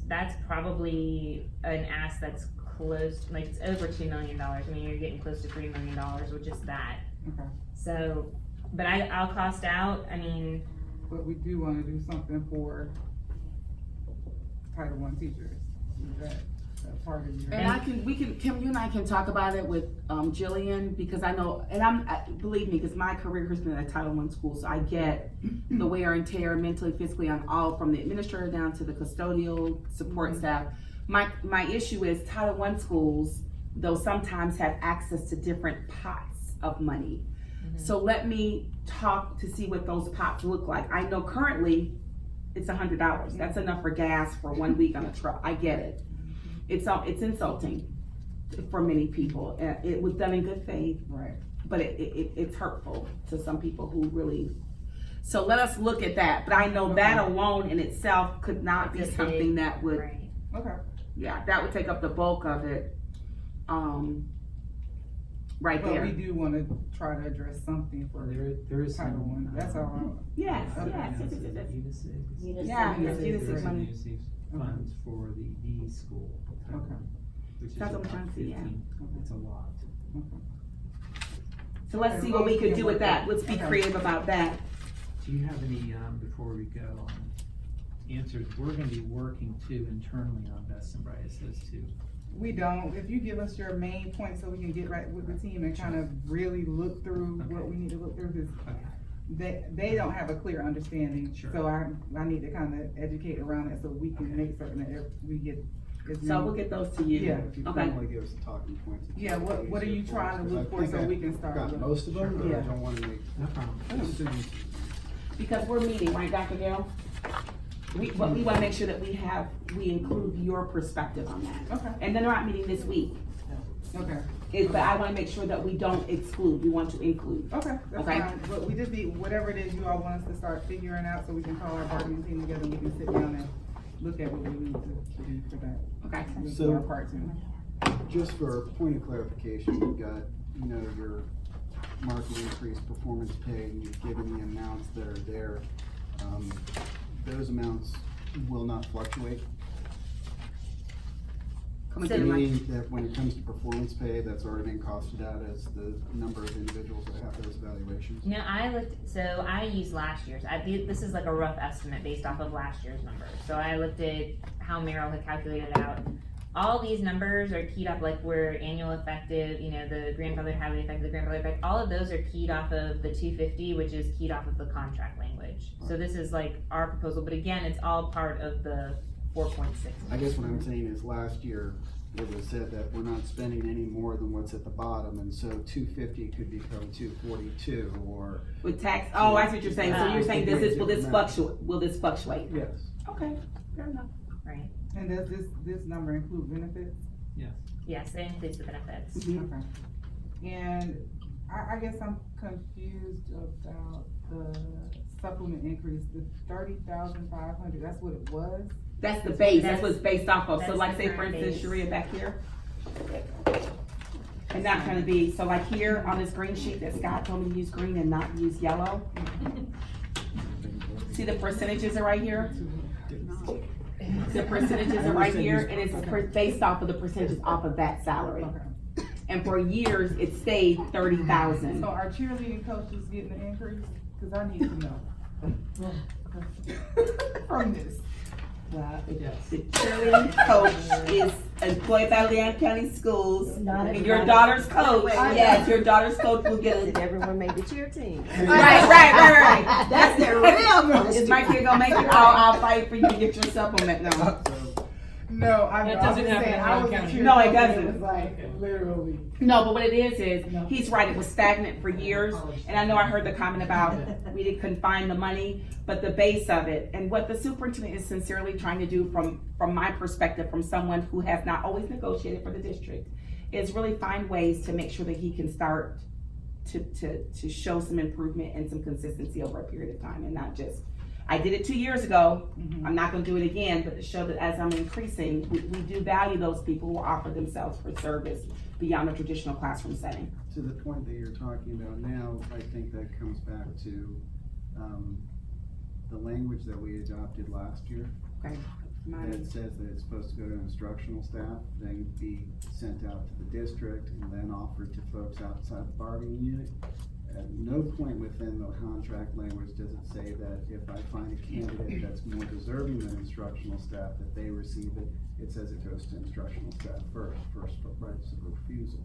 that's probably an ask that's close, like, it's over $2 million. I mean, you're getting close to $3 million with just that.
Okay,
So, but I'll cost out, I mean,
but we do wanna do something for Title I teachers, is that part of your?
And Kim, you and I can talk about it with, Jillian, because I know, and believe me, because my career has been at a Title I school, so I get the wear and tear mentally, physically on all, from the administrator down to the custodial support staff. My issue is Title I schools, though sometimes have access to different pots of money. So let me talk to see what those pots look like. I know currently it's $100. That's enough for gas for 1 week on a truck. I get it. It's insulting for many people. It was done in good faith,
Right.
but it's hurtful to some people who really. So let us look at that. But I know that alone in itself could not be
It's a
something
big-
that would.
Right.
Okay.
Yeah, that would take up the bulk of it. Right
But
there.
we do wanna try to address something for
There is
Title
some.
I, that's all.
Yes,
Okay.
yes.
Unisig.
Yeah,
yes,
There's
Unisig.
Unisig funds for the B school. Title
Okay.
I, which is
That's what I'm
about
trying to see, yeah.
15. It's a lot.
So let's see what we could do with that. Let's be
Okay.
creative about that.
Do you have any, before we go, answers? We're gonna be working too internally on best and brightest as to.
We don't, if you give us your main points so we can get right with the team and kind of really look through what we need to look through, cause they don't have a clear understanding.
Sure.
So I need to kind of educate around it so we can make certain that we get. as
So
many-
we'll get those to you.
Yeah.
If you
Okay.
formally give us the talking points. it's
Yeah, what are you
easier for
trying
us,
to
'cause
look
I
for
think
so
I
we can start
got
with-
most of them, but I
Yeah.
don't wanna make
No problem.
decisions.
Because we're meeting, right, Dr. Gale? We wanna make sure that we include your perspective on that.
Okay,
And then they're not meeting this week.
okay,
But I wanna make sure that we don't exclude, we want to include.
okay, that's
Okay.
fine, but we just need, whatever it is you all want us to start figuring out, so we can call our bargaining team together, and we can sit down and look at what we need to do for that.
Okay.
We'll do
So-
our part too.
Just for a point of clarification, you've got, your market increase, performance pay, and you've given the amounts that are there. Those amounts will not fluctuate.
So-
Meaning that when it comes to performance pay, that's already been costed out as the number of individuals that have those evaluations.
No, I used last year's. This is like a rough estimate based off of last year's numbers. So I looked at how Merrill had calculated it out. All these numbers are keyed off, like where annual effective, the grandfather housing effect, the grandfather effect, all of those are keyed off of the 250, which is keyed off of the contract language. So this is like our proposal, but again, it's all part of the 4.6.
I guess what I'm saying is last year, it was said that we're not spending any more than what's at the bottom, and so 250 could become 242, or.
With tax, oh, I see what you're saying. So you're saying will this fluctuate?
Yes.
Okay, fair enough.
Right.
And does this number include benefits?
Yes, it includes the benefits.
Mhm.
Okay. And I guess I'm confused about the supplement increase, the 30,500, that's what it was?
That's the base, that's what it's based off of. So
That's
like
the
say for
current
instance,
base.
Sharia back here. And not gonna be, so like here on this green sheet that Scott told me to use green and not use yellow. See the percentages are right here? The percentages are right here and it's based off of the percentages off of that salary.
Okay.
And for years, it stayed 30,000.
So are cheerleading coaches getting an increase? Cause I need to know. From this.
The cheerleading coach is employed by Leon County Schools.
Not
And your
everybody.
daughter's coach,
Wait, wait.
yes, your daughter's coach will get
Did
a.
everyone make the cheer team?
Right.
That's the real
Is my kid gonna make it? I'll fight for you to get your supplement now.
No, I
That
was
doesn't
just
happen
saying,
in
I
Lyon
was a
County.
cheer
No, it
coach,
doesn't.
It was like, literally.
No, but what it is, he's right, it was stagnant for years. And I know I heard the comment about we couldn't find the money, but the base of it, and what the superintendent is sincerely trying to do from my perspective, from someone who has not always negotiated for the district, is really find ways to make sure that he can start to show some improvement and some consistency over a period of time and not just, I did it 2 years ago, I'm not gonna do it again, but to show that as I'm increasing, we do value those people who offer themselves for service beyond a traditional classroom setting.
To the point that you're talking about now, I think that comes back to, the language that we adopted last year.
Okay.
That says that it's supposed to go to instructional staff, then be sent out to the district, and then offered to folks outside the bargaining unit. At no point within the contract language does it say that if I find a candidate that's more deserving than instructional staff, that they receive it. It says it goes to instructional staff first rights of refusal.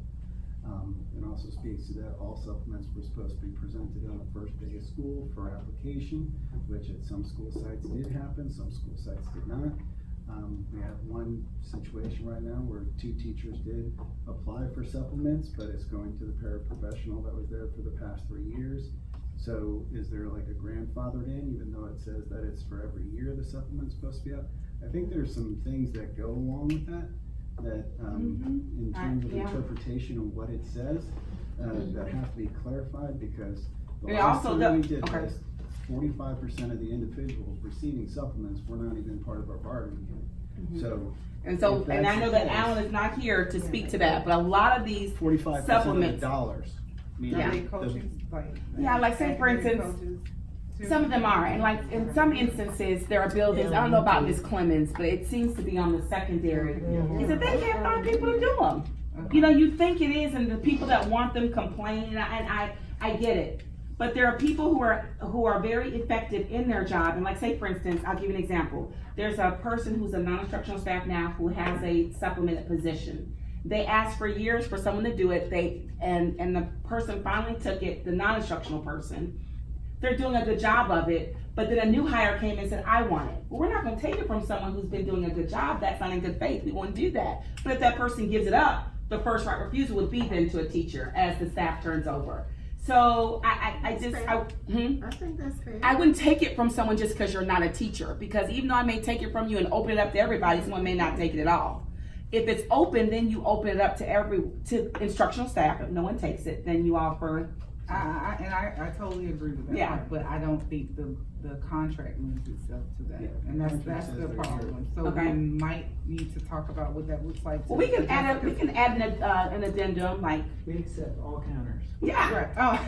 It also speaks to that all supplements were supposed to be presented on the first day of school for application, which at some school sites did happen, some school sites did not. We have one situation right now where 2 teachers did apply for supplements, but it's going to the paraprofessional that was there for the past 3 years. So is there like a grandfathered in, even though it says that it's for every year the supplement's supposed to be out? I think there's some things that go along with that, in terms of
Yeah.
interpretation of what it says, that have to be clarified, because the
It
last
also
time we
does-
did
okay.
this, 45% of the individuals receiving supplements were not even part of our bargaining unit. So.
And so,
if
and I
that's
know
the
that
case,
Alan is not here to speak to that, but a lot of these
45% of the
supplements.
dollars. meaning
Yeah.
Are they
the-
coaches, like?
Yeah, like say for
academic
instance,
coaches, too?
some of them are, and like in some instances, there are buildings, I don't know about Miss Clemens, but it seems to be on the secondary, is that they can't find people to do them. You know, you think it is, and the people that want them complain, and I get it. But there are people who are very effective in their job, and like say for instance, I'll give you an example. There's a person who's a non-instructional staff now who has a supplemented position. They asked for years for someone to do it, and the person finally took it, the non-instructional person. They're doing a good job of it, but then a new hire came and said, I want it. Well, we're not gonna take it from someone who's been doing a good job, that's not in good faith, we won't do that. But if that person gives it up, the first right refusal would be then to a teacher as the staff turns over. So I think that's fair. I wouldn't take it from someone just because you're not a teacher, because even though I may take it from you and open it up to everybody, someone may not take it at all. If it's open, then you open it up to instructional staff. If no one takes it, then you offer.
I totally agree with that.
Yeah.
Part, but I don't think the contract lends itself to that, and that's the problem. So
Okay.
we might need to talk about what that looks like.
Well, we can add an addendum, like,
We accept all counters.
yeah,
Right. Oh.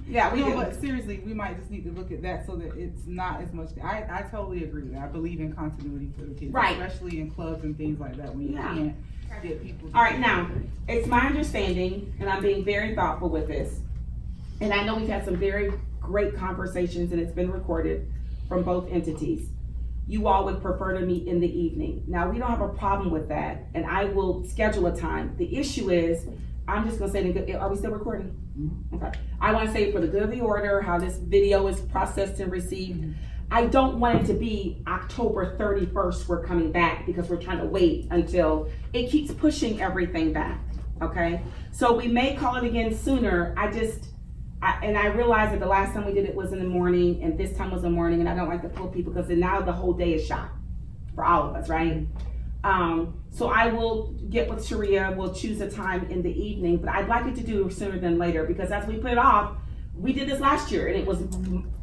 yeah, we
No,
do.
but seriously, we might just need to look at that so that it's not as much. I totally agree with that. I believe in continuity for the kids,
Right.
especially in clubs and things like that when you
Yeah.
can't get people.
All right, now, it's my understanding, and I'm being very thoughtful with this, and I know we've had some very great conversations, and it's been recorded from both entities. You all would prefer to meet in the evening. Now, we don't have a problem with that, and I will schedule a time. The issue is, I'm just gonna say, are we still recording? Okay. I wanna say for the good of the order, how this video is processed and received. I don't want it to be October 31st, we're coming back, because we're trying to wait until, it keeps pushing everything back, okay? So we may call it again sooner, and I realize that the last time we did it was in the morning, and this time was in the morning, and I don't like to pull people, because then now the whole day is shot for all of us, right? So I will get with Sharia, we'll choose a time in the evening, but I'd like it to do sooner than later, because as we put it off, we did this last year, and it was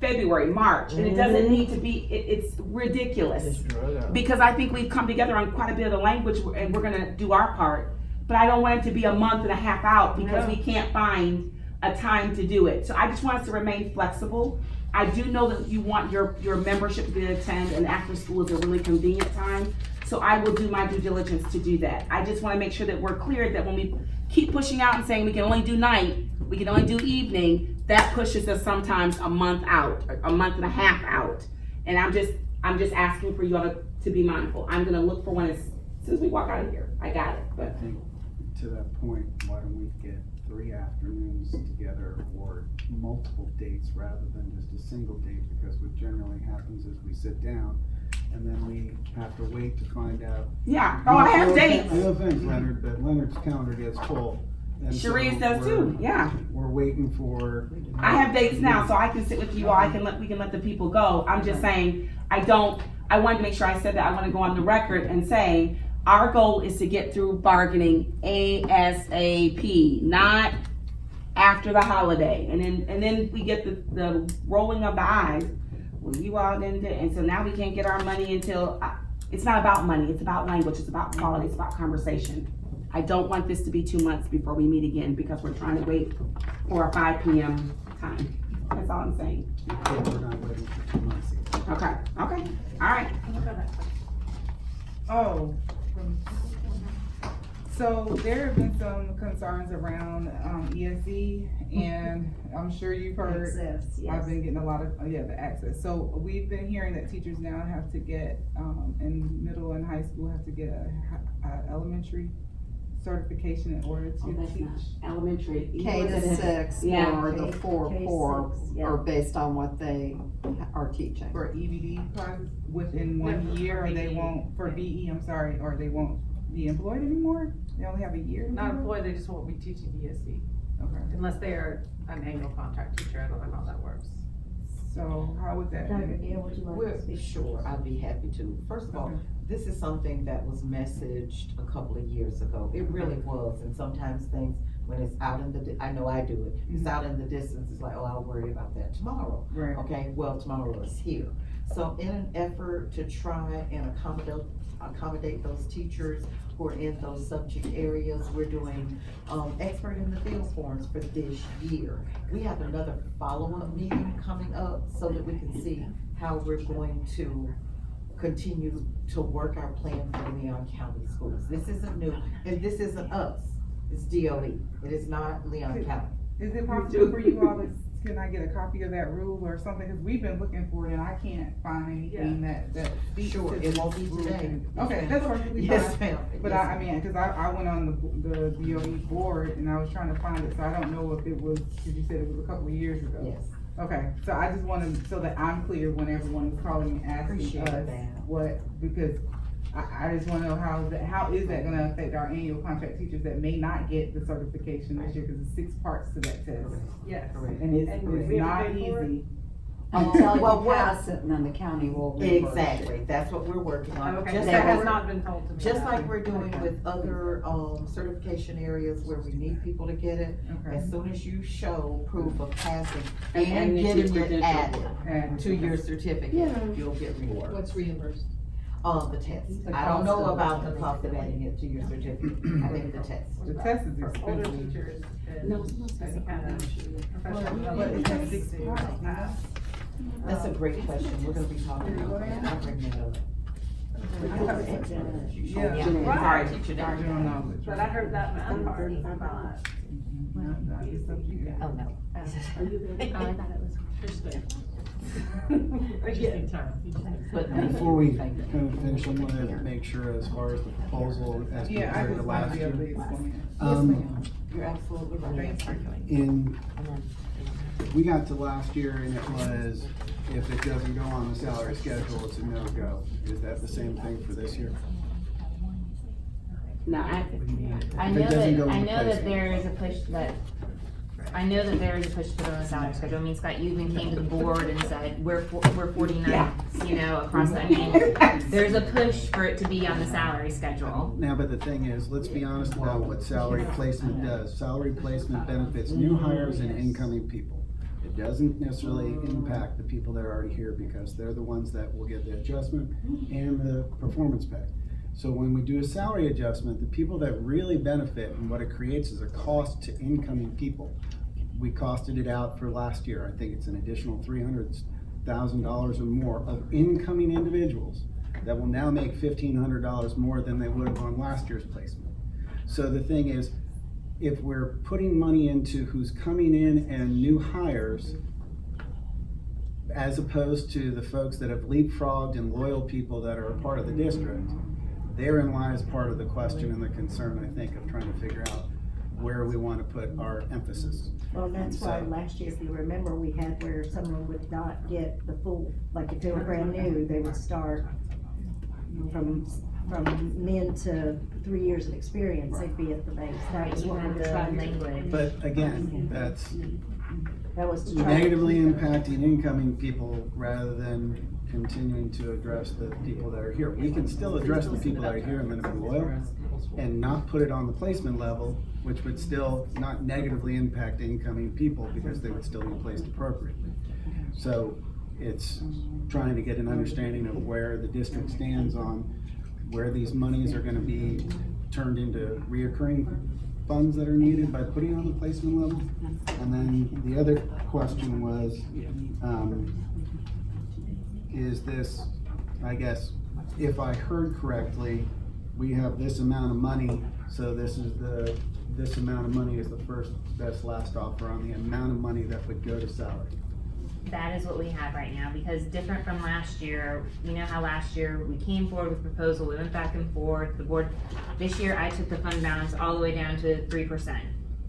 February, March, and it doesn't need to be, it's ridiculous. Because I think we've come together on quite a bit of the language, and we're gonna do our part, but I don't want it to be a month and a half out, because we can't find a time to do it. So I just want us to remain flexible. I do know that you want your membership to attend, and after school is a really convenient time. So I will do my due diligence to do that. I just wanna make sure that we're clear that when we keep pushing out and saying we can only do night, we can only do evening, that pushes us sometimes a month out, a month and a half out. And I'm just asking for you all to be mindful. I'm gonna look for one as soon as we walk out of here. I got it,
I
but.
think to that point, why don't we get 3 afternoons together or multiple dates rather than just a single date? Because what generally happens is we sit down and then we have to wait to find out.
Yeah, oh, I have dates.
No offense, Leonard, but Leonard's calendar gets full. And so
Sharice does too, yeah.
We're waiting for.
I have dates now, so I can sit with you all, we can let the people go. I'm just saying, I wanted to make sure I said that. I wanna go on the record and say, our goal is to get through bargaining ASAP, not after the holiday. And then we get the rolling of the eyes. Well, you all didn't, and so now we can't get our money until, it's not about money, it's about language, it's about quality, it's about conversation. I don't want this to be 2 months before we meet again, because we're trying to wait for a 5 p.m. time. That's all I'm saying.
We're not waiting for 2 months.
Okay, all right.
Oh. So there have been some concerns around ESE, and I'm sure you've heard.
Access, yes.
I've been getting a lot of, the access. So we've been hearing that teachers now have to get, in middle and high school, have to get a elementary certification in order
Oh,
to
that's
teach?
not elementary.
K to 6
Yeah.
or the 4
K-
core
K6, yeah.
are based on what they are teaching.
For EBD classes within
No,
1
for
year, or they
VE.
won't, for VE, I'm sorry, or they won't be employed anymore? They only have a year? to
Not
do it?
employed, they just won't be teaching DSD,
Okay,
unless they are an annual contract teacher, I don't know how that works.
so how would that?
Dr. Gail, would you like
Well,
to speak?
sure, I'd be happy to. First of all,
Okay.
this is something that was messaged a couple of years ago. It really was, and sometimes things, when it's out in the, I know I do it, it's out in the distance, it's like, oh, I'll worry about that tomorrow.
Right.
Okay, well, tomorrow is here. So in an effort to try and accommodate those teachers who are in those subject areas, we're doing, expert in the field forums for this year. We have another follow-up meeting coming up so that we can see how we're going to continue to work our plan for Leon County schools. This isn't new, and this isn't us, it's DOE, it is not Leon County.
Is it possible for you all to, can I get a copy of that rule or something, cause we've been looking for it and I can't find anything that speaks to
Sure, it won't be
this
today.
rule.
Yes,
Okay,
ma'am.
that's perfectly
Yes,
fine.
ma'am.
But
Yes,
I mean, cause I went on the DOE board and I was trying to find it, so I don't know if it was, cause you said it was a couple of years ago.
Yes.
Okay, so I just wanted, so that I'm clear when everyone is calling and asking
Appreciate
us
that.
what, because I just wanna know how is that gonna affect our annual contract teachers that may not get the certification this year, cause it's 6 parts to that test.
Yes.
And it's
we have
not
to pay for it?
easy.
Until
Well,
you pass it and then the county will reimburse you.
Exactly, that's what we're working on.
Okay,
Just
that
like
has
we're-
not been told to me.
Just like we're doing with other, certification areas where we need people to get it,
Okay.
as soon as you show proof of passing
And
and
it's your
getting it
credential.
added
And
to your certificate,
Yeah.
you'll get rewarded.
What's reimbursed?
The test.
The
I don't
cost
know
of the
about the
test.
cost of adding it to your certificate, I think the test.
the test is
For older
expensive.
teachers and
No, it's not
any kind of professional
But it
development.
has 6 parts, you know?
That's a great question, we're gonna be talking about that, I'll bring that up.
Yeah.
Right.
Sorry, teacher.
General knowledge.
But I heard that in the other part, but
Oh, no.
I thought it was.
I just need time.
But
Before we kind of finish, I want to make sure as far as the proposal as
Yeah, I
compared to
just want
last
to be able to
year.
explain.
You're absolutely right.
In, we got to last year and it was, if it doesn't go on the salary schedule, it's a no-go. Is that the same thing for this year?
No,
I
If
know
it doesn't go
that,
on
I
the
know that
placement.
there is a push I know that there is a push to put it on the salary schedule. I mean, Scott, you even came to the board and said, we're 49, you know, across the, I mean, there's a push for it to be on the salary schedule.
Now, but the thing is, let's be honest about what salary placement does. Salary placement benefits new hires and incoming people. It doesn't necessarily impact the people that are already here because they're the ones that will get the adjustment and the performance pay. So when we do a salary adjustment, the people that really benefit and what it creates is a cost to incoming people. We costed it out for last year. I think it's an additional $300,000 or more of incoming individuals that will now make $1,500 more than they would have on last year's placement. So the thing is, if we're putting money into who's coming in and new hires, as opposed to the folks that have leapfrogged and loyal people that are a part of the district, therein lies part of the question and the concern, I think, of trying to figure out where we want to put our emphasis.
Well, that's why last year, if you remember, we had where someone would not get the full, like if they were brand new, they would start from min to 3 years of experience, they'd be at the base. That was
You
what we
had
were
the
trying to.
language.
But again, that's
That was to try.
negatively impacting incoming people rather than continuing to address the people that are here. We can still address the people that are here and then be loyal and not put it on the placement level, which would still not negatively impact incoming people because they would still be placed appropriately. So it's trying to get an understanding of where the district stands on where these monies are gonna be turned into reoccurring funds that are needed by putting on the placement level. And then the other question was, is this, I guess, if I heard correctly, we have this amount of money, so this amount of money is the first best last offer on the amount of money that would go to salary.
That is what we have right now, because different from last year, you know how last year we came forward with a proposal, we went back and forth, the board, this year I took the fund balance all the way down to 3%.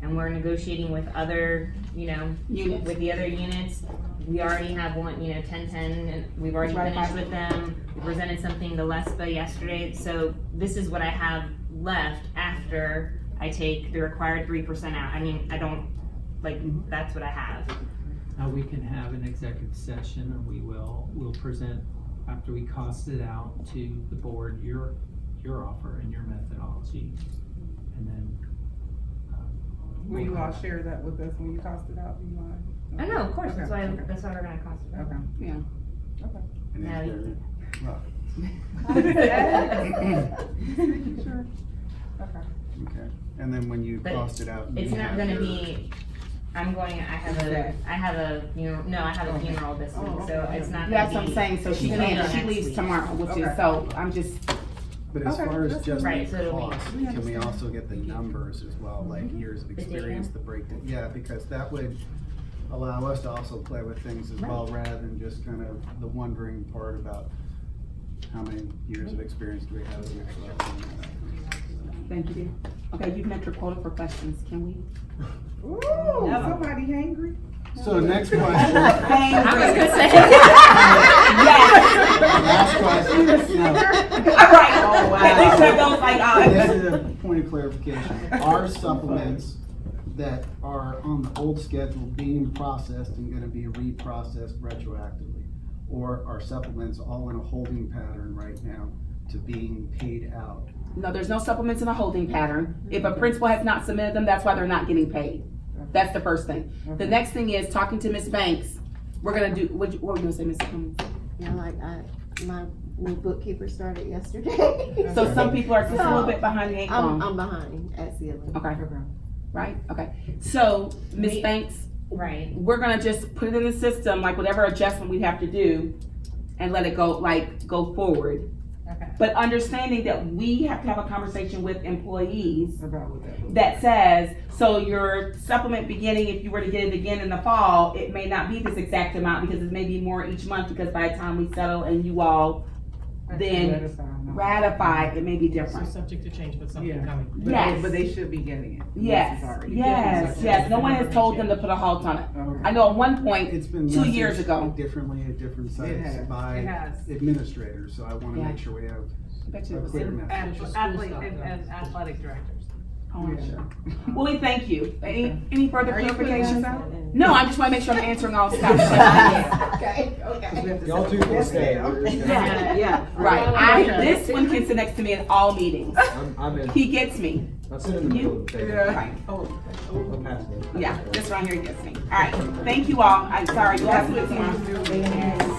And we're negotiating with other,
Units.
with the other units. We already have one, 10-10, and we've already finished with them. We presented something to LESPA yesterday, so this is what I have left after I take the required 3% out. I mean, I don't, that's what I have.
Now, we can have an executive session, and we'll present, after we cost it out to the board, your offer and your methodology, and then.
Will you all share that with us when you cost it out? Do you mind?
I know, of course,
Okay,
that's why
okay.
we're gonna cost it.
Okay, yeah, okay.
And
No,
is there,
Sure. Okay.
okay, and then when you
But
cost it out.
It's
you
not
have
gonna
your-
be, I have a funeral this week, so it's not gonna be.
That's what I'm saying, so she
it's gonna be
can't, she
next
leaves
week.
tomorrow, which is,
Okay.
so I'm just,
But as
Okay,
far as
that's
just
right,
the
so it'll be-
cost,
we
can we
understand.
also get the numbers as well, like years of
The data?
experience, the breakdown? Yeah, because that would allow us to also play with things as well, rather than just kind of the wondering part about how many years of experience do we have at each level.
thank you, dear. Okay, you've met your quota for questions, can we?
Ooh, somebody hangry?
So next question.
I was gonna say.
Last question. No.
Right, oh, wow. This one goes like,
This is a point of clarification. Are supplements that are on the old schedule being processed and gonna be reprocessed retroactively? Or are supplements all in a holding pattern right now to being paid out?
No, there's no supplements in a holding pattern. If a principal has not submitted them, that's why they're not getting paid. That's the first thing. The next thing is talking to Ms. Banks. We're gonna do, what were you gonna say, Ms. Cummings?
My new bookkeeper started yesterday.
So some people are just a little bit behind the eight ball.
I'm behind at CLE.
Okay, right, okay. So, Ms. Banks,
Right.
we're gonna just put it in the system, like whatever adjustment we have to do, and let it go, go forward.
Okay.
But understanding that we have to have a conversation with employees
About what that.
that says, so your supplement beginning, if you were to get it again in the fall, it may not be this exact amount because it may be more each month, because by the time we settle and you all then ratify, it may be
So
different.
subject to change, but something
Yeah.
coming.
Yes.
But they should be getting it.
Yes,
This is already-
yes. No one has told them to put a halt on it.
Okay.
I know at one point,
It's been
2 years
messaged
ago.
differently at different sites
has.
It
by
has.
administrators, so I wanna
Yeah.
make sure we have
I bet you
a
it was
clear
in-
message.
And athletic directors.
Oh, I'm sure. Well, we thank you. Any further
Are you putting
clarifications?
this out?
No, I just wanna make sure I'm answering all Scott's questions.
Okay.
Y'all two can stay.
Yeah, right. This one can sit next to me in all meetings.
I'm in.
He gets me.
I'll sit in the middle of the table.
Right.
I'll pass it.
Yeah, this right here gets me. All right, thank you all. I'm sorry, you have to do it tomorrow.